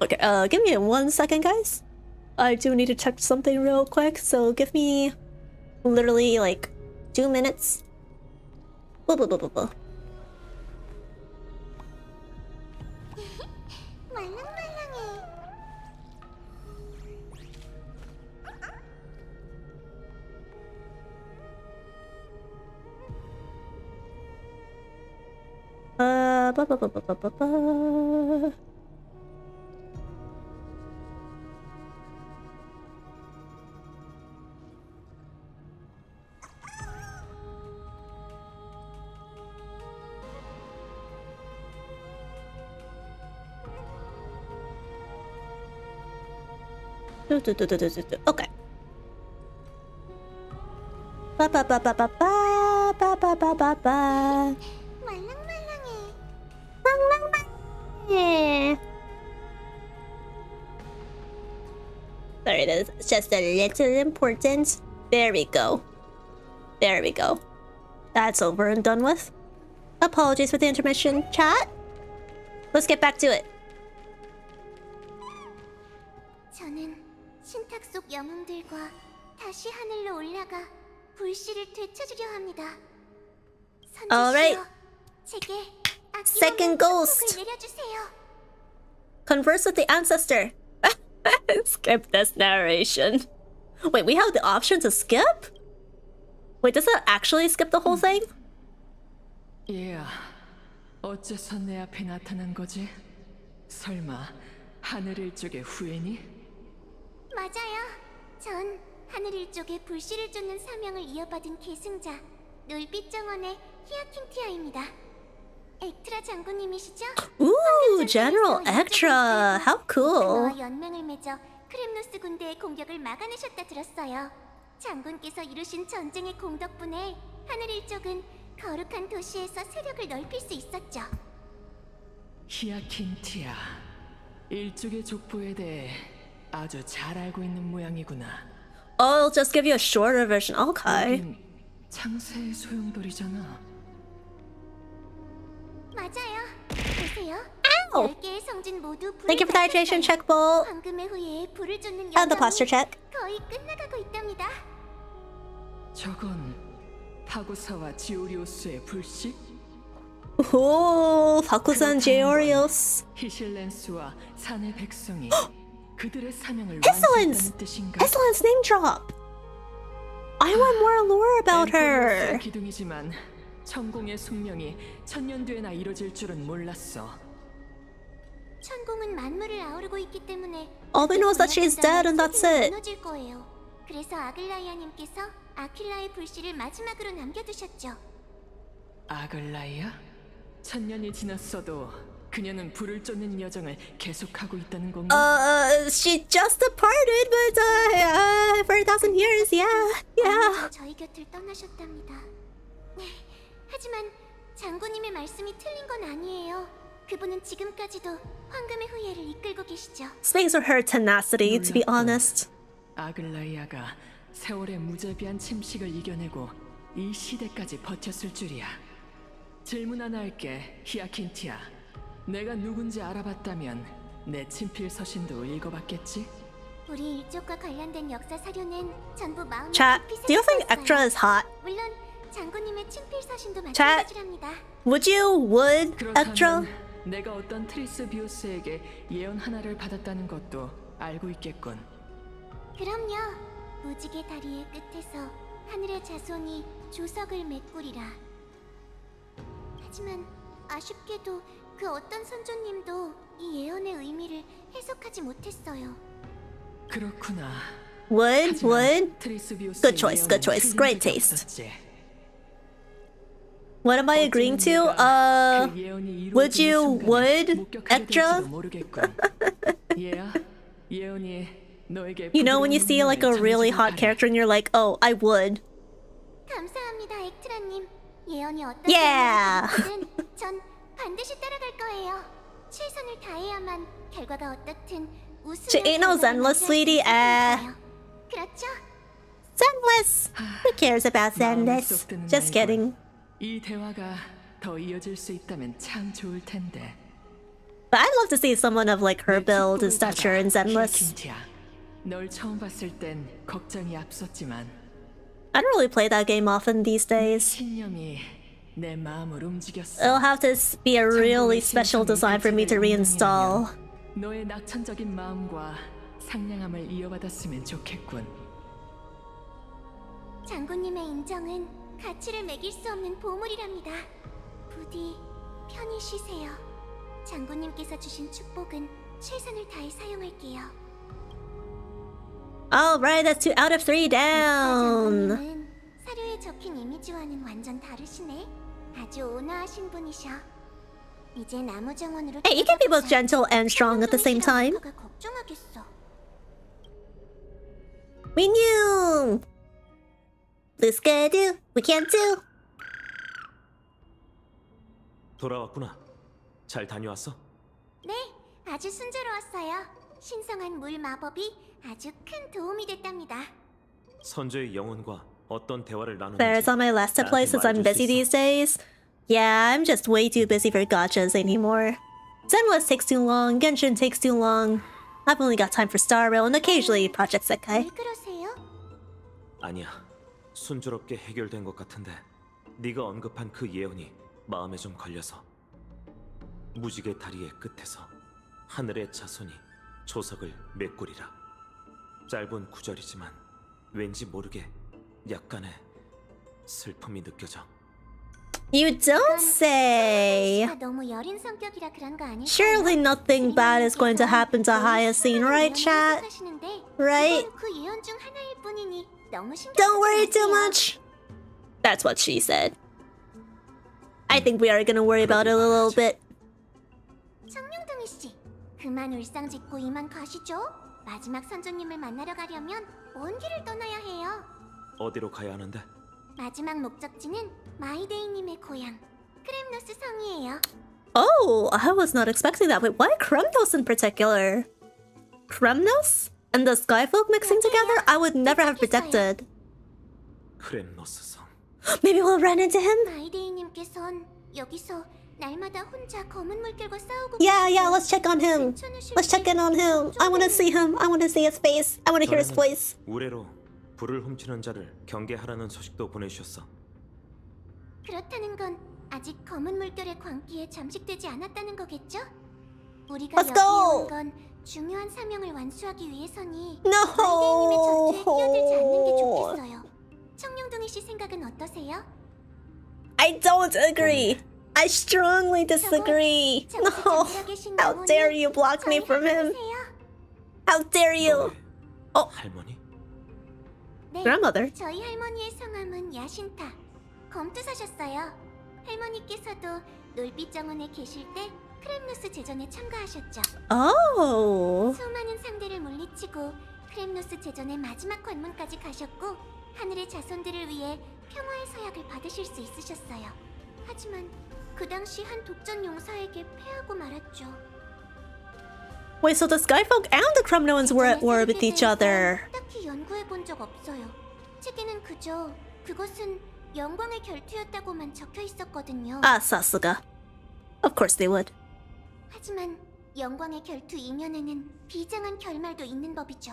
Okay, give me 1 second, guys. I do need to check something real quick, so give me literally like 2 minutes. Blah, blah, blah, blah, blah. 말랑말랑해. Blah, blah, blah, blah, blah, blah, blah. Okay. Ba ba ba ba ba ba ba ba ba ba ba. 말랑말랑해. Yeah. Sorry, that's just a little important. There we go. There we go. That's over and done with. Apologies for the intermission, chat. Let's get back to it. 저는 신탁 속 영웅들과 다시 하늘로 올라가 불씨를 되찾으려 합니다. Alright. 제게 Second ghost. 내려주세요. Converse with the ancestor. Skip this narration. Wait, we have the option to skip? Wait, does that actually skip the whole thing? 얘야, 어째서 내 앞에 나타난 거지? 설마 하늘일족의 후예니? 맞아요. 전 하늘일족의 불씨를 쫓는 사명을 이어받은 계승자 놀빛 정원의 히아킹티아입니다. 엑트라 장군님이시죠? Ooh, General Extra. How cool. 그와 연맹을 맺어 크렘노스 군대의 공격을 막아내셨다 들었어요. 장군께서 이루신 전쟁의 공 덕분에 하늘 일족은 거룩한 도시에서 세력을 넓힐 수 있었죠. 히아킨티아, 일족의 족보에 대해 아주 잘 알고 있는 모양이구나. I'll just give you a shorter version. Okay. 여긴 창세의 소용돌이잖아. 맞아요. 보세요. Ow! 10개의 성진 모두 불을 Thank you for the hydration check, Bolt. 황금의 후예에 불을 쫓는 And the 여정이 posture check. 거의 끝나가고 있답니다. 저건 파구사와 지오리오스의 불씨? Ooh, Fakusan Georios. 히실렌스와 산의 백성이 그들의 사명을 Excellence! 완수했다는 뜻인가? Excellence name drop. I want more lore about her. 엠포레스의 기둥이지만 천공의 숙명이 천년 뒤에나 이뤄질 줄은 몰랐어. 천공은 만물을 아우르고 있기 때문에 All we know is that she's dead and that's it. 무너질 거예요. 그래서 아글라이아님께서 아킬라의 불씨를 마지막으로 남겨두셨죠. 아글라이아? 천년이 지났어도 그녀는 불을 쫓는 여정을 계속하고 있다는 건가? She just departed, but for 1,000 years, yeah. 저희 곁을 떠나셨답니다. 하지만 장군님의 말씀이 틀린 건 아니에요. 그분은 지금까지도 황금의 후예를 이끌고 계시죠. Speaks of her tenacity, to be honest. 아글라이아가 세월의 무자비한 침식을 이겨내고 이 시대까지 버텼을 줄이야. 질문 하나 할게, 히아킨티아. 내가 누군지 알아봤다면 내 친필 서신도 읽어봤겠지? 우리 일족과 관련된 역사 사료는 전부 마음에 Chat, 깊이 do you think 새겨두었어요. Extra is hot? 물론 장군님의 친필 서신도 Chat. 마찬가지랍니다. Would Extra? 그렇다면 내가 어떤 트리스비우스에게 예언 하나를 받았다는 것도 알고 있겠군. 그럼요. 무지개 다리의 끝에서 하늘의 자손이 조석을 메꾸리라. 하지만 아쉽게도 그 어떤 선조님도 이 예언의 의미를 해석하지 못했어요. 그렇구나. Would? 트리스비우스 Good choice, good choice. Great taste. What am I agreeing to? Would you, Extra? You know when you see like a really hot character and you're like, oh, I would. 감사합니다, 엑트라님. 예언이 어떤 Yeah. 전 반드시 따라갈 거예요. 최선을 다해야만 결과가 어떻든 She ain't no zenless, sweetie. 그렇죠? Zenless. Who cares about zenless? Just kidding. 이 대화가 더 이어질 수 있다면 참 좋을 텐데. But I'd love to see someone of like her build and stature in zenless. 널 처음 봤을 땐 걱정이 앞섰지만 I don't really play that game often these days. 신념이 내 마음을 움직였어. It'll have to be a really special design for me to reinstall. 너의 낙천적인 마음과 상냥함을 이어받았으면 좋겠군. 장군님의 인정은 가치를 매길 수 없는 보물이랍니다. 부디 편히 쉬세요. 장군님께서 주신 축복은 최선을 다해 사용할게요. Alright, that's 2 out of 3 down. 장군님은 사료에 적힌 이미지와는 완전 다르시네. 아주 온화하신 분이셔. 이제 나무 정원으로 Hey, you can be both gentle and strong at the same time. 걱정하겠어. We knew. This can do. We can't do. 돌아왔구나. 잘 다녀왔어? 네, 아주 순조로웠어요. 신성한 물 마법이 아주 큰 도움이 됐답니다. 선조의 영혼과 어떤 대화를 나누는지 There's on my list to play since I'm busy these days. Yeah, I'm just way too busy for gachas anymore. Zenless takes too long, Genshin takes too long. I've only got time for Star Rail and occasionally Project Sekai. 왜 그러세요? 아니야. 순조롭게 해결된 것 같은데 네가 언급한 그 예언이 마음에 좀 걸려서. 무지개 다리의 끝에서 하늘의 자손이 조석을 메꾸리라. 짧은 구절이지만 왠지 모르게 약간의 슬픔이 느껴져. You don't say. 너무 여린 성격이라 그런 거 아닐까요? Surely nothing bad is going to happen to Hyacine, right, chat? Right? 그 예언 중 하나일 뿐이니 너무 신경 Don't worry 쓰지 too 마세요. much. That's what she said. I think we are gonna worry about it a little bit. 청룡둥이 씨, 그만 울상 짓고 이만 가시죠. 마지막 선조님을 만나러 가려면 먼 길을 떠나야 해요. 어디로 가야 하는데? 마지막 목적지는 마이데이님의 고향 크렘노스 성이에요. Oh, I was not expecting that. Wait, why Kremnos in particular? Kremnos and the Skyfolk mixing together? I would never have predicted. 크렘노스 성. Maybe we'll run into him? 마이데이님께선 여기서 날마다 혼자 검은 물결과 싸우고 Yeah, let's check on him. Let's check in on him. I want to see him. I want to see his face. I want to hear his voice. 우레로 불을 훔치는 자를 경계하라는 소식도 보내주셨어. 그렇다는 건 아직 검은 물결의 광기에 잠식되지 않았다는 거겠죠? 우리가 Let's 여기에 go! 온 건 중요한 사명을 완수하기 위해서니 No! 마이데이님의 전투에 끼어들지 않는 게 좋겠어요. 청룡둥이 씨 생각은 어떠세요? I don't agree. I strongly disagree. No. How dare you block me from him? How dare you? Oh, 할머니? 네, grandmother. 저희 할머니의 성함은 야신타. 검투사셨어요. 할머니께서도 놀빛 정원에 계실 때 크렘노스 제전에 참가하셨죠. Oh. 수많은 상대를 물리치고 크렘노스 제전의 마지막 관문까지 가셨고 하늘의 자손들을 위해 평화의 서약을 받으실 수 있으셨어요. 하지만 그 당시 한 독전 용사에게 패하고 말았죠. Wait, so the Skyfolk and the Kremnoans were at war with each other. 딱히 연구해 본 적 없어요. 책에는 그저 그것은 영광의 결투였다고만 적혀 있었거든요. Ah, Sasuga. Of course they would. 하지만 영광의 결투 이면에는 비장한 결말도 있는 법이죠.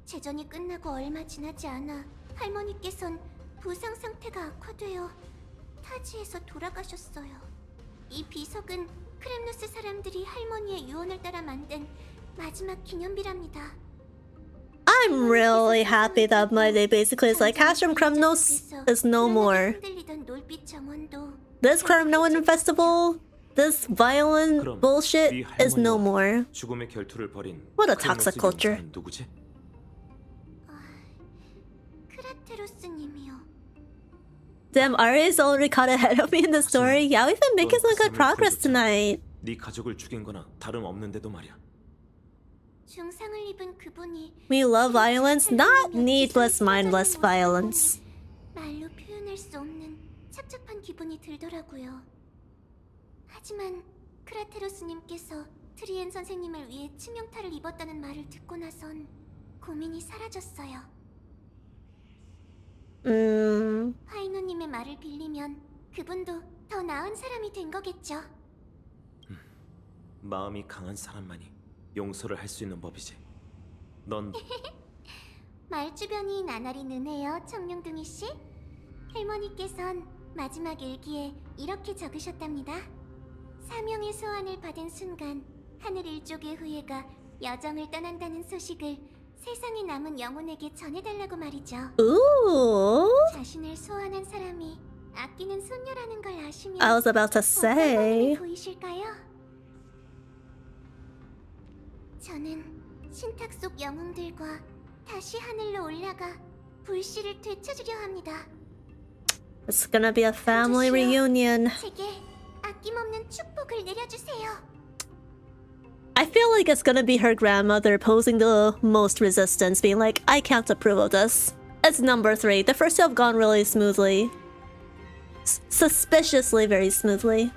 제전이 끝나고 얼마 지나지 않아 할머니께선 부상 상태가 악화되어 타지에서 돌아가셨어요. 이 비석은 크렘노스 사람들이 할머니의 유언을 따라 만든 마지막 기념비랍니다. I'm really happy that my day basically is like Castrum Kremnos is no more. 흔들리던 놀빛 정원도 This Kremnoan festival, this violent bullshit is no more. 죽음의 결투를 벌인 What a toxic 크렘노스 culture. 용사는 누구지? 크라테로스님이요. Damn, Ari's already caught ahead of me in the story. Yeah, we've been making some good progress tonight. 네 가족을 죽인 거나 다름없는데도 말이야. 중상을 입은 그분이 We love violence, not needless, mindless violence. 말로 표현할 수 없는 착잡한 기분이 들더라고요. 하지만 크라테로스님께서 트리엔 선생님을 위해 치명타를 입었다는 말을 듣고 나선 고민이 사라졌어요. 파이노님의 말을 빌리면 그분도 더 나은 사람이 된 거겠죠. 마음이 강한 사람만이 용서를 할 수 있는 법이지. 넌 말주변이 나날이 느네요, 청룡둥이 씨. 할머니께선 마지막 일기에 이렇게 적으셨답니다. 사명의 소환을 받은 순간 하늘 일족의 후예가 여정을 떠난다는 소식을 세상에 남은 영혼에게 전해달라고 말이죠. Ooh. 자신을 소환한 사람이 아끼는 손녀라는 걸 아시면 I was about to say. 보이실까요? 저는 신탁 속 영웅들과 다시 하늘로 올라가 불씨를 되찾으려 합니다. It's gonna be a family reunion. 제게 아낌없는 축복을 내려주세요. I feel like it's gonna be her grandmother posing the most resistance, being like, I can't approve of this. It's number 3. The first two have gone really smoothly. Suspiciously very smoothly.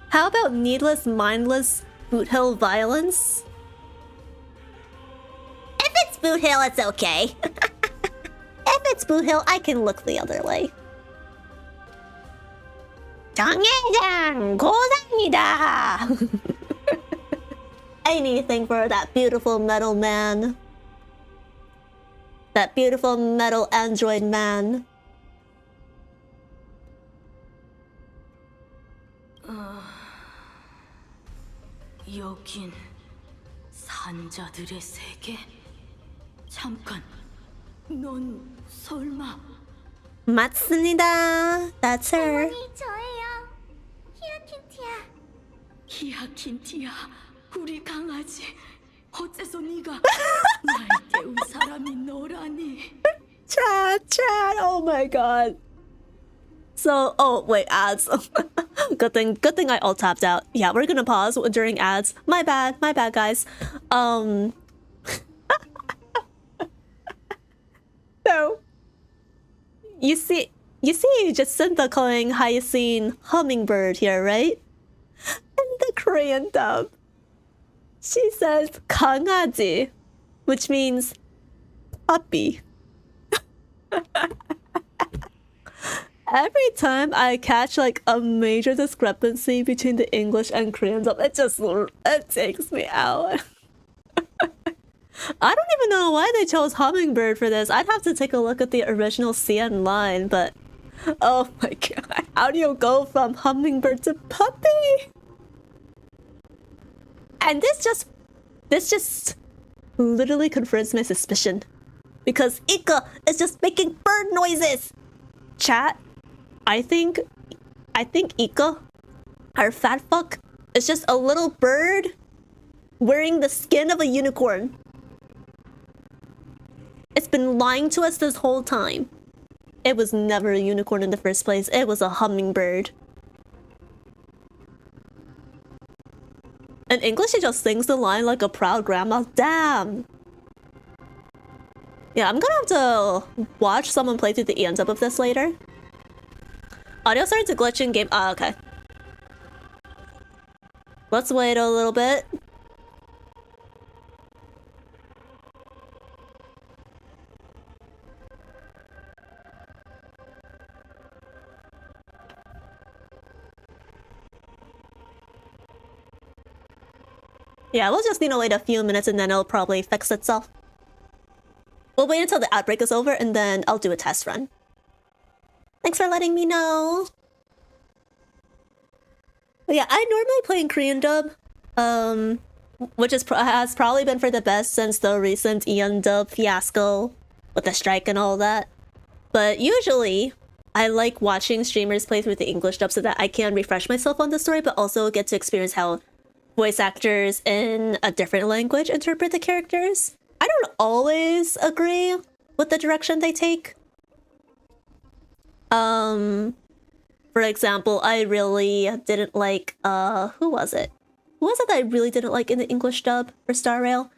How about needless, mindless Boot Hill violence? If it's Boot Hill, it's okay. If it's Boot Hill, I can look the other way. 정회장 고상이다. Anything for that beautiful metal man. That beautiful metal android man. 여긴 산자들의 세계? 잠깐, 넌 설마... 맞습니다. That's her. 할머니, 저예요. 히아킨티아. 히아킨티아, 우리 강아지. 어째서 네가 날 깨운 사람이 너라니? Chat, oh my god. So, oh wait, ads. good thing I all tapped out. Yeah, we're gonna pause during ads. My bad, guys. So, you see Jacinta calling hyacine hummingbird here, right? In the Korean dub, she says 강아지, which means puppy. Every time I catch like a major discrepancy between the English and Korean dub, it takes me out. I don't even know why they chose hummingbird for this. I'd have to take a look at the original CN line, but oh my god, how do you go from hummingbird to puppy? And this just literally confirms my suspicion, because Ika is just making bird noises. Chat, I think Ika, our fat fuck, is just a little bird wearing the skin of a unicorn. It's been lying to us this whole time. It was never a unicorn in the first place. It was a hummingbird. In English, he just sings the line like a proud grandma. Damn. Yeah, I'm gonna have to watch someone play through the end of this later. Audio started to glitch in game. Ah, okay. Let's wait a little bit. Yeah, we'll just need to wait a few minutes and then it'll probably fix itself. We'll wait until the outbreak is over and then I'll do a test run. Thanks for letting me know. But yeah, I normally play in Korean dub, which has probably been for the best since the recent Ian dub fiasco with the strike and all that. But usually, I like watching streamers play through the English dub so that I can refresh myself on the story, but also get to experience how voice actors in a different language interpret the characters. I don't always agree with the direction they take. For example, I really didn't like, who was it? Who was it that I really didn't like in the English dub for Star Rail?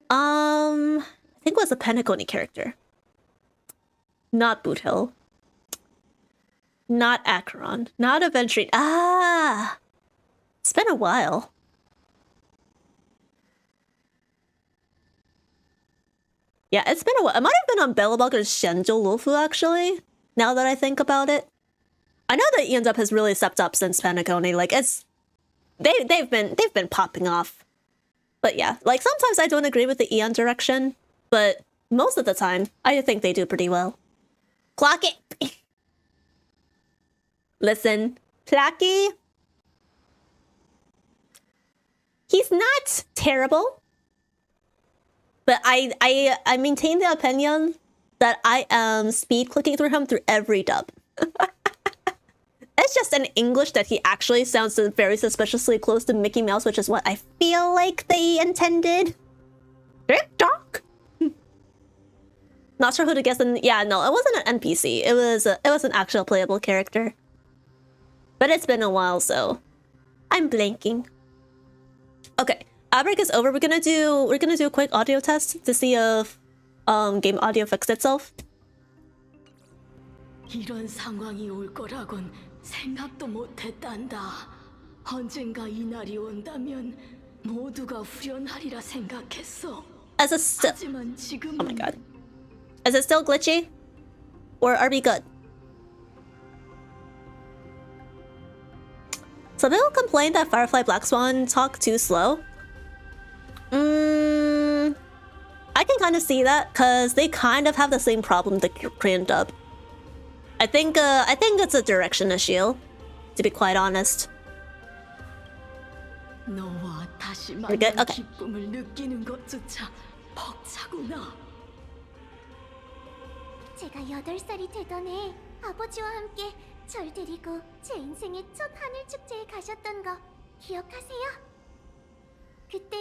I think it was a Penacony character. Not Boot Hill. Not Acheron. Not Aventurine. Ah! It's been a while. Yeah, it's been a while. It might have been on Bellabog or Shenzhou Lufu, actually, now that I think about it. I know that Ian Dub has really stepped up since Penacony. Like, it's... They've been popping off. But yeah, like, sometimes I don't agree with the Ian direction, but most of the time, I think they do pretty well. Clock it! Listen, Placky. He's not terrible. But I maintain the opinion that I am speed clicking through him through every dub. It's just in English that he actually sounds very suspiciously close to Mickey Mouse, which is what I feel like they intended. TikTok. Not sure who to guess. And yeah, no, it wasn't an NPC. It was an actual playable character. But it's been a while, so I'm blanking. Okay. Outbreak is over. We're gonna do a quick audio test to see if game audio fixed itself. 이런 상황이 올 거라곤 생각도 못했단다. 언젠가 이 날이 온다면 모두가 후련하리라 생각했어. 하지만 지금은... Oh my god. Is it still glitchy? Or are we good? Some people complain that Firefly Black Swan talk too slow. I can kind of see that, because they kind of have the same problem with the Korean dub. I think it's a direction issue, to be quite honest. We're good? Okay. 제가 8살이 되던 해 아버지와 함께 절 데리고 제 인생의 첫 하늘 축제에 가셨던 거 기억하세요? 그때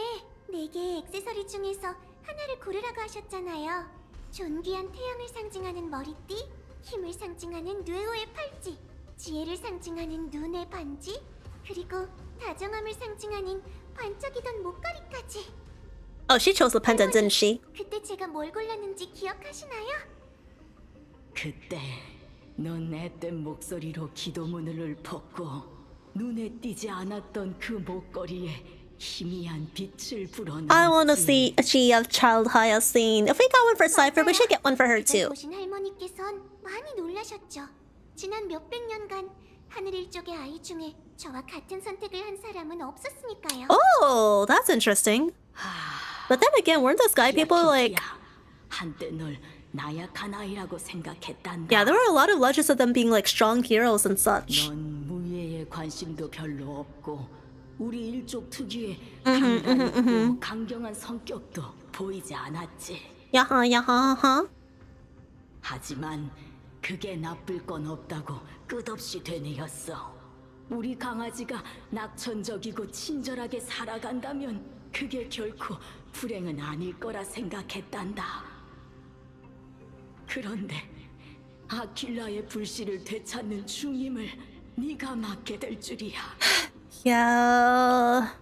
4개의 액세서리 중에서 하나를 고르라고 하셨잖아요. 존귀한 태양을 상징하는 머리띠, 힘을 상징하는 뇌오의 팔찌, 지혜를 상징하는 눈의 반지, 그리고 다정함을 상징하는 반짝이던 목걸이까지. Oh, she chose the pendant, didn't she? 그때 제가 뭘 골랐는지 기억하시나요? 그때 넌 앳된 목소리로 기도문을 읊었고 눈에 띄지 않았던 그 목걸이에 희미한 빛을 불어넣었지. I want to see a She of Child Hyacine. If we got one for Cipher, we should get one for her too. 보신 할머니께선 많이 놀라셨죠. 지난 몇백 년간 하늘 일족의 아이 중에 저와 같은 선택을 한 사람은 없었으니까요. Oh, that's interesting. But then again, weren't the sky people like... 한때 널 나약한 아이라고 생각했단다. Yeah, there were a lot of legends of them being like strong heroes and such. 넌 무예에 관심도 별로 없고 우리 일족 특유의 강간있고 강경한 성격도 보이지 않았지. 야하. 하지만 그게 나쁠 건 없다고 끝없이 되뇌었어. 우리 강아지가 낙천적이고 친절하게 살아간다면 그게 결코 불행은 아닐 거라 생각했단다. 그런데 아킬라의 불씨를 되찾는 중임을 네가 맡게 될 줄이야. Yeah.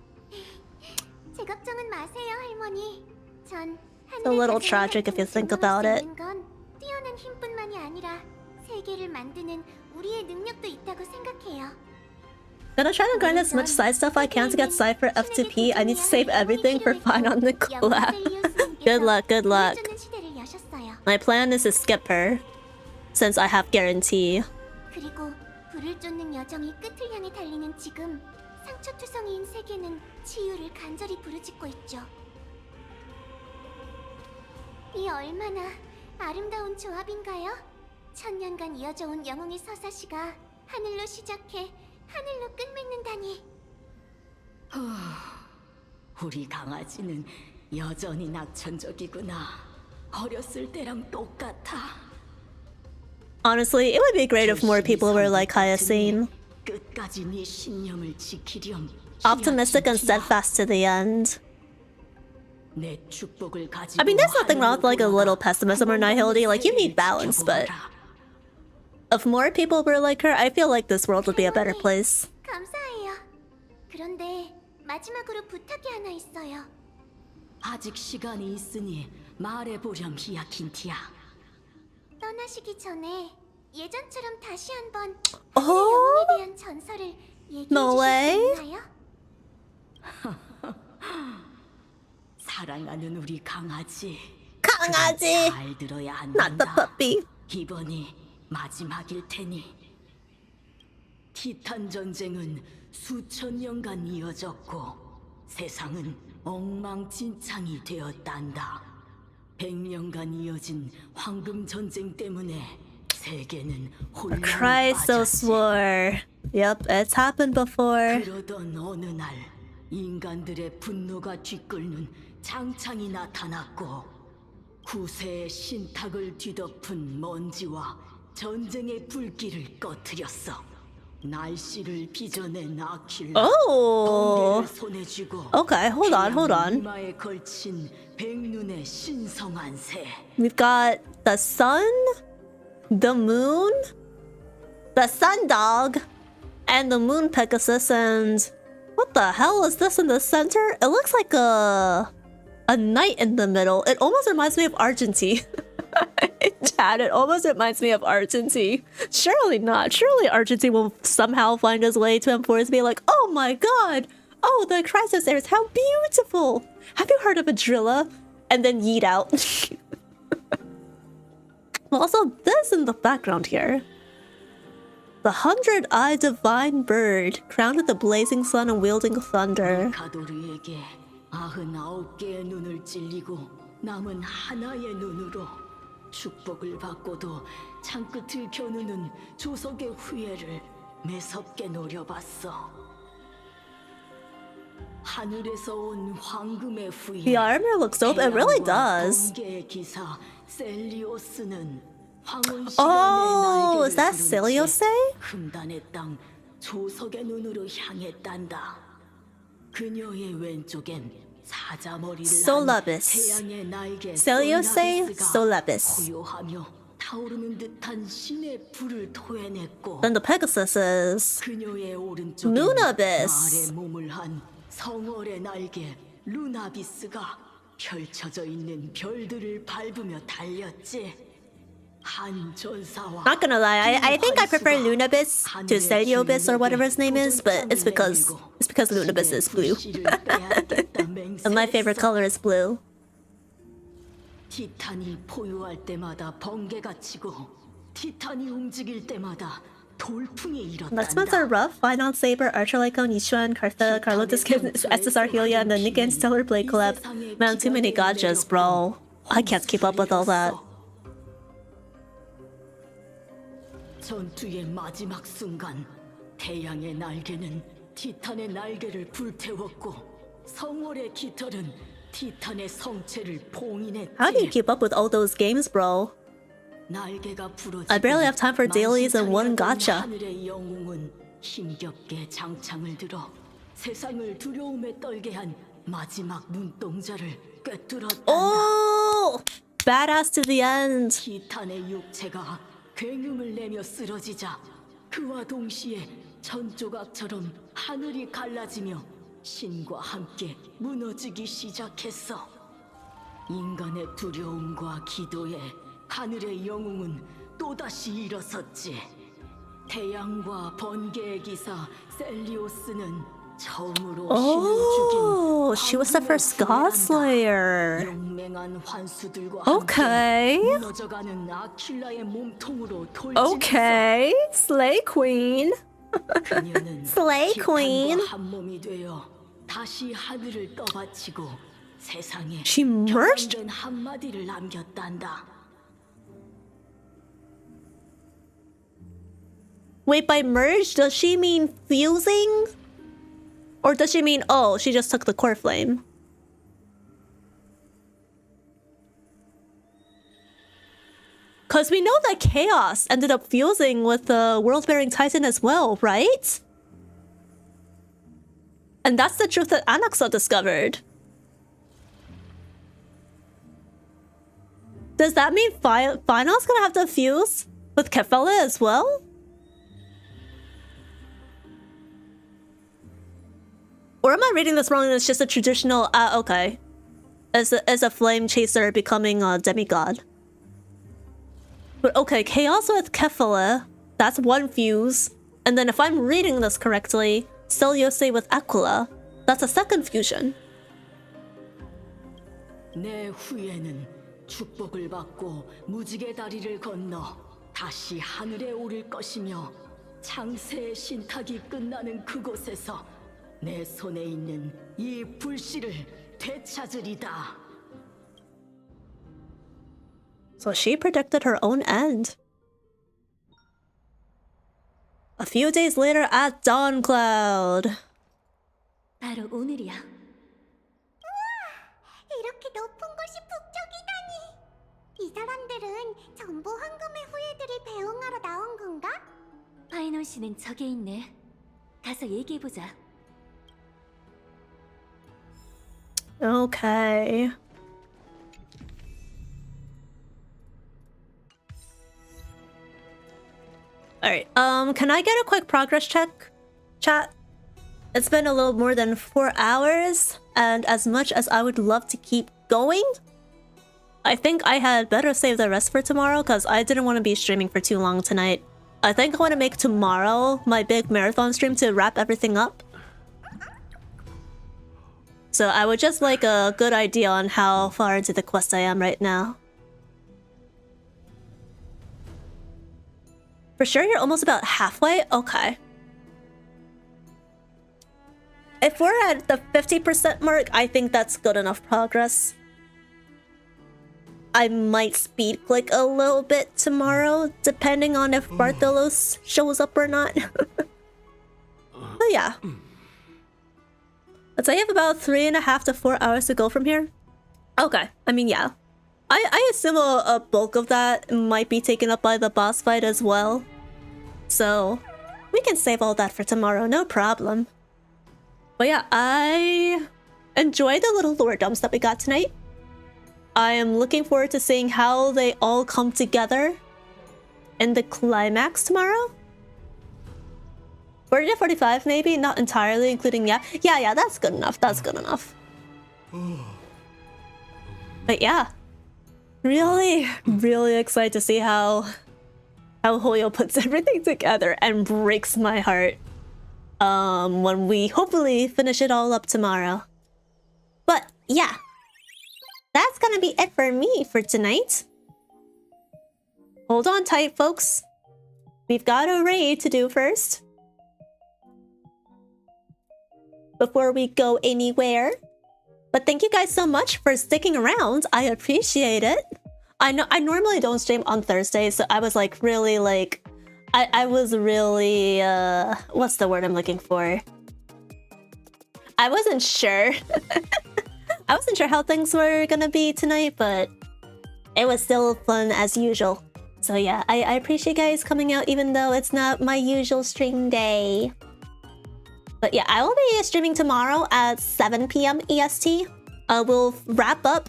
제 걱정은 마세요, 할머니. 전 It's a little tragic if you think about it. 건 뛰어난 힘뿐만이 아니라 세계를 만드는 우리의 능력도 있다고 생각해요. Gonna try to grind as much side stuff I can to get Cipher F2P. I need to save everything for phainon the collab. Good luck. My plan is to skip her, since I have guarantee. 그리고 불을 쫓는 여정이 끝을 향해 달리는 지금 상처투성이인 세계는 치유를 간절히 부르짖고 있죠. 이 얼마나 아름다운 조합인가요? 천년간 이어져온 영웅의 서사시가 하늘로 시작해 하늘로 끝맺는다니. 우리 강아지는 여전히 낙천적이구나. 어렸을 때랑 똑같아. Honestly, it would be great if more people were like Hyacine. 끝까지 네 신념을 지키렴. Optimistic and steadfast to the end. 내 축복을 가지고 I mean, there's nothing wrong with like a little pessimism or nihility. Like, you need balance, but if more people were like her, I feel like this world would be a better place. 감사해요. 그런데 마지막으로 부탁이 하나 있어요. 아직 시간이 있으니 말해보렴, 히야킨티야. 떠나시기 전에 예전처럼 다시 한번 Oh? 영웅에 대한 전설을 얘기해 No way. 주실 수 있나요? 사랑하는 우리 강아지. 강아지. 잘 들어야 Not the 한단다. puppy. 이번이 마지막일 테니. 티탄 전쟁은 수천 년간 이어졌고 세상은 엉망진창이 되었단다. 100년간 이어진 황금 전쟁 때문에 세계는 혼란에 Chrysos 빠졌지. War. Yep, it's happened before. 그러던 어느 날 인간들의 분노가 뒤끓는 장창이 나타났고 구세의 신탁을 뒤덮은 먼지와 전쟁의 불길을 꺼뜨렸어. 날씨를 빚어낸 아킬라. Oh. 번개를 손에 쥐고 Okay, hold on. 이마에 걸친 백눈의 신성한 새. We've got the sun, the moon, the sun dog, and the moon Pegasus, and what the hell is this in the center? It looks like a knight in the middle. It almost reminds me of Argentine. Chat, it almost reminds me of Argentine. Surely not. Surely Argentine will somehow find his way to Amphoreus and be like, oh my god, oh, the crisis airs, how beautiful. Have you heard of a drilla? And then yeet out. Also, this in the background here. The 100-eyed divine bird, crowned with the blazing sun and wielding thunder. 가도르에게 99개의 눈을 찔리고 남은 하나의 눈으로 축복을 받고도 창끝을 겨누는 조석의 후예를 매섭게 노려봤어. 하늘에서 온 황금의 후예. The armor looks dope. It really does. 번개의 기사 셀리오스는 황혼 Oh, 시간의 is that 날개를 Celiose? 흠단의 땅 조석의 눈으로 향했단다. 그녀의 왼쪽엔 사자머리를 Solabis. 태양의 날개 Celiose, 솔라비스가 Solabis. 고요하며 타오르는 듯한 신의 불을 토해냈고 Then the Pegasus is 그녀의 오른쪽에 Lunabis. 말에 몸을 한 성월의 날개 루나비스가 펼쳐져 있는 별들을 밟으며 달렸지. 한 전사와 Not gonna lie, I think I prefer Lunabis to Celiobis or whatever his name is, but it's because Lunabis is blue. And my favorite color is blue. 티탄이 포효할 때마다 번개가 치고 티탄이 움직일 때마다 돌풍이 일어난다. Next ones are rough. Phainon, Saber, Archer Lycon, Yishuan, Kartha, Carlotus, SSR Helia, and the Nick and Stellar Blade collab. Man, too many gachas, bro. I can't keep up with all that. 전투의 마지막 순간 태양의 날개는 티탄의 날개를 불태웠고 성월의 깃털은 티탄의 성체를 봉인했지. How do you keep up with all those games, bro? 날개가 부러지고 I barely have time for dailies and one gacha. 하늘의 영웅은 힘겹게 장창을 들어 세상을 두려움에 떨게 한 마지막 눈동자를 꿰뚫었다. Oh! Badass to the end. 티탄의 육체가 굉음을 내며 쓰러지자 그와 동시에 천조각처럼 하늘이 갈라지며 신과 함께 무너지기 시작했어. 인간의 두려움과 기도에 하늘의 영웅은 또다시 일어섰지. 태양과 번개의 기사 셀리오스는 처음으로 Oh, she was the first God Slayer. 용맹한 환수들과 Okay. 함께 무너져가는 아킬라의 몸통으로 돌진했어. Okay, Slay Queen. 그녀는 Slay Queen. 티탄과 한 몸이 되어 다시 하늘을 떠받치고 세상에 She merged. 된 한마디를 남겼단다. Wait, by merge, does she mean fusing? Or does she mean, oh, she just took the core flame? Because we know that Chaos ended up fusing with the world-bearing Titan as well, right? And that's the truth that Anaxa discovered. Does that mean Phainos gonna have to fuse with Kefela as well? Or am I reading this wrong and it's just a traditional, okay. As a flame chaser becoming a demigod. But okay, Chaos with Kefela, that's one fuse. And then if I'm reading this correctly, Celiose with Aquila, that's a second fusion. 내 후예는 축복을 받고 무지개 다리를 건너 다시 하늘에 오를 것이며 창세의 신탁이 끝나는 그곳에서 내 손에 있는 이 불씨를 되찾으리다. So she predicted her own end. A few days later at Dawncloud. 바로 오늘이야. 이렇게 높은 곳이 북쪽이다니. 이 사람들은 전부 황금의 후예들이 배웅하러 나온 건가? 파이논 씨는 저기 있네. 가서 얘기해보자. Okay. Alright, can I get a quick progress check, chat? It's been a little more than 4 hours, and as much as I would love to keep going, I think I had better save the rest for tomorrow because I didn't want to be streaming for too long tonight. I think I want to make tomorrow my big marathon stream to wrap everything up. So I would just like a good idea on how far into the quest I am right now. For sure you're almost about halfway? Okay. If we're at the 50% mark, I think that's good enough progress. I might speed click a little bit tomorrow, depending on if Bartholos shows up or not. But yeah. Let's say I have about 3.5 to 4 hours to go from here. Okay, I mean, yeah. I assume a bulk of that might be taken up by the boss fight as well. So, we can save all that for tomorrow, no problem. But yeah, I enjoyed the little lore dumps that we got tonight. I am looking forward to seeing how they all come together in the climax tomorrow. 40 to 45 maybe, not entirely including yeah, that's good enough. That's good enough. But yeah, really excited to see how Hoyo puts everything together and breaks my heart when we hopefully finish it all up tomorrow. But yeah, that's gonna be it for me for tonight. Hold on tight, folks. We've got a raid to do first before we go anywhere. But thank you guys so much for sticking around. I appreciate it. I know I normally don't stream on Thursdays, so I was like really like I was really what's the word I'm looking for? I wasn't sure. I wasn't sure how things were gonna be tonight, but it was still fun as usual. So yeah, I appreciate you guys coming out even though it's not my usual stream day. But yeah, I will be streaming tomorrow at 7 p.m. EST. We'll wrap up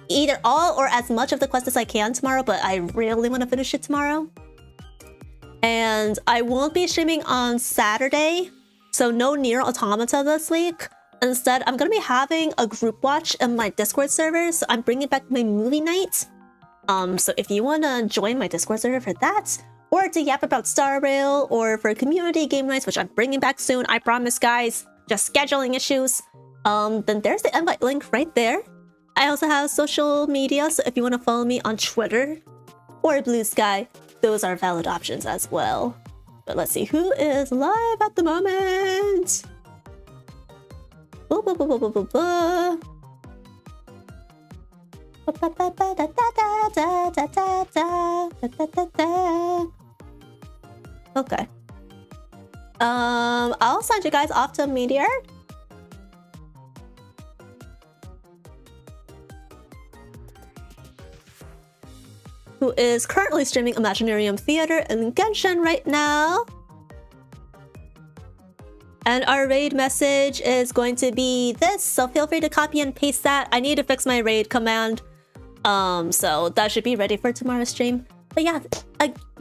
either all or as much of the quest as I can tomorrow, but I really want to finish it tomorrow. And I won't be streaming on Saturday, so no Nier Automata this week. Instead, I'm going to be having a group watch in my Discord server, so I'm bringing back my movie night. So if you want to join my Discord server for that, or to yap about Star Rail, or for community game nights, which I'm bringing back soon, I promise guys, just scheduling issues, then there's the invite link right there. I also have social media, so if you want to follow me on Twitter or Blue Sky, those are valid options as well. But let's see who is live at the moment. Okay. I'll send you guys off to Meteor. Who is currently streaming Imaginarium Theater in Genshin right now. And our raid message is going to be this, so feel free to copy and paste that. I need to fix my raid command, so that should be ready for tomorrow's stream. But yeah,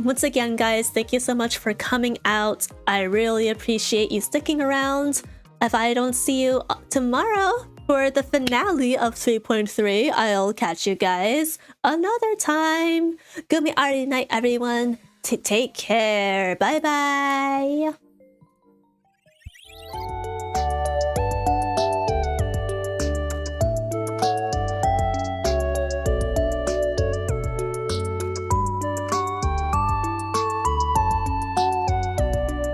once again, guys, thank you so much for coming out. I really appreciate you sticking around. If I don't see you tomorrow for the finale of 3.3, I'll catch you guys another time. Gumiho night, everyone. Take care. Bye bye.